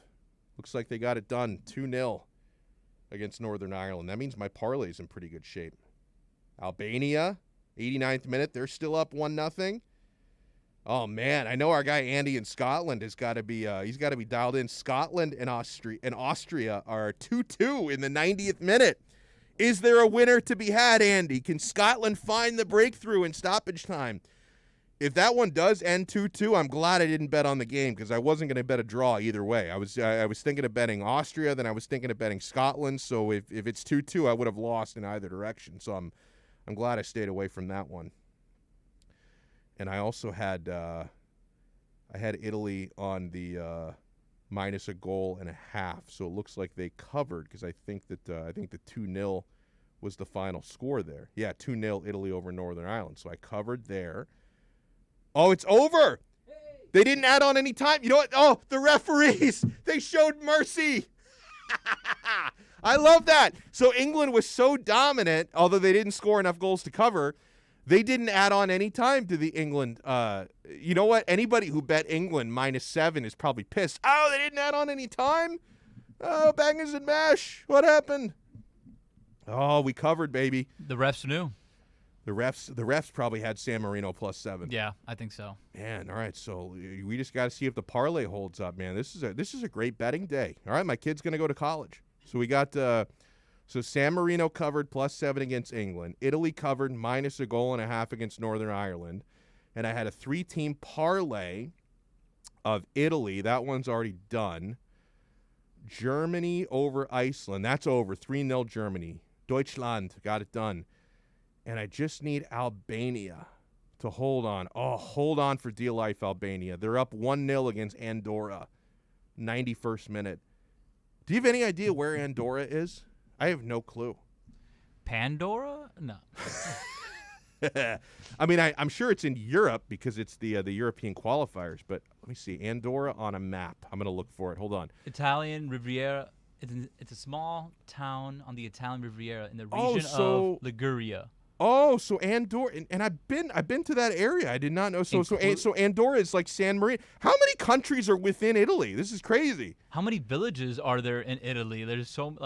Looks like they got it done 2-0 against Northern Ireland. That means my parlay's in pretty good shape. Albania, 89th minute. They're still up 1-0. Oh, man, I know our guy Andy in Scotland has got to be he's got to be dialed in. Scotland and Austria are 2-2 in the 90th minute. Is there a winner to be had, Andy? Can Scotland find the breakthrough in stoppage time? If that one does end 2-2, I'm glad I didn't bet on the game, because I wasn't going to bet a draw either way. I was thinking of betting Austria, then I was thinking of betting Scotland. So if it's 2-2, I would have lost in either direction. So I'm glad I stayed away from that one. And I also had Italy on the minus a goal and a half. So it looks like they covered because I think the 2-0 was the final score there. Yeah, 2-0 Italy over Northern Ireland. So I covered there. Oh, it's over. They didn't add on any time. You know what? Oh, the referees, they showed mercy. I love that. So England was so dominant, although they didn't score enough goals to cover, they didn't add on any time to the England. You know what? Anybody who bet England -7 is probably pissed. Oh, they didn't add on any time? Oh, bangers and mash. What happened? Oh, we covered, baby. The refs knew. The refs probably had San Marino +7. Yeah, I think so. Man, all right. So we just got to see if the parlay holds up, man. This is a great betting day. All right, my kid's gonna go to college, so we got so San Marino covered +7 against England. Italy covered minus a goal and a half against Northern Ireland, and I had a 3-team parlay of Italy. That one's already done. Germany over Iceland. That's over. 3-0 Germany. Deutschland got it done. And I just need Albania to hold on. Oh, hold on for dear life, Albania. They're up 1-0 against Andorra, 91st minute. Do you have any idea where Andorra is? I have no clue. Pandora? No. I mean, I'm sure it's in Europe because it's the European qualifiers. But let me see. Andorra on a map. I'm going to look for it. Hold on. Italian Riviera. It's a small town on the Italian Riviera in the region of Liguria. Oh, so Andorra, and I've been to that area. I did not know. So Andorra is like San Marino. How many countries are within Italy? This is crazy. How many villages are there in Italy? There's so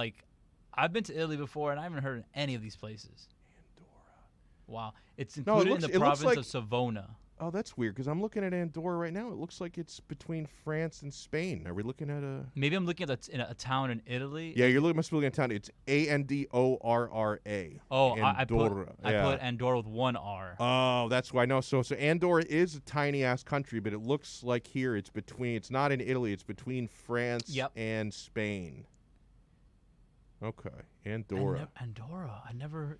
I've been to Italy before, and I haven't heard of any of these places. Andorra. Wow, it's included in the province of Savona. Oh, that's weird because I'm looking at Andorra right now. It looks like it's between France and Spain. Are we looking at a? Maybe I'm looking at a town in Italy. Yeah, must be looking at a town. It's Andorra. Oh, Andorra. I put Andorra with 1 R. Oh, that's why I know. So Andorra is a tiny ass country, but it looks like here it's between. It's not in Italy. It's between France and Spain. Okay, Andorra. Andorra.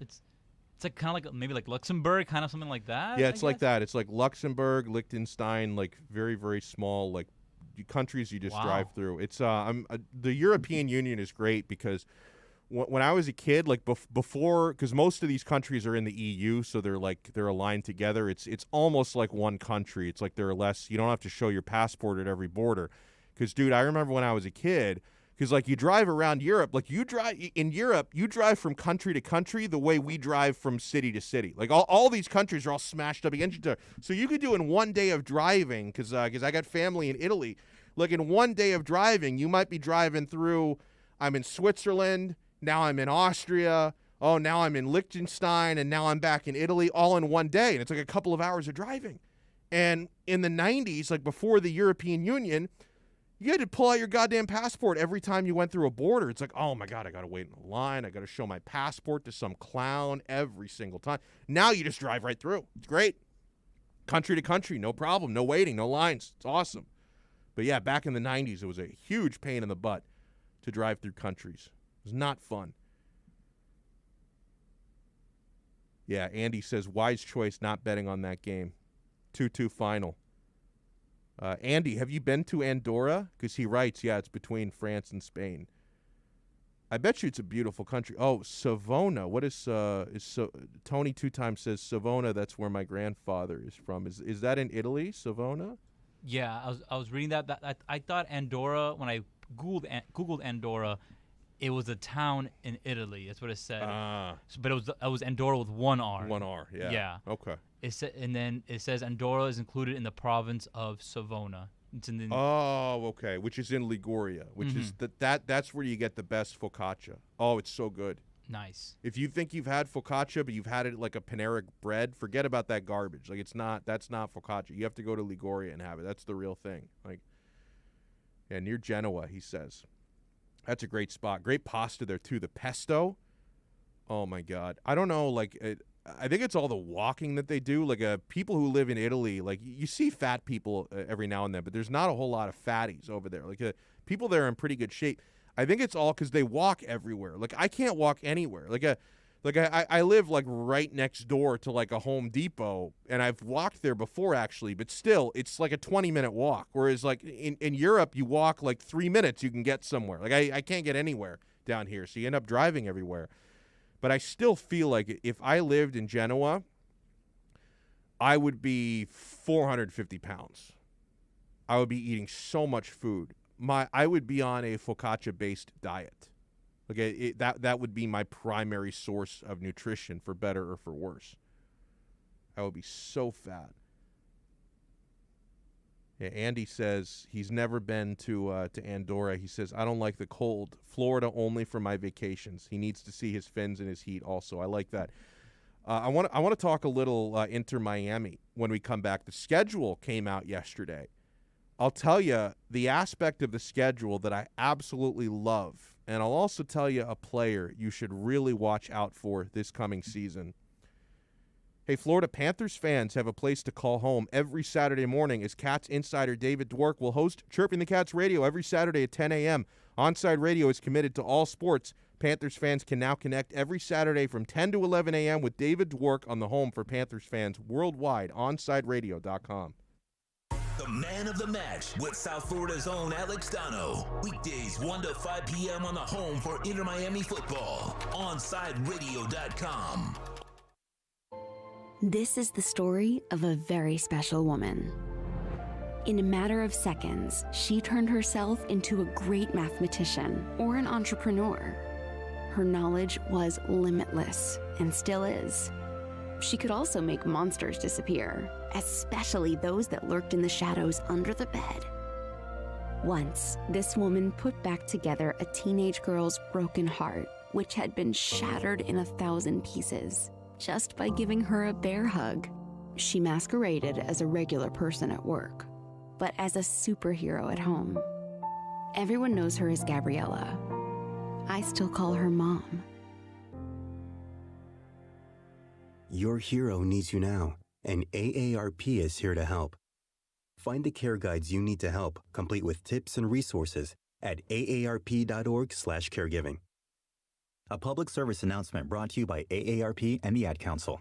It's like kind of like maybe like Luxembourg, kind of something like that. Yeah, it's like that. It's like Luxembourg, Liechtenstein, like very, very small like countries you just drive through. It's the European Union is great because when I was a kid, like before, because most of these countries are in the EU, so they're aligned together. It's almost like one country. It's like they're less. You don't have to show your passport at every border. Because dude, I remember when I was a kid. Because, like, you drive around Europe, like, you drive from country to country the way we drive from city to city. Like, all these countries are all smashed up against each other. So you could do in one day of driving, because I got family in Italy. Like, in one day of driving, you might be driving through, I'm in Switzerland, now I'm in Austria, oh, now I'm in Liechtenstein, and now I'm back in Italy, all in one day. And it's like a couple of hours of driving. And in the 90s, like, before the European Union, you had to pull out your goddamn passport every time you went through a border. It's like, oh, my God, I got to wait in a line. I got to show my passport to some clown every single time. Now you just drive right through. It's great. Country to country, no problem. No waiting, no lines. It's awesome. But, yeah, back in the 90s, it was a huge pain in the butt to drive through countries. It was not fun. Yeah, Andy says, wise choice not betting on that game. 2-2 final. Andy, have you been to Andorra? Because he writes, yeah, it's between France and Spain. I bet you it's a beautiful country. Oh, Savona. What is Tony 2 times says Savona, that's where my grandfather is from. Is that in Italy, Savona? Yeah, I was reading that. I thought Andorra, when I Googled Andorra, it was a town in Italy. That's what it said. But it was Andorra with 1 R. 1 R, yeah. Yeah. Okay. And then it says Andorra is included in the province of Savona. It's in the okay, which is in Liguria, which is that's where you get the best focaccia. Oh, it's so good. Nice. If you think you've had focaccia, but you've had it like a Panera bread, forget about that garbage. Like that's not focaccia. You have to go to Liguria and have it. That's the real thing. Like, yeah, near Genoa, he says. That's a great spot. Great pasta there too. The pesto. Oh my God. I don't know. I think it's all the walking that they do. Like people who live in Italy, like you see fat people every now and then, but there's not a whole lot of fatties over there. Like people there are in pretty good shape. I think it's all because they walk everywhere. Like I can't walk anywhere. Like Like I live like right next door to like a Home Depot, and I've walked there before actually, but still it's like a 20-minute walk. Whereas like in Europe, you walk like 3 minutes, you can get somewhere. Like I can't get anywhere down here, so you end up driving everywhere. But I still feel like if I lived in Genoa, I would be 450 pounds. I would be eating so much food. I would be on a focaccia-based diet. Okay, that would be my primary source of nutrition, for better or for worse. I would be so fat. Yeah, Andy says he's never been to Andorra. He says, I don't like the cold. Florida only for my vacations. He needs to see his fins in his heat also. I like that. I want to talk a little Inter Miami when we come back. The schedule came out yesterday. I'll tell you the aspect of the schedule that I absolutely love, and I'll also tell you a player you should really watch out for this coming season. Hey, Florida Panthers fans have a place to call home every Saturday morning as Cats insider David Dwork will host Chirping the Cats Radio every Saturday at 10 a.m. Onside Radio is committed to all sports. Panthers fans can now connect every Saturday from 10 to 11 a.m. with David Dwork on the home for Panthers fans worldwide, onsideradio.com. The man of the match with South Florida's own Alex Donno. Weekdays 1 to 5 p.m. on the home for Inter Miami football. OnSideRadio.com. This is the story of a very special woman. In a matter of seconds, she turned herself into a great mathematician or an entrepreneur. Her knowledge was limitless and still is. She could also make monsters disappear, especially those that lurked in the shadows under the bed. Once, this woman put back together a teenage girl's broken heart, which had been shattered in 1,000 pieces, just by giving her a bear hug. She masqueraded as a regular person at work, but as a superhero at home. Everyone knows her as Gabriella. I still call her Mom. Your hero needs you now, and AARP is here to help. Find the care guides you need to help, complete with tips and resources at aarp.org/caregiving. A public service announcement brought to you by AARP and the Ad Council.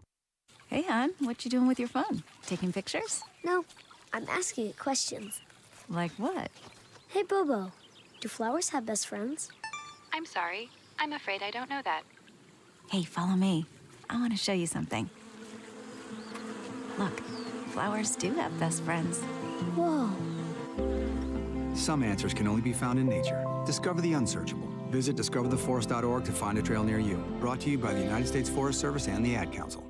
Hey, hon, what you doing with your phone? Taking pictures? No, I'm asking it questions. Like what? Hey, Bobo, do flowers have best friends? I'm sorry. I'm afraid I don't know that. Hey, follow me. I want to show you something. Look, flowers do have best friends. Whoa. Some answers can only be found in nature. Discover the unsearchable. Visit discovertheforest.org to find a trail near you. Brought to you by the United States Forest Service and the Ad Council.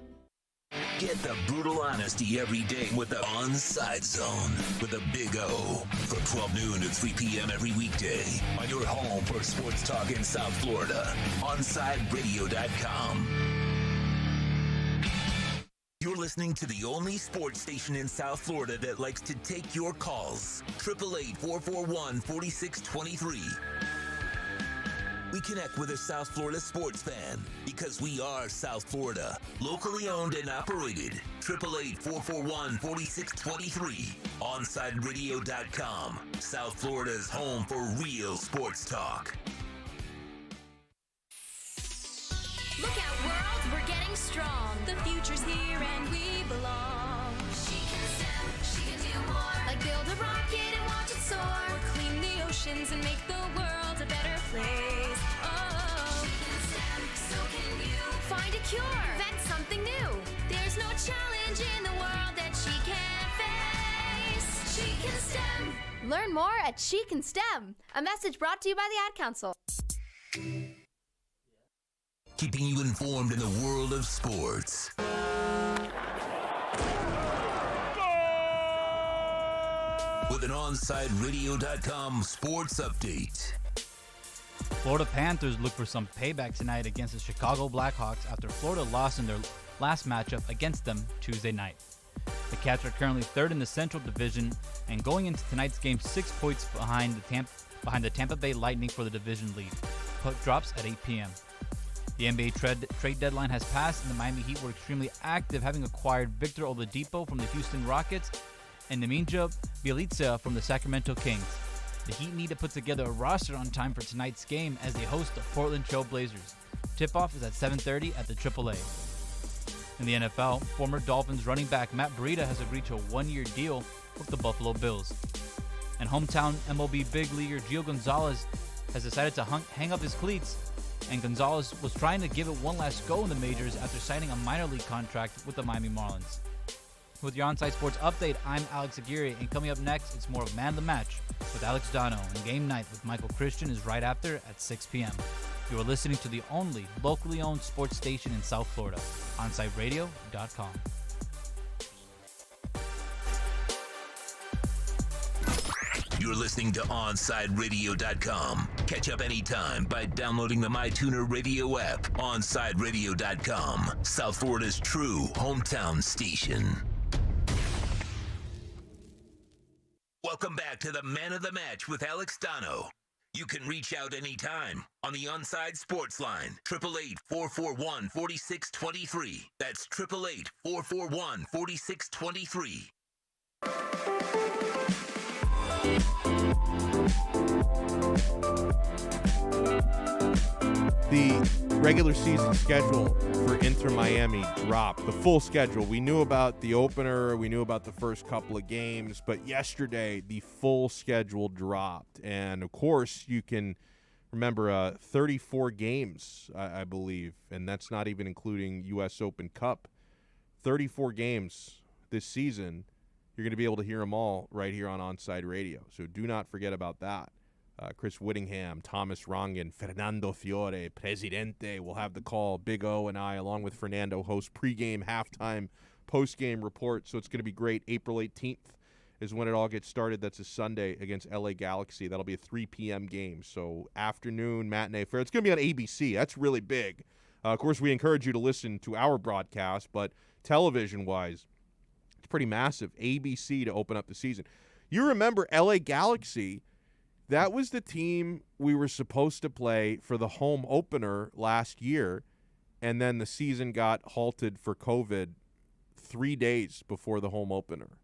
Get the brutal honesty every day with the Onside Zone with a big O from 12 noon to 3 p.m. every weekday on your home for sports talk in South Florida. OnSideRadio.com. You're listening to the only sports station in South Florida that likes to take your calls. 888-441-4623. We connect with a South Florida sports fan because we are South Florida. Locally owned and operated. 888-441-4623. OnSideRadio.com. South Florida's home for real sports talk. Look out, world, we're getting strong. The future's here and we belong. She can STEM, she can do more. Like build a rocket and watch it soar. Or clean the oceans and make the world a better place. Oh, she can STEM, so can you. Find a cure, invent something new. There's no challenge in the world that she can't face. She can STEM. Learn more at She Can STEM. A message brought to you by the Ad Council. Keeping you informed in the world of sports. With an OnSideRadio.com sports update. Florida Panthers look for some payback tonight against the Chicago Blackhawks after Florida lost in their last matchup against them Tuesday night. The Cats are currently third in the Central Division and going into tonight's game 6 points behind the Tampa Bay Lightning for the division lead. Puck drops at 8 p.m. The NBA trade deadline has passed, and the Miami Heat were extremely active, having acquired Victor Oladipo from the Houston Rockets and Nemanja Bjelica from the Sacramento Kings. The Heat need to put together a roster on time for tonight's game as they host the Portland Trail Blazers. Tip-off is at 7:30 at the AAA. In the NFL, former Dolphins running back Matt Breida has agreed to a one-year deal with the Buffalo Bills. And hometown MLB big leaguer Gio Gonzalez has decided to hang up his cleats, and Gonzalez was trying to give it one last go in the majors after signing a minor league contract with the Miami Marlins. With your On-Site Sports update, I'm Alex Aguirre, and coming up next, it's more of Man the Match with Alex Donno, and Game Night with Michael Christian is right after at 6 p.m. You are listening to the only locally owned sports station in South Florida, OnSiteRadio.com. You're listening to OnSideRadio.com. Catch up anytime by downloading the MyTuner Radio app. OnSideRadio.com, South Florida's true hometown station. Welcome back to the Man of the Match with Alex Donno. You can reach out anytime on the Onside Sports Line, 888-441-4623. That's 888-441-4623. The regular season schedule for Inter Miami dropped. The full schedule. We knew about the opener. We knew about the first couple of games. But yesterday, the full schedule dropped. And, of course, you can remember 34 games, I believe. And that's not even including U.S. Open Cup. 34 games this season. You're going to be able to hear them all right here on Onside Radio. So do not forget about that. Chris Whittingham, Thomas Rongen, Fernando Fiore, Presidente will have the call. Big O and I, along with Fernando, host pregame, halftime, postgame report. So it's going to be great. April 18th is when it all gets started. That's a Sunday against LA Galaxy. That'll be a 3 p.m. game. So afternoon, matinee affair. It's going to be on ABC. That's really big. Of course, we encourage you to listen to our broadcast, but television-wise, it's pretty massive. ABC to open up the season. You remember LA Galaxy. That was the team we were supposed to play for the home opener last year, and then the season got halted for COVID 3 days before the home opener.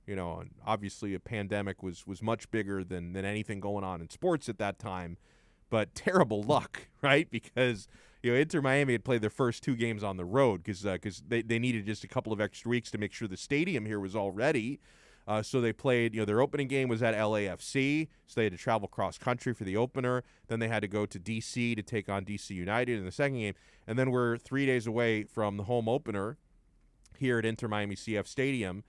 You know, and obviously a pandemic was much bigger than anything going on in sports at that time, but terrible luck, right? Because, you know, Inter Miami had played their first 2 games on the road because they needed just a couple of extra weeks to make sure the stadium here was all ready. So they played, you know, their opening game was at LAFC, so they had to travel cross-country for the opener. Then they had to go to D.C. to take on D.C. United in the second game. And then we're 3 days away from the home opener here at Inter Miami CF Stadium.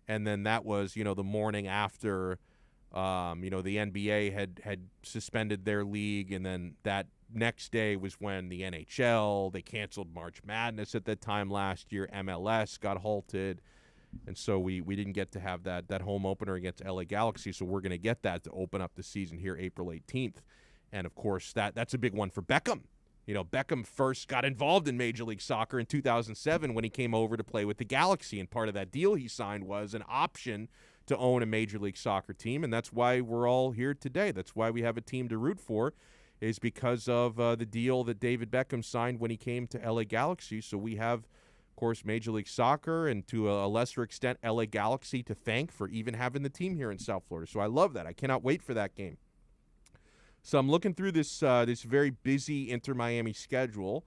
And then that was, you know, the morning after, you know, the NBA had suspended their league. And then that next day was when the NHL, they canceled March Madness at that time last year. MLS got halted. And so we didn't get to have that home opener against LA Galaxy, so we're going to get that to open up the season here April 18th. And, of course, that's a big one for Beckham. You know, Beckham first got involved in Major League Soccer in 2007 when he came over to play with the Galaxy, and part of that deal he signed was an option to own a Major League Soccer team, and that's why we're all here today. That's why we have a team to root for, is because of the deal that David Beckham signed when he came to LA Galaxy. So we have, of course, Major League Soccer and to a lesser extent LA Galaxy to thank for even having the team here in South Florida. So I love that. I cannot wait for that game. So I'm looking through this very busy Inter Miami schedule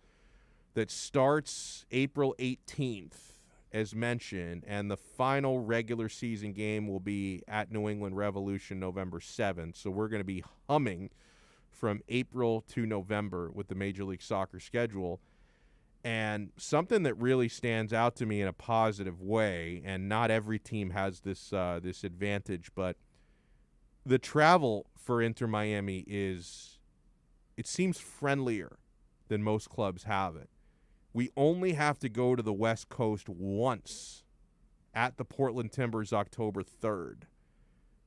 that starts April 18th, as mentioned, and the final regular season game will be at New England Revolution November 7th. So we're going to be humming from April to November with the Major League Soccer schedule. And something that really stands out to me in a positive way, and not every team has this advantage, but the travel for Inter Miami it seems friendlier than most clubs have it. We only have to go to the West Coast once at the Portland Timbers October 3rd.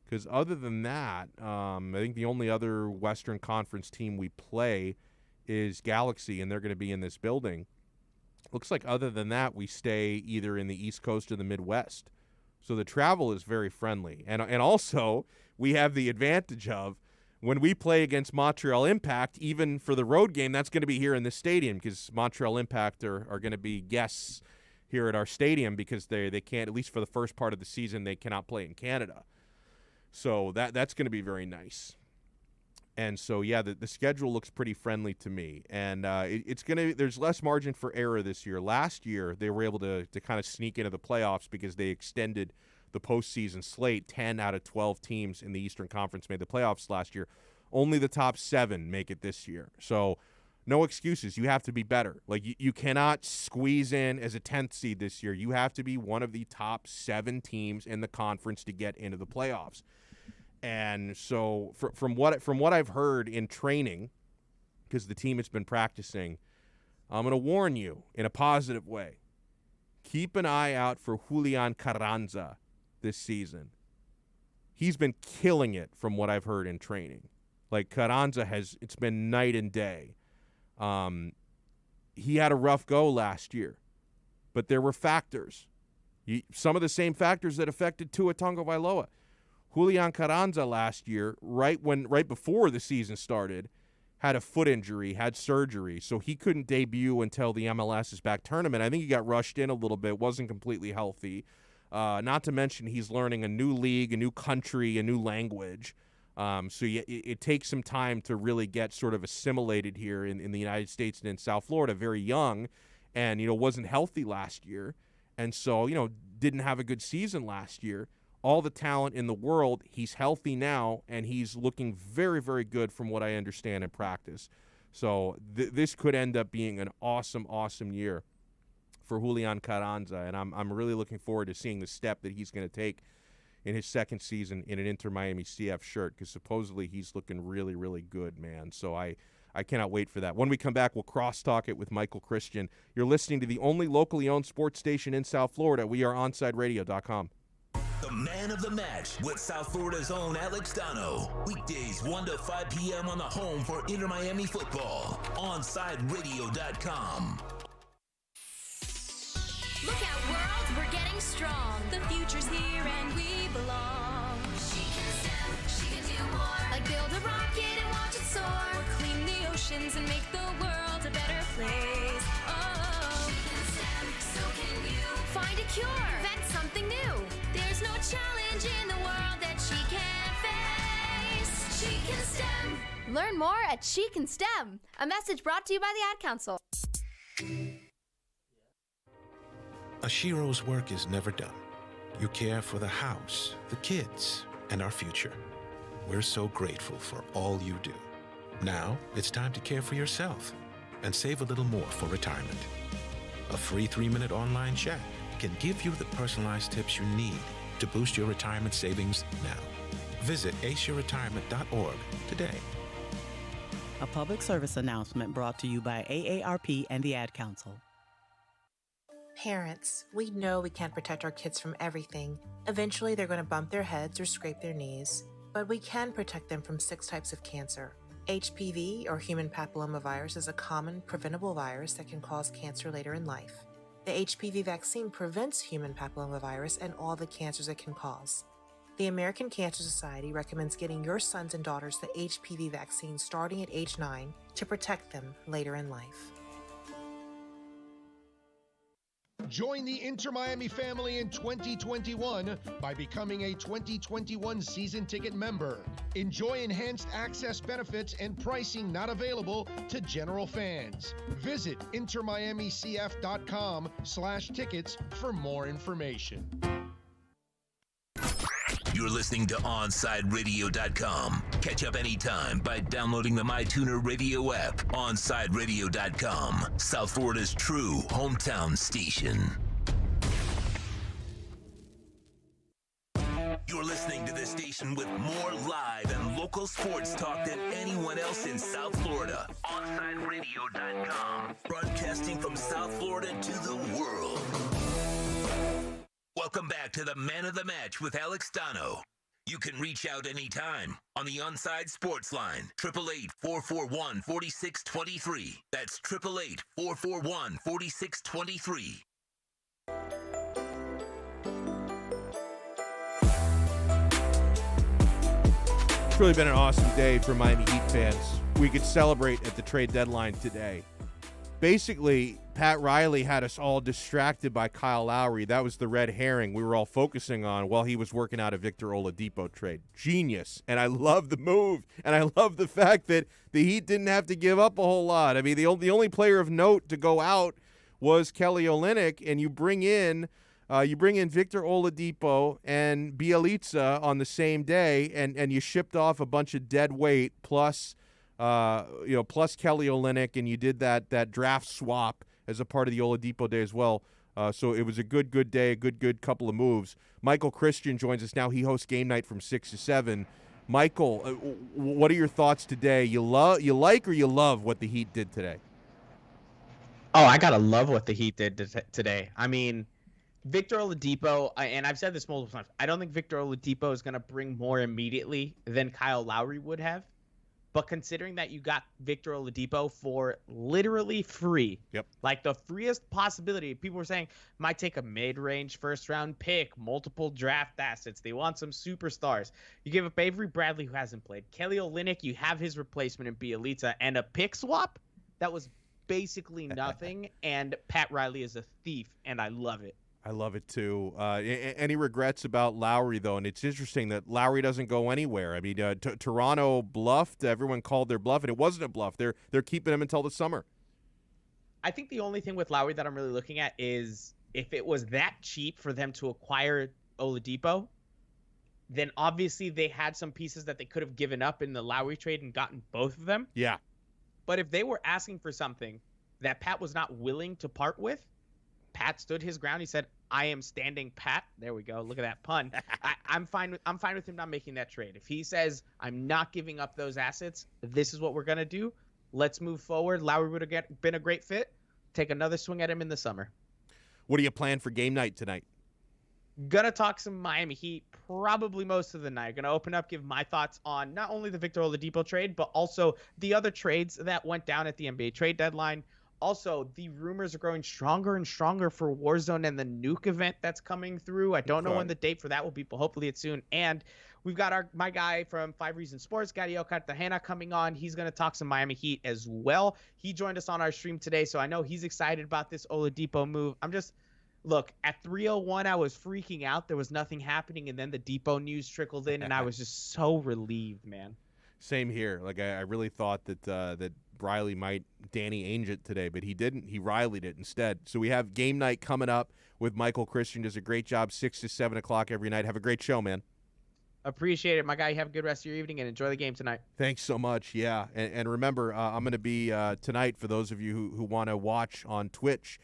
Because other than that, I think the only other Western Conference team we play is Galaxy, and they're going to be in this building. Looks like other than that, we stay either in the East Coast or the Midwest. So the travel is very friendly. And also, we have the advantage of when we play against Montreal Impact, even for the road game, that's going to be here in this stadium because Montreal Impact are going to be guests here at our stadium because they can't, at least for the first part of the season, they cannot play in Canada. So that's going to be very nice. And so, yeah, the schedule looks pretty friendly to me. And there's less margin for error this year. Last year, they were able to kind of sneak into the playoffs because they extended the postseason slate. 10 out of 12 teams in the Eastern Conference made the playoffs last year. Only the top 7 make it this year. So no excuses. You have to be better. Like, you cannot squeeze in as a 10th seed this year. You have to be one of the top 7 teams in the conference to get into the playoffs. And so from what I've heard in training, because the team has been practicing, I'm going to warn you in a positive way. Keep an eye out for Julian Carranza this season. He's been killing it from what I've heard in training. Like, Carranza it's been night and day. He had a rough go last year, but there were factors. Some of the same factors that affected Tua Tagovailoa. Julian Carranza last year, right before the season started, had a foot injury, had surgery, so he couldn't debut until the MLS's back tournament. I think he got rushed in a little bit, wasn't completely healthy. Not to mention he's learning a new league, a new country, a new language. It takes some time to really get sort of assimilated here in the United States and in South Florida, very young, and, wasn't healthy last year. And so, didn't have a good season last year. All the talent in the world. He's healthy now, and he's looking very, very good from what I understand in practice. So this could end up being an awesome, awesome year for Julian Carranza, and I'm really looking forward to seeing the step that he's going to take in his second season in an Inter Miami CF shirt, because supposedly he's looking really, really good, man. So I cannot wait for that. When we come back, we'll crosstalk it with Michael Christian. You're listening to the only locally owned sports station in South Florida. We are OnSideRadio.com. The man of the match with South Florida's own Alex Donno. Weekdays 1 to 5 p.m. on the home for Inter Miami football. OnSideRadio.com. Look out, world, we're getting strong. The future's here and we belong. She can STEM, she can do more. Like build a rocket and watch it soar. Or clean the oceans and make the world a better place. Oh, she can STEM, so can you. Find a cure, invent something new. There's no challenge in the world that she can't face. She can STEM. Learn more at She Can STEM. A message brought to you by the Ad Council. Ashiro's work is never done. You care for the house, the kids, and our future. We're so grateful for all you do. Now it's time to care for yourself and save a little more for retirement. A free 3-minute online chat can give you the personalized tips you need to boost your retirement savings now. Visit aceyourretirement.org today. A public service announcement brought to you by AARP and the Ad Council. Parents, we know we can't protect our kids from everything. Eventually, they're going to bump their heads or scrape their knees. But we can protect them from 6 types of cancer. HPV, or human papillomavirus, is a common, preventable virus that can cause cancer later in life. The HPV vaccine prevents human papillomavirus and all the cancers it can cause. The American Cancer Society recommends getting your sons and daughters the HPV vaccine starting at age 9 to protect them later in life. Join the Inter Miami family in 2021 by becoming a 2021 season ticket member. Enjoy enhanced access benefits and pricing not available to general fans. Visit intermiamicf.com/tickets for more information. You're listening to OnSideRadio.com. Catch up anytime by downloading the MyTuner Radio app. OnSideRadio.com, South Florida's true hometown station. You're listening to the station with more live and local sports talk than anyone else in South Florida. OnSideRadio.com, broadcasting from South Florida to the world. Welcome back to the Man of the Match with Alex Donno. You can reach out anytime on the Onside Sports Line, 888-441-4623. That's 888-441-4623. It's really been an awesome day for Miami Heat fans. We could celebrate at the trade deadline today. basically, Pat Riley had us all distracted by Kyle Lowry. That was the red herring we were all focusing on while he was working out a Victor Oladipo trade. Genius. And I love the move. And I love the fact that the Heat didn't have to give up a whole lot. I mean, the only player of note to go out was Kelly Olynyk, and you bring in Victor Oladipo and Bjelica on the same day, and you shipped off a bunch of dead weight plus Kelly Olynyk, and you did that draft swap as a part of the Oladipo day as well. So it was a good day, a good couple of moves. Michael Christian joins us now. He hosts Game Night from 6 to 7. Michael, what are your thoughts today? You like or you love what the Heat did today? Oh, I gotta love what the Heat did today. I mean, Victor Oladipo, and I've said this multiple times, I don't think Victor Oladipo is gonna bring more immediately than Kyle Lowry would have. But considering that you got Victor Oladipo for literally free, like the freest possibility, people were saying might take a mid-range first-round pick, multiple draft assets. They want some superstars. You give up Avery Bradley, who hasn't played. Kelly Olynyk, you have his replacement in Bjelica, and a pick swap that was basically nothing. And Pat Riley is a thief, and I love it. I love it too. Any regrets about Lowry, though? And it's interesting that Lowry doesn't go anywhere. I mean, Toronto bluffed. Everyone called their bluff, and it wasn't a bluff. They're keeping him until the summer. I think the only thing with Lowry that I'm really looking at is if it was that cheap for them to acquire Oladipo, then obviously they had some pieces that they could have given up in the Lowry trade and gotten both of them. Yeah. But if they were asking for something that Pat was not willing to part with, Pat stood his ground. He said, "I am standing pat." There we go. Look at that pun. I'm fine with him not making that trade. If he says, "I'm not giving up those assets. This is what we're gonna do. Let's move forward." Lowry would have been a great fit. Take another swing at him in the summer. What do you plan for Game Night tonight? Gonna talk some Miami Heat probably most of the night. Gonna open up, give my thoughts on not only the Victor Oladipo trade, but also the other trades that went down at the NBA trade deadline. Also, the rumors are growing stronger and stronger for Warzone and the Nuke event that's coming through. I don't know when the date for that will be, but hopefully it's soon. And we've got my guy from 5 Reasons Sports, Gadio Cartagena, coming on. He's going to talk some Miami Heat as well. He joined us on our stream today, so I know he's excited about this Oladipo move. Look, at 3:01, I was freaking out. There was nothing happening, and then the Depot news trickled in, and I was just so relieved, man. Same here. Like, I really thought that Riley might Danny Ainge it today, but he didn't. He Riley'd it instead. So we have Game Night coming up with Michael Christian. Does a great job 6 to 7 o'clock every night. Have a great show, man. Appreciate it, my guy. Have a good rest of your evening and enjoy the game tonight. Thanks so much. Yeah, and remember, I'm going to be tonight, for those of you who want to watch on Twitch,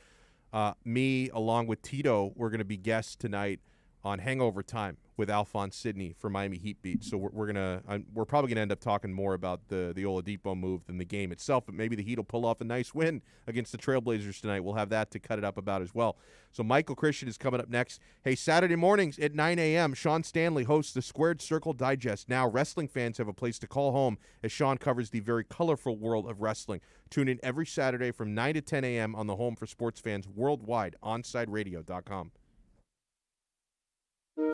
me along with Tito, we're going to be guests tonight on Hangover Time with Alphonse Sidney for Miami Heat Beat. So we're probably gonna end up talking more about the Oladipo move than the game itself, but maybe the Heat will pull off a nice win against the Trailblazers tonight. We'll have that to cut it up about as well. So Michael Christian is coming up next. Hey, Saturday mornings at 9 a.m., Sean Stanley hosts the Squared Circle Digest. Now wrestling fans have a place to call home as Sean covers the very colorful world of wrestling. Tune in every Saturday from 9 to 10 a.m. on the home for sports fans worldwide, OnSideRadio.com.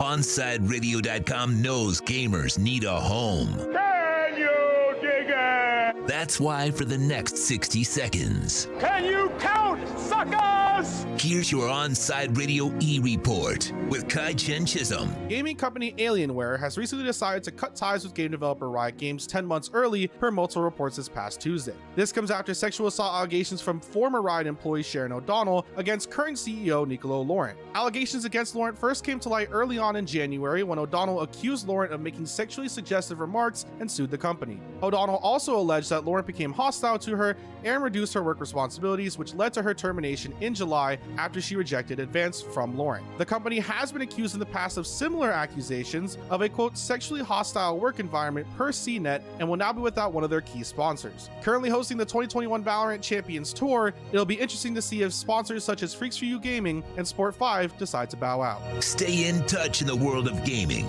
OnSideRadio.com knows gamers need a home. Can you dig it? That's why for the next 60 seconds, Can you count, suckers? here's your OnSide Radio E-Report with Kai Chen Chisholm. Gaming company Alienware has recently decided to cut ties with game developer Riot Games 10 months early, per multiple reports this past Tuesday. This comes after sexual assault allegations from former Riot employee Sharon O'Donnell against current CEO Nicolo Laurent. Allegations against Laurent first came to light early on in January when O'Donnell accused Laurent of making sexually suggestive remarks and sued the company. O'Donnell also alleged that Laurent became hostile to her and reduced her work responsibilities, which led to her termination in July after she rejected advance from Laurent. The company has been accused in the past of similar accusations of a quote sexually hostile work environment per CNET and will now be without one of their key sponsors. Currently hosting the 2021 Valorant Champions Tour, it'll be interesting to see if sponsors such as Freaks 4U Gaming and Sport5 decide to bow out. Stay in touch in the world of gaming